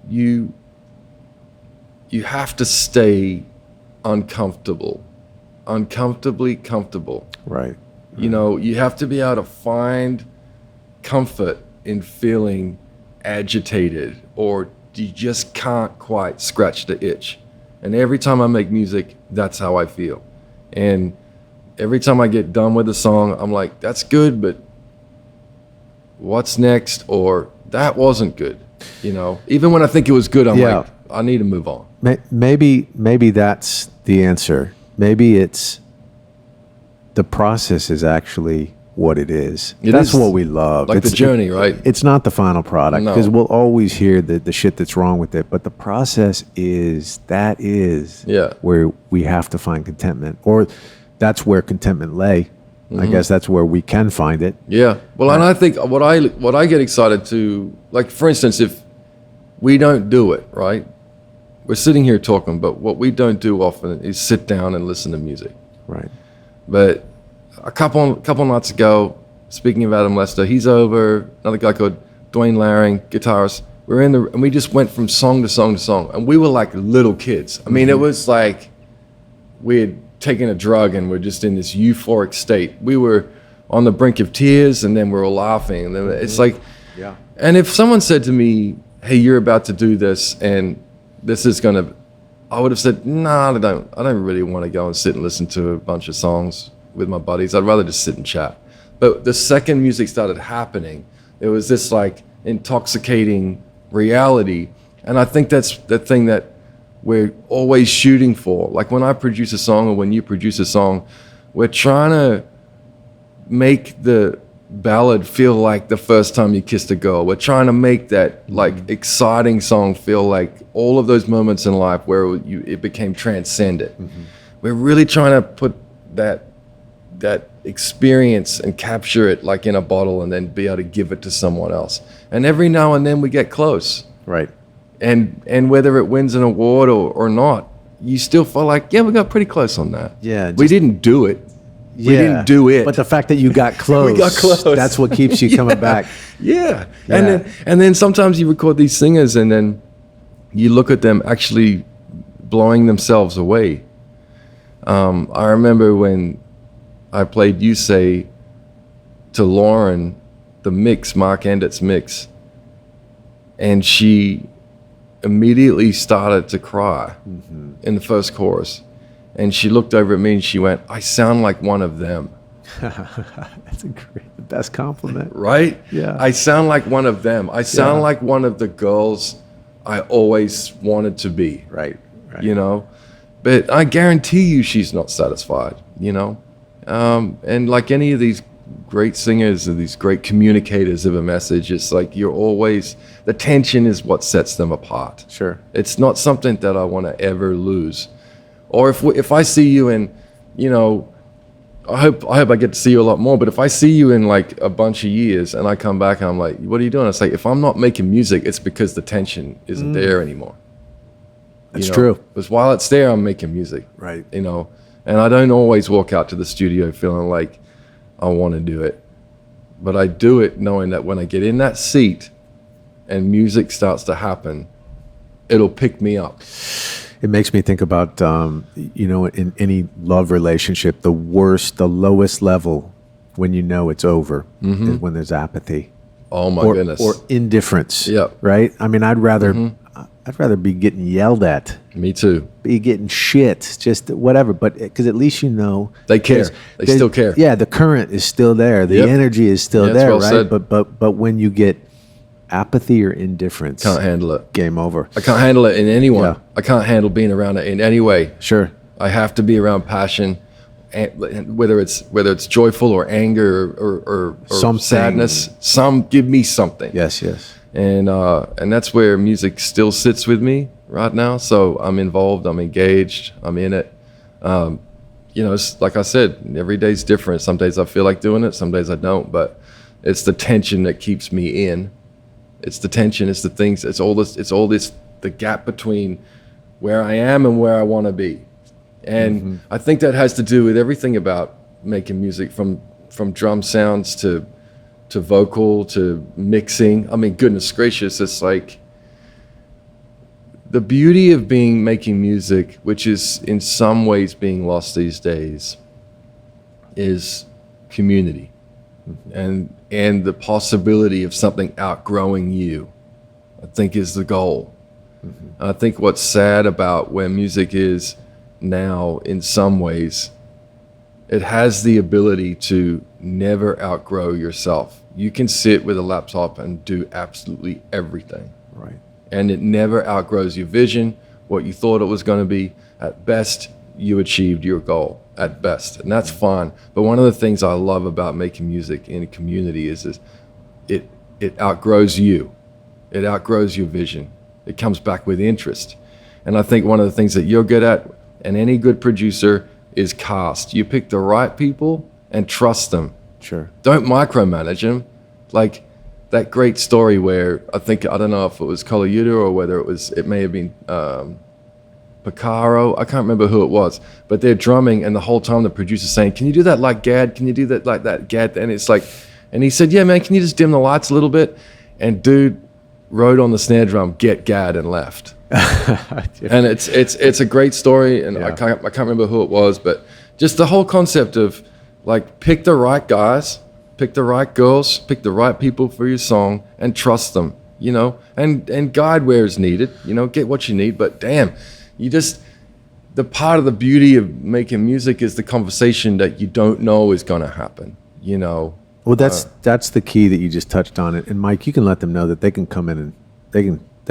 you have to stay uncomfortably comfortable. Right. You know, you have to be able to find comfort in feeling agitated, or you just can't quite scratch the itch. And every time I make music, that's how I feel. And every time I get done with a song, I'm like, that's good, but what's next? Or that wasn't good. You know, even when I think it was good, I'm like, I need to move on. Maybe that's the answer. Maybe it's the process is actually what it is. That's what we love. Like the journey, right? It's not the final product, because we'll always hear the shit that's wrong with it. But the process is where we have to find contentment. Or that's where contentment lay. I guess that's where we can find it. Yeah. Well, and I think what I get excited to, like, for instance, if we don't do it, right? We're sitting here talking, but what we don't do often is sit down and listen to music. Right. But a couple nights ago, speaking of Adam Lester, he's over, another guy called Dwayne Laring, guitarist. And we just went from song to song to song, and we were like little kids. I mean, it was like we had taken a drug and we're just in this euphoric state. We were on the brink of tears, and then we were laughing. And then it's like, Yeah. and if someone said to me, "Hey, you're about to do this, and this is gonna," I would have said, "Nah, I don't really want to go and sit and listen to a bunch of songs with my buddies. I'd rather just sit and chat." But the second music started happening, it was this like intoxicating reality. And I think that's the thing that we're always shooting for. Like when I produce a song or when you produce a song, we're trying to make the ballad feel like the first time you kissed a girl. We're trying to make that like exciting song feel like all of those moments in life where it became transcendent. We're really trying to put that experience and capture it like in a bottle and then be able to give it to someone else. And every now and then we get close. Right. And whether it wins an award or not, you still feel like, yeah, we got pretty close on that. Yeah, we didn't do it. Yeah, we didn't do it. But the fact that you got close, We got close. that's what keeps you coming back. Yeah. Yeah. And then sometimes you record these singers and then you look at them actually blowing themselves away. I remember when I played You Say to Lauren, the mix, Mark Endett's mix, and she immediately started to cry in the first chorus. And she looked over at me and she went, "I sound like one of them." That's the best compliment. Right? Yeah. I sound like one of them. I sound like one of the girls I always wanted to be. Right. Right. You know? But I guarantee you she's not satisfied, you know? And like any of these great singers or these great communicators of a message, it's like the tension is what sets them apart. Sure. It's not something that I want to ever lose. Or if I see you in, you know, I hope I get to see you a lot more, but if I see you in like a bunch of years and I come back and I'm like, "What are you doing?" It's like, if I'm not making music, it's because the tension isn't there anymore. That's true. Because while it's there, I'm making music. Right. You know, and I don't always walk out to the studio feeling like I want to do it. But I do it knowing that when I get in that seat and music starts to happen, it'll pick me up. It makes me think about, you know, in any love relationship, the lowest level when you know it's over is when there's apathy. Oh my goodness. Or indifference. Yep. Right? I mean, I'd rather be getting yelled at, Me too. be getting shit, just whatever. But because at least you know They care. They still care. Yeah, the current is still there. The Yep. energy is still Yeah, that's there, well right? said. But when you get apathy or indifference, Can't handle it. game over. I can't handle it in anyone. Yeah. I can't handle being around it in any way. Sure. I have to be around passion, and whether it's joyful or anger or Something. sadness. Give me something. Yes, yes. And that's where music still sits with me right now. So I'm involved. I'm engaged. I'm in it. You know, it's like I said, every day's different. Some days I feel like doing it. Some days I don't. But it's the tension that keeps me in. It's the tension. It's the things. It's all this. The gap between where I am and where I want to be. And I think that has to do with everything about making music, from drum sounds to vocal to mixing. I mean, goodness gracious, it's like the beauty of making music, which is in some ways being lost these days, is community and the possibility of something outgrowing you, I think, is the goal. I think what's sad about where music is now, in some ways, it has the ability to never outgrow yourself. You can sit with a laptop and do absolutely everything. Right. And it never outgrows your vision, what you thought it was going to be. At best, you achieved your goal, at best. And that's fine. But one of the things I love about making music in a community is it outgrows you. It outgrows your vision. It comes back with interest. And I think one of the things that you're good at, and any good producer, is cast. You pick the right people and trust them. Sure. Don't micromanage them. Like that great story where I don't know if it was Colaiuta or whether it may have been Picaro. I can't remember who it was, but they're drumming and the whole time the producer's saying, can you do that like Gad? Can you do that like that Gad? And it's like, and he said, yeah, man, can you just dim the lights a little bit? And dude wrote on the snare drum, get Gad, and left. And it's a great story, and I can't remember who it was, but just the whole concept of like pick the right guys, pick the right girls, pick the right people for your song, and trust them, you know, and guide where it's needed, you know, get what you need. But damn, the part of the beauty of making music is the conversation that you don't know is gonna happen, you know. Well, that's the key that you just touched on it. And Mike, you can let them know that they can come in and they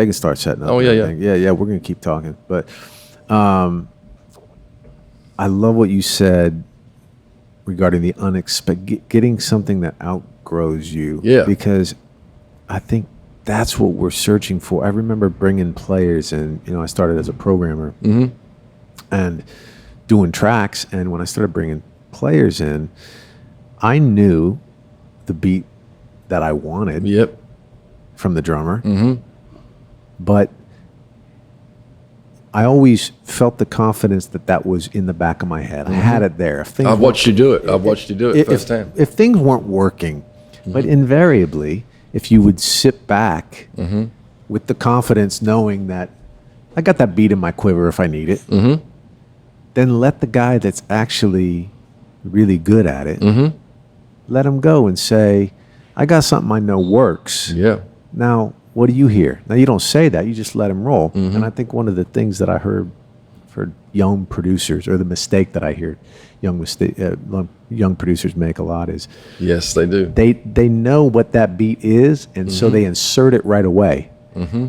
can start setting up. Oh yeah. Yeah. We're gonna keep talking, but I love what you said regarding the unexpected, getting something that outgrows you. Yeah. Because I think that's what we're searching for. I remember bringing players in. You know, I started as a programmer and doing tracks, and when I started bringing players in, I knew the beat that I wanted from the drummer. But I always felt the confidence that was in the back of my head. I had it there. I've watched you do it. I've watched you do it firsthand. If things weren't working, but invariably, if you would sit back with the confidence knowing that I got that beat in my quiver if I need it, then let the guy that's actually really good at it, let him go and say, I got something I know works. Yeah. Now, what do you hear? Now, you don't say that. You just let him roll. And I think one of the things that I heard for young producers, or the mistake that I hear young producers make a lot is, yes, they do. They know what that beat is, and so they insert it right away.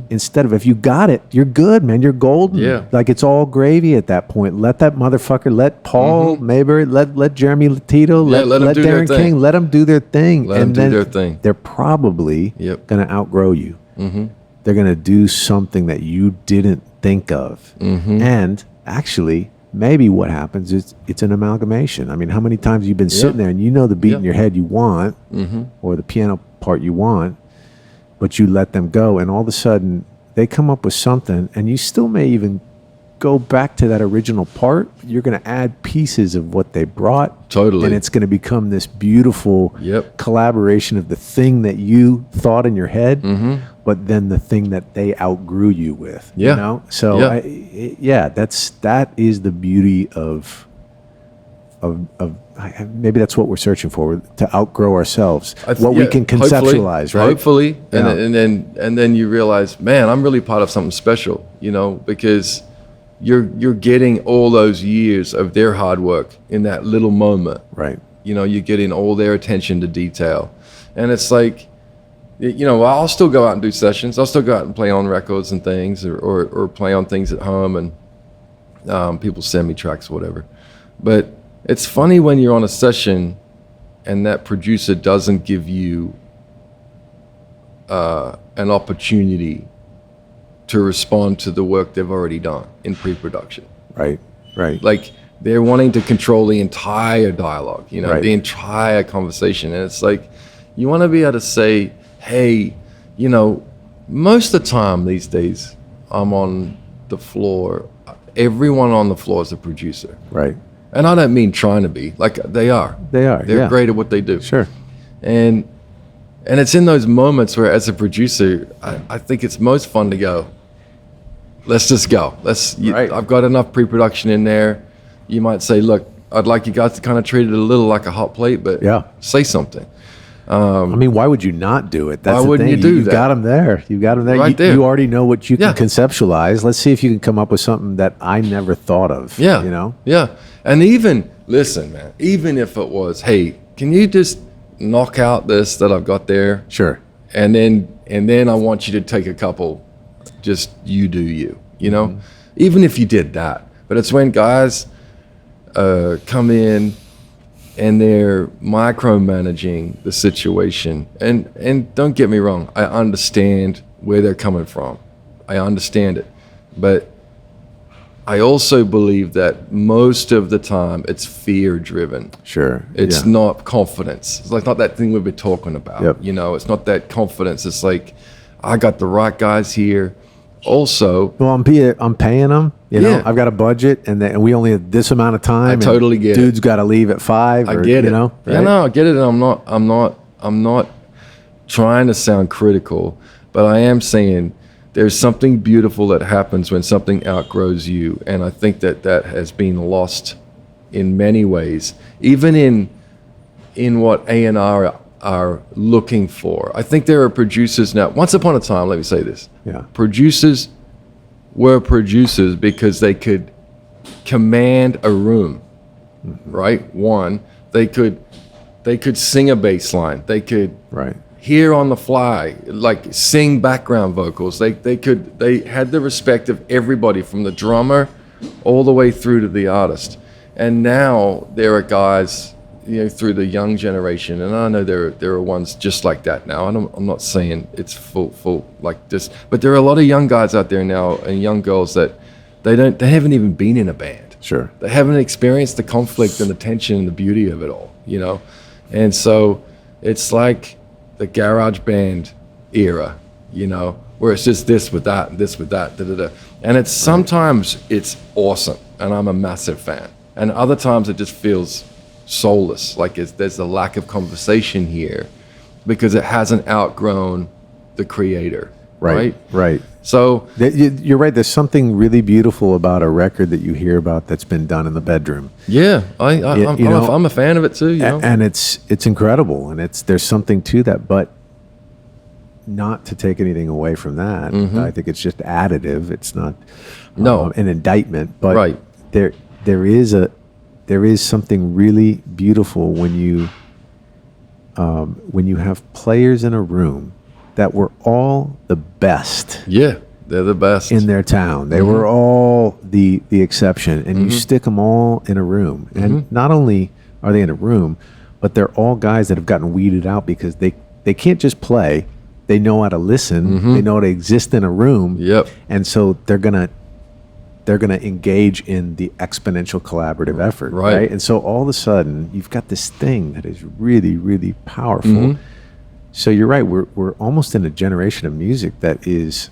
Instead of, if you got it, you're good, man. You're golden. Yeah. Like, it's all gravy at that point. Let that motherfucker, let Paul Mabury, let Jeremy Tito, let Darren King, let them do their thing. Let them do their thing. They're probably going to outgrow you. They're going to do something that you didn't think of. And actually, maybe what happens is it's an amalgamation. I mean, how many times you've been sitting there and you know the beat in your head you want, or the piano part you want, but you let them go, and all of a sudden they come up with something, and you still may even go back to that original part. You're going to add pieces of what they brought. Totally. And it's going to become this beautiful collaboration of the thing that you thought in your head, but then the thing that they outgrew you with. Yeah. You know? So that is the beauty of maybe that's what we're searching for, to outgrow ourselves, what we can conceptualize, right? Hopefully, and then you realize, man, I'm really part of something special, you know, because you're getting all those years of their hard work in that little moment, right? You know, you're getting all their attention to detail, and it's like, you know, I'll still go out and do sessions. I'll still go out and play on records and things, or play on things at home, and people send me tracks or whatever, but it's funny when you're on a session and that producer doesn't give you an opportunity to respond to the work they've already done in pre-production. Right. Like, they're wanting to control the entire dialogue, you know, the entire conversation. And it's like, you want to be able to say, hey, you know, most of the time these days, I'm on the floor. Everyone on the floor is a producer. Right. And I don't mean trying to be, like they are. They're great at what they do. Sure. And it's in those moments where, as a producer, I think it's most fun to go, let's just go. I've got enough pre-production in there. You might say, look, I'd like you guys to kind of treat it a little like a hot plate, but say something. I mean, why would you not do it? That's why wouldn't you do that? You've got them there. You've got them there. Right there. You already know what you can conceptualize. Let's see if you can come up with something that I never thought of. Yeah. You know? Yeah. And even, listen, man, even if it was, hey, can you just knock out this that I've got there? Sure. And then I want you to take a couple, just you do you, you know? Even if you did that. But it's when guys come in and they're micromanaging the situation. And don't get me wrong, I understand where they're coming from. I understand it. But I also believe that most of the time it's fear driven. Sure. It's not confidence. It's like not that thing we've been talking about. Yep. You know, it's not that confidence. It's like, I got the right guys here. Also, Well, I'm paying them. You know, Yeah. I've got a budget, and we only have this amount of time. and totally get it. Dude's got to leave at 5. I get it. You know, Yeah, right? no, I get it. And I'm not trying to sound critical, but I am saying there's something beautiful that happens when something outgrows you. And I think that has been lost in many ways, even in what A&R are looking for. I think there are producers now, once upon a time, let me say this. Yeah. Producers were producers because they could command a room, right? One, they could sing a bass line. They could Right. hear on the fly, like sing background vocals. They had the respect of everybody from the drummer all the way through to the artist. And now there are guys, you know, through the young generation, and I know there are ones just like that now. And I'm not saying it's full like this, but there are a lot of young guys out there now and young girls that they haven't even been in a band. Sure. They haven't experienced the conflict and the tension and the beauty of it all, you know? And so it's like the garage band era, you know, where it's just this with that and this with that, da-da-da. And it's sometimes it's awesome, and I'm a massive fan. And other times it just feels soulless, like there's a lack of conversation here because it hasn't outgrown the creator, right? Right. So You're right. There's something really beautiful about a record that you hear about that's been done in the bedroom. yeah, you know, I'm a fan of it too, you know? And it's incredible, and there's something to that, but not to take anything away from that. I think it's just additive. It's not No. an indictment, but Right. there is something really beautiful when you have players in a room that were all the best Yeah, they're the best. in their town. They were all the exception, and you stick them all in a room. And not only are they in a room, but they're all guys that have gotten weeded out because they can't just play. They know how to listen. They know how to exist in a room. Yep. And so they're gonna engage in the exponential collaborative effort, Right. right? And so all of a sudden, you've got this thing that is really, really powerful. So you're right. We're almost in a generation of music that is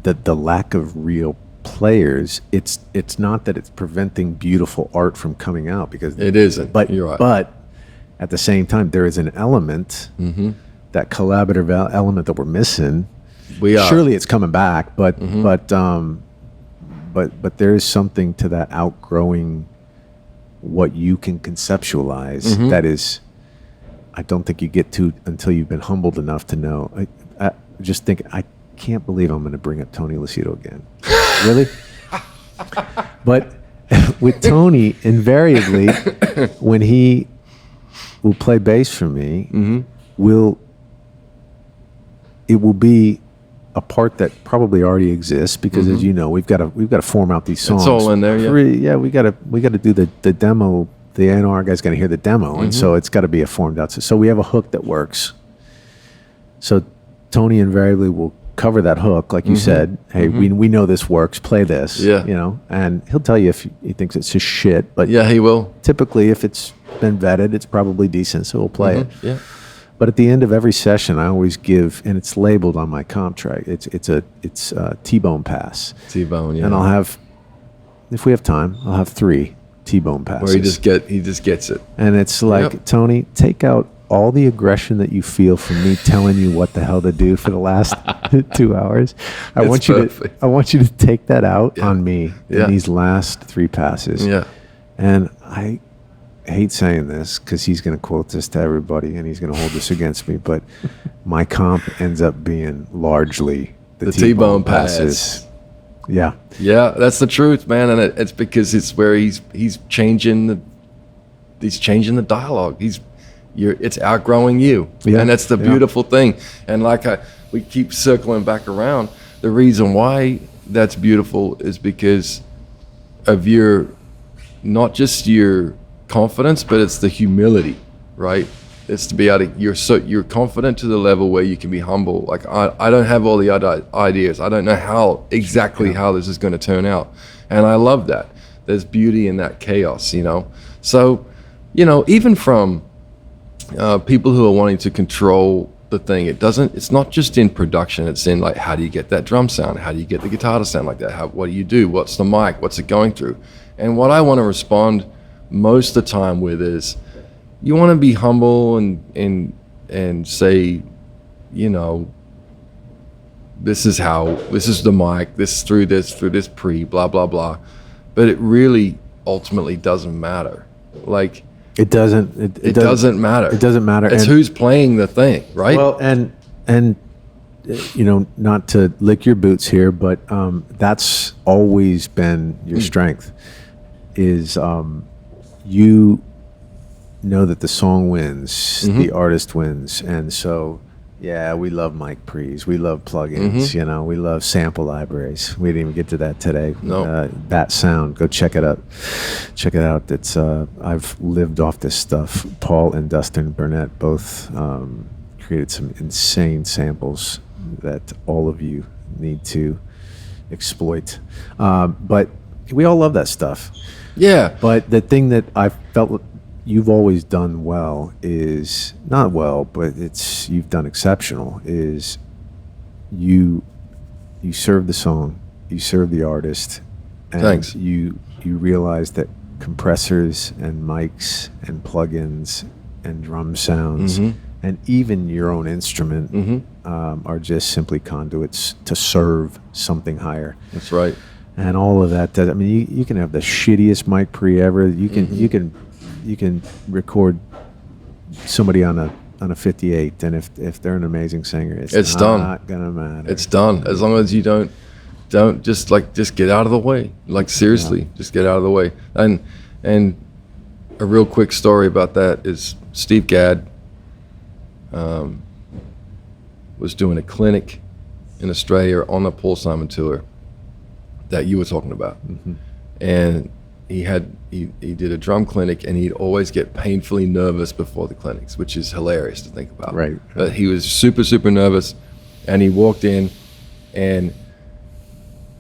the lack of real players. It's not that it's preventing beautiful art from coming out, because It isn't. But You're right. But at the same time, there is an element, that collaborative element that we're missing. We are. Surely it's coming back, but there is something to that outgrowing what you can conceptualize. That is, I don't think you get to until you've been humbled enough to know. I just think, I can't believe I'm going to bring up Tony Lucido again. Really? But with Tony, invariably, when he will play bass for me, it will be a part that probably already exists, because as you know, we've got to form out these songs. It's all in there, yeah. We got to do the demo. The A&R guy's got to hear the demo, and so it's got to be a formed out. So we have a hook that works. So Tony invariably will cover that hook, like you said. Hey, we know this works. Play this. Yeah. You know, and he'll tell you if he thinks it's just shit. But Yeah, he will. typically, if it's been vetted, it's probably decent. So we'll play it. Yeah. But at the end of every session, I always give, and it's labeled on my comp track. It's a T-bone pass, T-Bone, yeah. and I'll have, if we have time, I'll have 3 T-bone passes. Where he just gets it. And it's like, Yep. Tony, take out all the aggression that you feel from me telling you what the hell to do for the last 2 hours. I want you to take that out on me Yeah. in these last 3 passes. Yeah. And I hate saying this because he's going to quote this to everybody and he's going to hold this against me, but my comp ends up being largely the T-bone passes. Yeah. Yeah, that's the truth, man, and it's because it's where he's changing the dialogue. It's outgrowing you, Yeah, and that's the yeah. beautiful thing. And we keep circling back around. The reason why that's beautiful is because of not just your confidence, but it's the humility, right? It's to be able to, you're confident to the level where you can be humble. Like I don't have all the other ideas. I don't know how this is going to turn out. And I love that. There's beauty in that chaos, you know? So, you know, even from people who are wanting to control the thing, it's not just in production, it's in like, how do you get that drum sound? How do you get the guitar to sound like that? What do you do? What's the mic? What's it going through? And what I want to respond most of the time with is, you want to be humble and say, you know, this is the mic, this through this pre, blah, blah, blah. But it really ultimately doesn't matter. Like, it doesn't matter. It doesn't matter. It's who's playing the thing, right? Well, and you know, not to lick your boots here, but that's always been your strength. Is you know that the song wins, the artist wins, and so yeah, we love mic pre's, we love plugins, you know, we love sample libraries. We didn't even get to that today. No. That Sound, go check it out. Check it out. It's I've lived off this stuff. Paul and Dustin Burnett both created some insane samples that all of you need to exploit. But we all love that stuff. Yeah. But the thing that I felt you've always done well is, not well, but you've done exceptional, is you serve the song, you serve the artist, and Thanks. you realize that compressors and mics and plugins and drum sounds and even your own instrument are just simply conduits to serve something higher. That's right. And all of that, I mean, you can have the shittiest mic pre ever. You can record somebody on a 58, and if they're an amazing singer, it's not gonna matter. It's done. As long as you don't just get out of the way. Like, seriously, just get out of the way. And a real quick story about that is Steve Gadd was doing a clinic in Australia on the Paul Simon tour that you were talking about, and he did a drum clinic, and he'd always get painfully nervous before the clinics, which is hilarious to think about. Right. But he was super, super nervous, and he walked in, and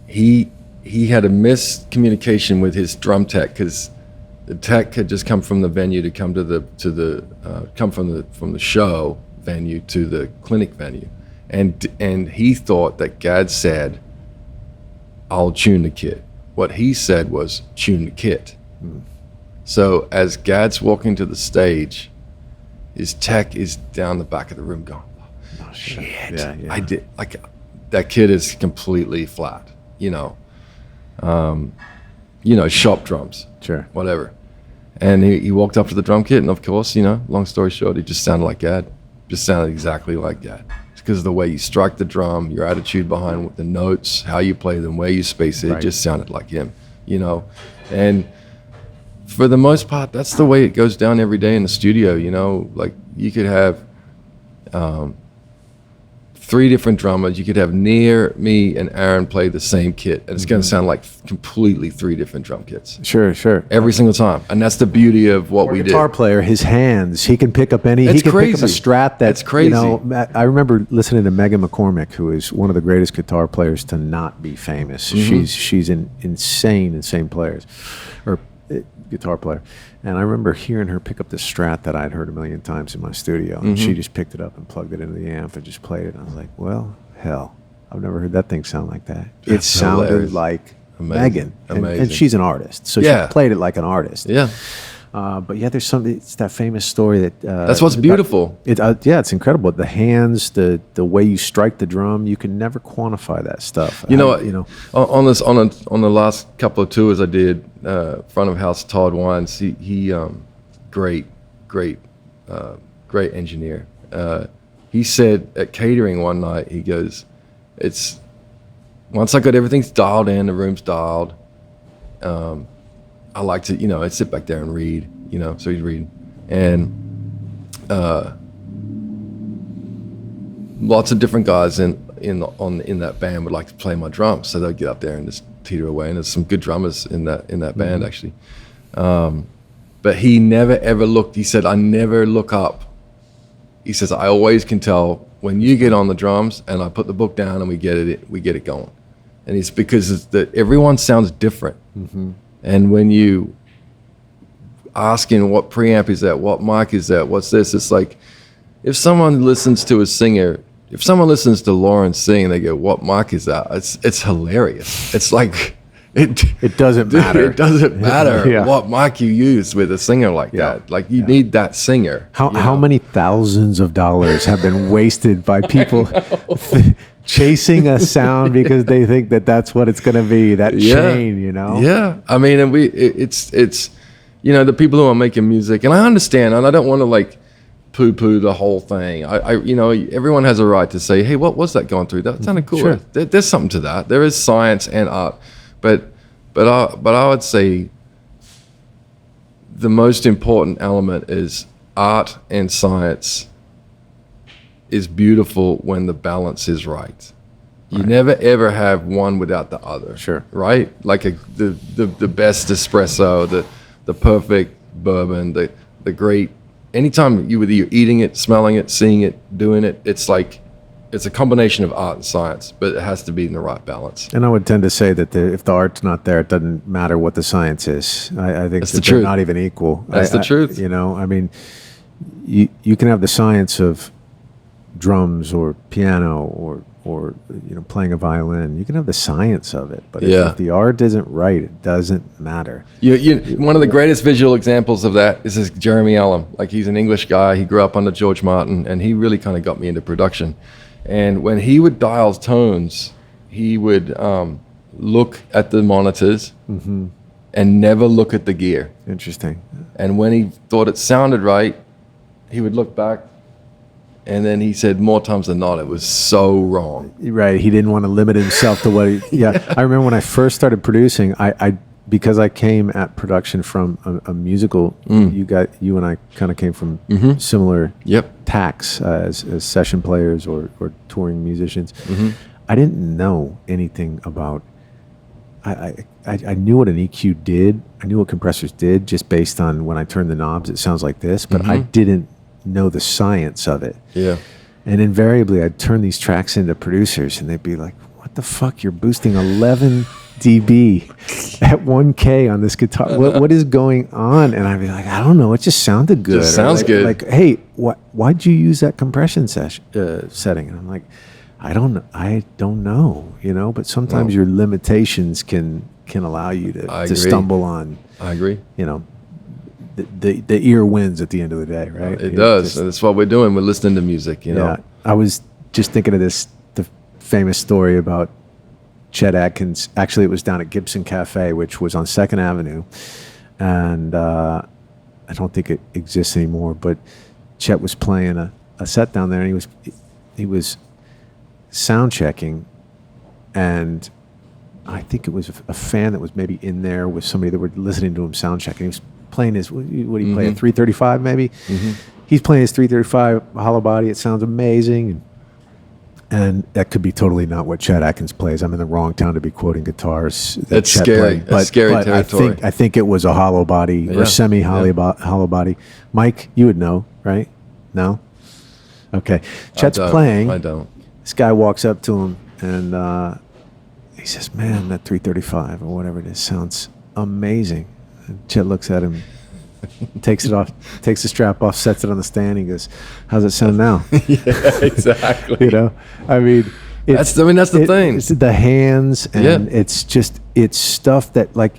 he had a miscommunication with his drum tech, because the tech had just come from the venue to come from the show venue to the clinic venue, and he thought that Gadd said, "I'll tune the kit." What he said was, "Tune the kit." So as Gadd's walking to the stage, his tech is down the back of the room going, "Oh shit! Yeah. I did, like, that kid is completely flat, you know, shop drums, Sure. whatever." And he walked up to the drum kit, and of course, you know, long story short, he just sounded like Gadd, just sounded exactly like Gadd. Because of the way you strike the drum, your attitude behind the notes, how you play them, where you space it, Right. it just sounded like him, you know. And for the most part, that's the way it goes down every day in the studio, you know. Like, you could have 3 different drummers. You could have Near, me, and Aaron play the same kit, and it's going to sound like completely 3 different drum kits. Sure. Every single time. And that's the beauty of what we did. Guitar player, his hands, he can pick up any. It's he can pick up a crazy. Strat It's crazy. You know, I remember listening to Megan McCormick, who is one of the greatest guitar players to not be famous. She's an insane players, or guitar player. And I remember hearing her pick up this Strat that I'd heard a million times in my studio, and she just picked it up and plugged it into the amp and just played it. And I was like, well, hell, I've never heard that thing sound like that. It That's sounded hilarious. like Amazing. Megan, and Amazing. she's an artist, so Yeah. she played it like an artist. Yeah. But yeah, there's something. It's that famous story that. That's what's beautiful. It's incredible. The hands, the way you strike the drum, you can never quantify that stuff. You know, on on the last couple of tours I did, front of house Todd Wines, he great engineer. He said at catering one night, he goes, "It's once I got everything dialed in, the room's dialed. I like to, I'd sit back there and read, so he'd read, and lots of different guys in that band would like to play my drums, so they'd get up there and just teeter away. And there's some good drummers in that band actually, but he never ever looked. He said, "I never look up he says, I always can tell when you get on the drums and I put the book down and we get it going. And it's because everyone sounds different. Mm-hmm. And when you asking what preamp is that, what mic is that, what's this, it's like, if someone listens to a singer, if someone listens to Lauren sing and they go, what mic is that? It's hilarious. It's like, it doesn't matter. It doesn't matter what mic you use with a singer like that. Like you need that singer. How many thousands of dollars have been wasted by people chasing a sound because they think that that's what it's going to be, that chain, you know? Yeah. I mean, and it's the people who are making music, and I understand, and I don't want to like poo-poo the whole thing. I everyone has a right to say, hey, what was that going through? That sounded cool. Sure. There's something to that. There is science and art. But I would say the most important element is art and science is beautiful when the balance is right. You never ever have one without the other. Sure. Right? Like the best espresso, the perfect bourbon, the great. Anytime you're eating it, smelling it, seeing it, doing it, it's like. It's a combination of art and science, but it has to be in the right balance. And I would tend to say that if the art's not there, it doesn't matter what the science is. I think That's the they're truth. not even equal. That's the truth. I mean, you can have the science of drums or piano or playing a violin. You can have the science of it, but if the art isn't right, it doesn't matter. One of the greatest visual examples of that is this Jeremy Allen. Like he's an English guy. He grew up under George Martin, and he really kind of got me into production. And when he would dial tones, he would look at the monitors and never look at the gear. Interesting. And when he thought it sounded right, he would look back. And then he said more times than not, it was so wrong. Right. He didn't want to limit himself to what I remember when I first started producing, because I came at production from a musical, you and I kind of came from similar tacks as session players or touring musicians. I didn't know anything about, I knew what an EQ did. I knew what compressors did just based on when I turned the knobs, it sounds like this, but I didn't know the science of it. Yeah. And invariably I'd turn these tracks into producers and they'd be like, what the fuck? You're boosting 11 dB at 1K on this guitar. What is going on? And I'd be like, I don't know. It just sounded good. Just sounds good. Like, hey, why'd you use that compression setting? And I'm like, I don't know, but sometimes your limitations can allow you to stumble on. I agree. The ear wins at the end of the day, right? It does. And that's what we're doing. We're listening to music, Yeah. I was just thinking of the famous story about Chet Atkins. Actually, it was down at Gibson Cafe, which was on 2nd Avenue. And I don't think it exists anymore, but Chet was playing a set down there, and he was sound checking, and I think it was a fan that was maybe in there with somebody that were listening to him sound checking. He was playing his, what do you play, a 335 maybe? He's playing his 335 hollow body. It sounds amazing. And that could be totally not what Chet Atkins plays. I'm in the wrong town to be quoting guitars. That's scary. That's scary territory. I think it was a hollow body or hollow body. Mike, you would know, right? No? Okay. Chet's playing. I don't. This guy walks up to him and he says, man, that 335 or whatever it is sounds amazing. And Chet looks at him, takes it off, takes the strap off, sets it on the stand. He goes, how's it sound now? Yeah, exactly. I mean, that's the thing. It's the hands, and it's stuff that, like,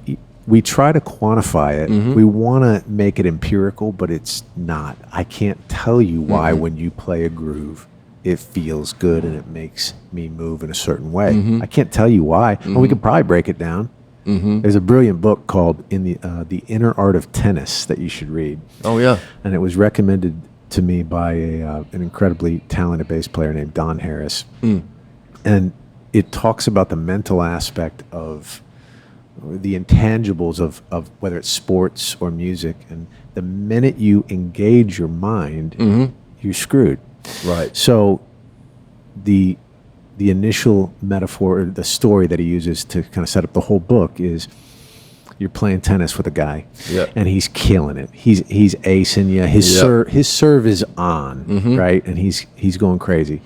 we try to quantify it. We want to make it empirical, but it's not. I can't tell you why when you play a groove, it feels good and it makes me move in a certain way. I can't tell you why. And we could probably break it down. There's a brilliant book called The Inner Art of Tennis that you should read. Oh, yeah. And it was recommended to me by an incredibly talented bass player named Don Harris. And it talks about the mental aspect of the intangibles of whether it's sports or music. And the minute you engage your mind, you're screwed. Right. So the initial metaphor, the story that he uses to kind of set up the whole book is you're playing tennis with a guy, Yeah. and he's killing it. He's acing you. His serve is on, right, and he's going crazy.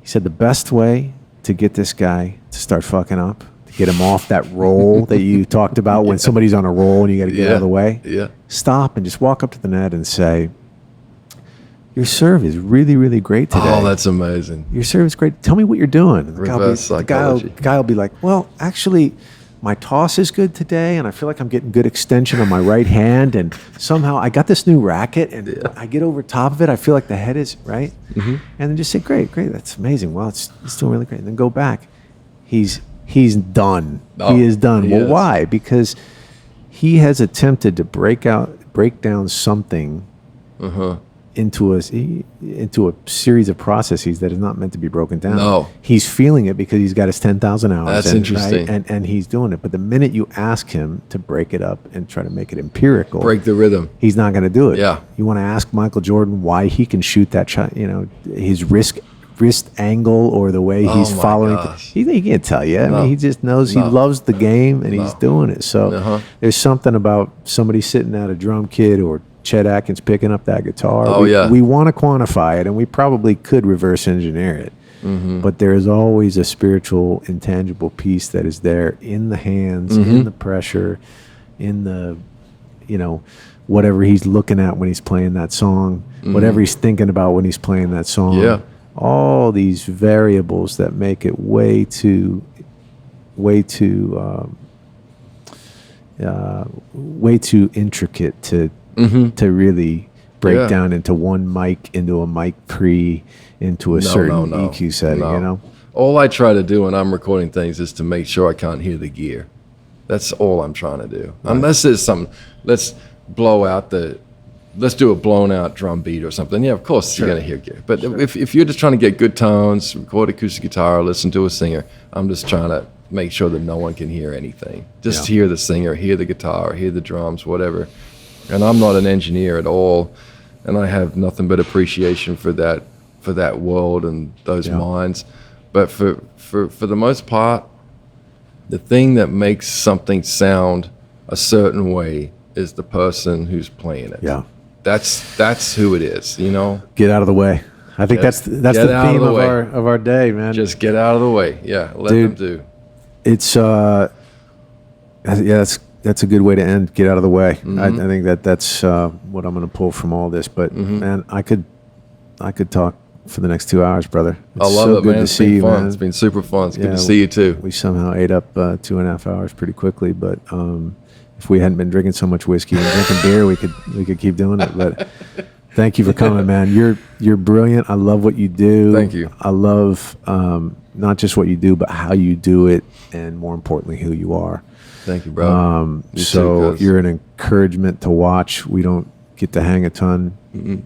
He said the best way to get this guy to start fucking up, to get him off that roll that you talked about when somebody's on a roll and you got to get out of the way. Yeah. Stop and just walk up to the net and say, "Your serve is really, really great today. Oh, that's amazing. Your serve is great. Tell me what you're doing." And Reverse psychology. the guy will be like, "Well, actually, my toss is good today, and I feel like I'm getting good extension on my right hand, and somehow I got this new racket, and when I get over top of it, I feel like the head is right." And then just say, "Great, that's amazing. Well, it's doing really great." And then go back. He's done. Oh, he is done. he Well, is. why? Because he has attempted to break down something into a series of processes that is not meant to be broken down. No. He's feeling it because he's got his 10,000 hours. That's in, interesting. right? And he's doing it. But the minute you ask him to break it up and try to make it empirical, Break the rhythm. he's not going to do it. Yeah. You want to ask Michael Jordan why he can shoot that shot, his wrist angle or the way he's my following. gosh. He can't tell you. I No. mean, he just knows he No. loves the game and he's doing it. So there's something about somebody sitting at a drum kit or Chet Atkins picking up that guitar. Oh, yeah. We want to quantify it, and we probably could reverse engineer it. But there is always a spiritual, intangible piece that is there in the hands, in the pressure, in the, whatever he's looking at when he's playing that song, whatever he's thinking about when he's playing that song. Yeah. All these variables that make it way too intricate to really break down into one mic, into a mic pre, into a certain EQ setting. All I try to do when I'm recording things is to make sure I can't hear the gear. That's all I'm trying to do. Right. Unless there's some, let's do a blown out drum beat or something. Yeah, of course you're going to hear gear. But if you're just trying to get good tones, record acoustic guitar, listen to a singer, I'm just trying to make sure that no one can hear anything. Just hear the singer, hear the guitar, hear the drums, whatever. And I'm not an engineer at all, and I have nothing but appreciation for that world and those minds. But for the most part, the thing that makes something sound a certain way is the person who's playing it. Yeah. That's who it is, Get out of the way. I think that's the theme of our day, man. Just get out of the way. Yeah, let them do. It's that's a good way to end. Get out of the way. I think that's what I'm going to pull from all this. But man, I could talk for the next 2 hours, brother. It's I love so it, good man. to It's see been you, fun. man. It's been super fun. It's good to see you too. We somehow ate up 2.5 hours pretty quickly, but if we hadn't been drinking so much whiskey and drinking beer, we could keep doing it. But thank you for coming, man. You're brilliant. I love what you do. Thank you. I love not just what you do, but how you do it, and more importantly, who you are. Thank you, bro. So you're an encouragement to watch. We don't get to hang a ton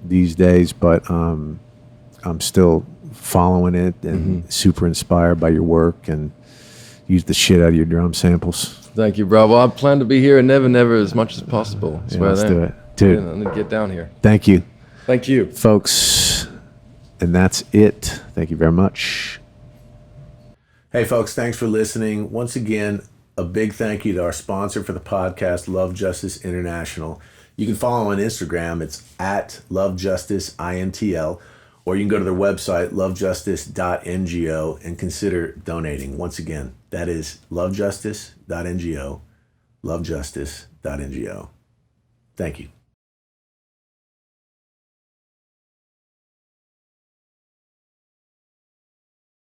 these days, but I'm still following it and super inspired by your work, and use the shit out of your drum samples. Thank you, bro. Well, I plan to be here and never as much as possible. Let's do it. Dude. Yeah, I need to get down here. Thank you. Thank you. Folks, and that's it. Thank you very much. Hey, folks, thanks for listening. Once again, a big thank you to our sponsor for the podcast, Love Justice International. You can follow them on Instagram. It's at LoveJusticeINTL, or you can go to their website, lovejustice.ngo, and consider donating. Once again, that is lovejustice.ngo, lovejustice.ngo. Thank you.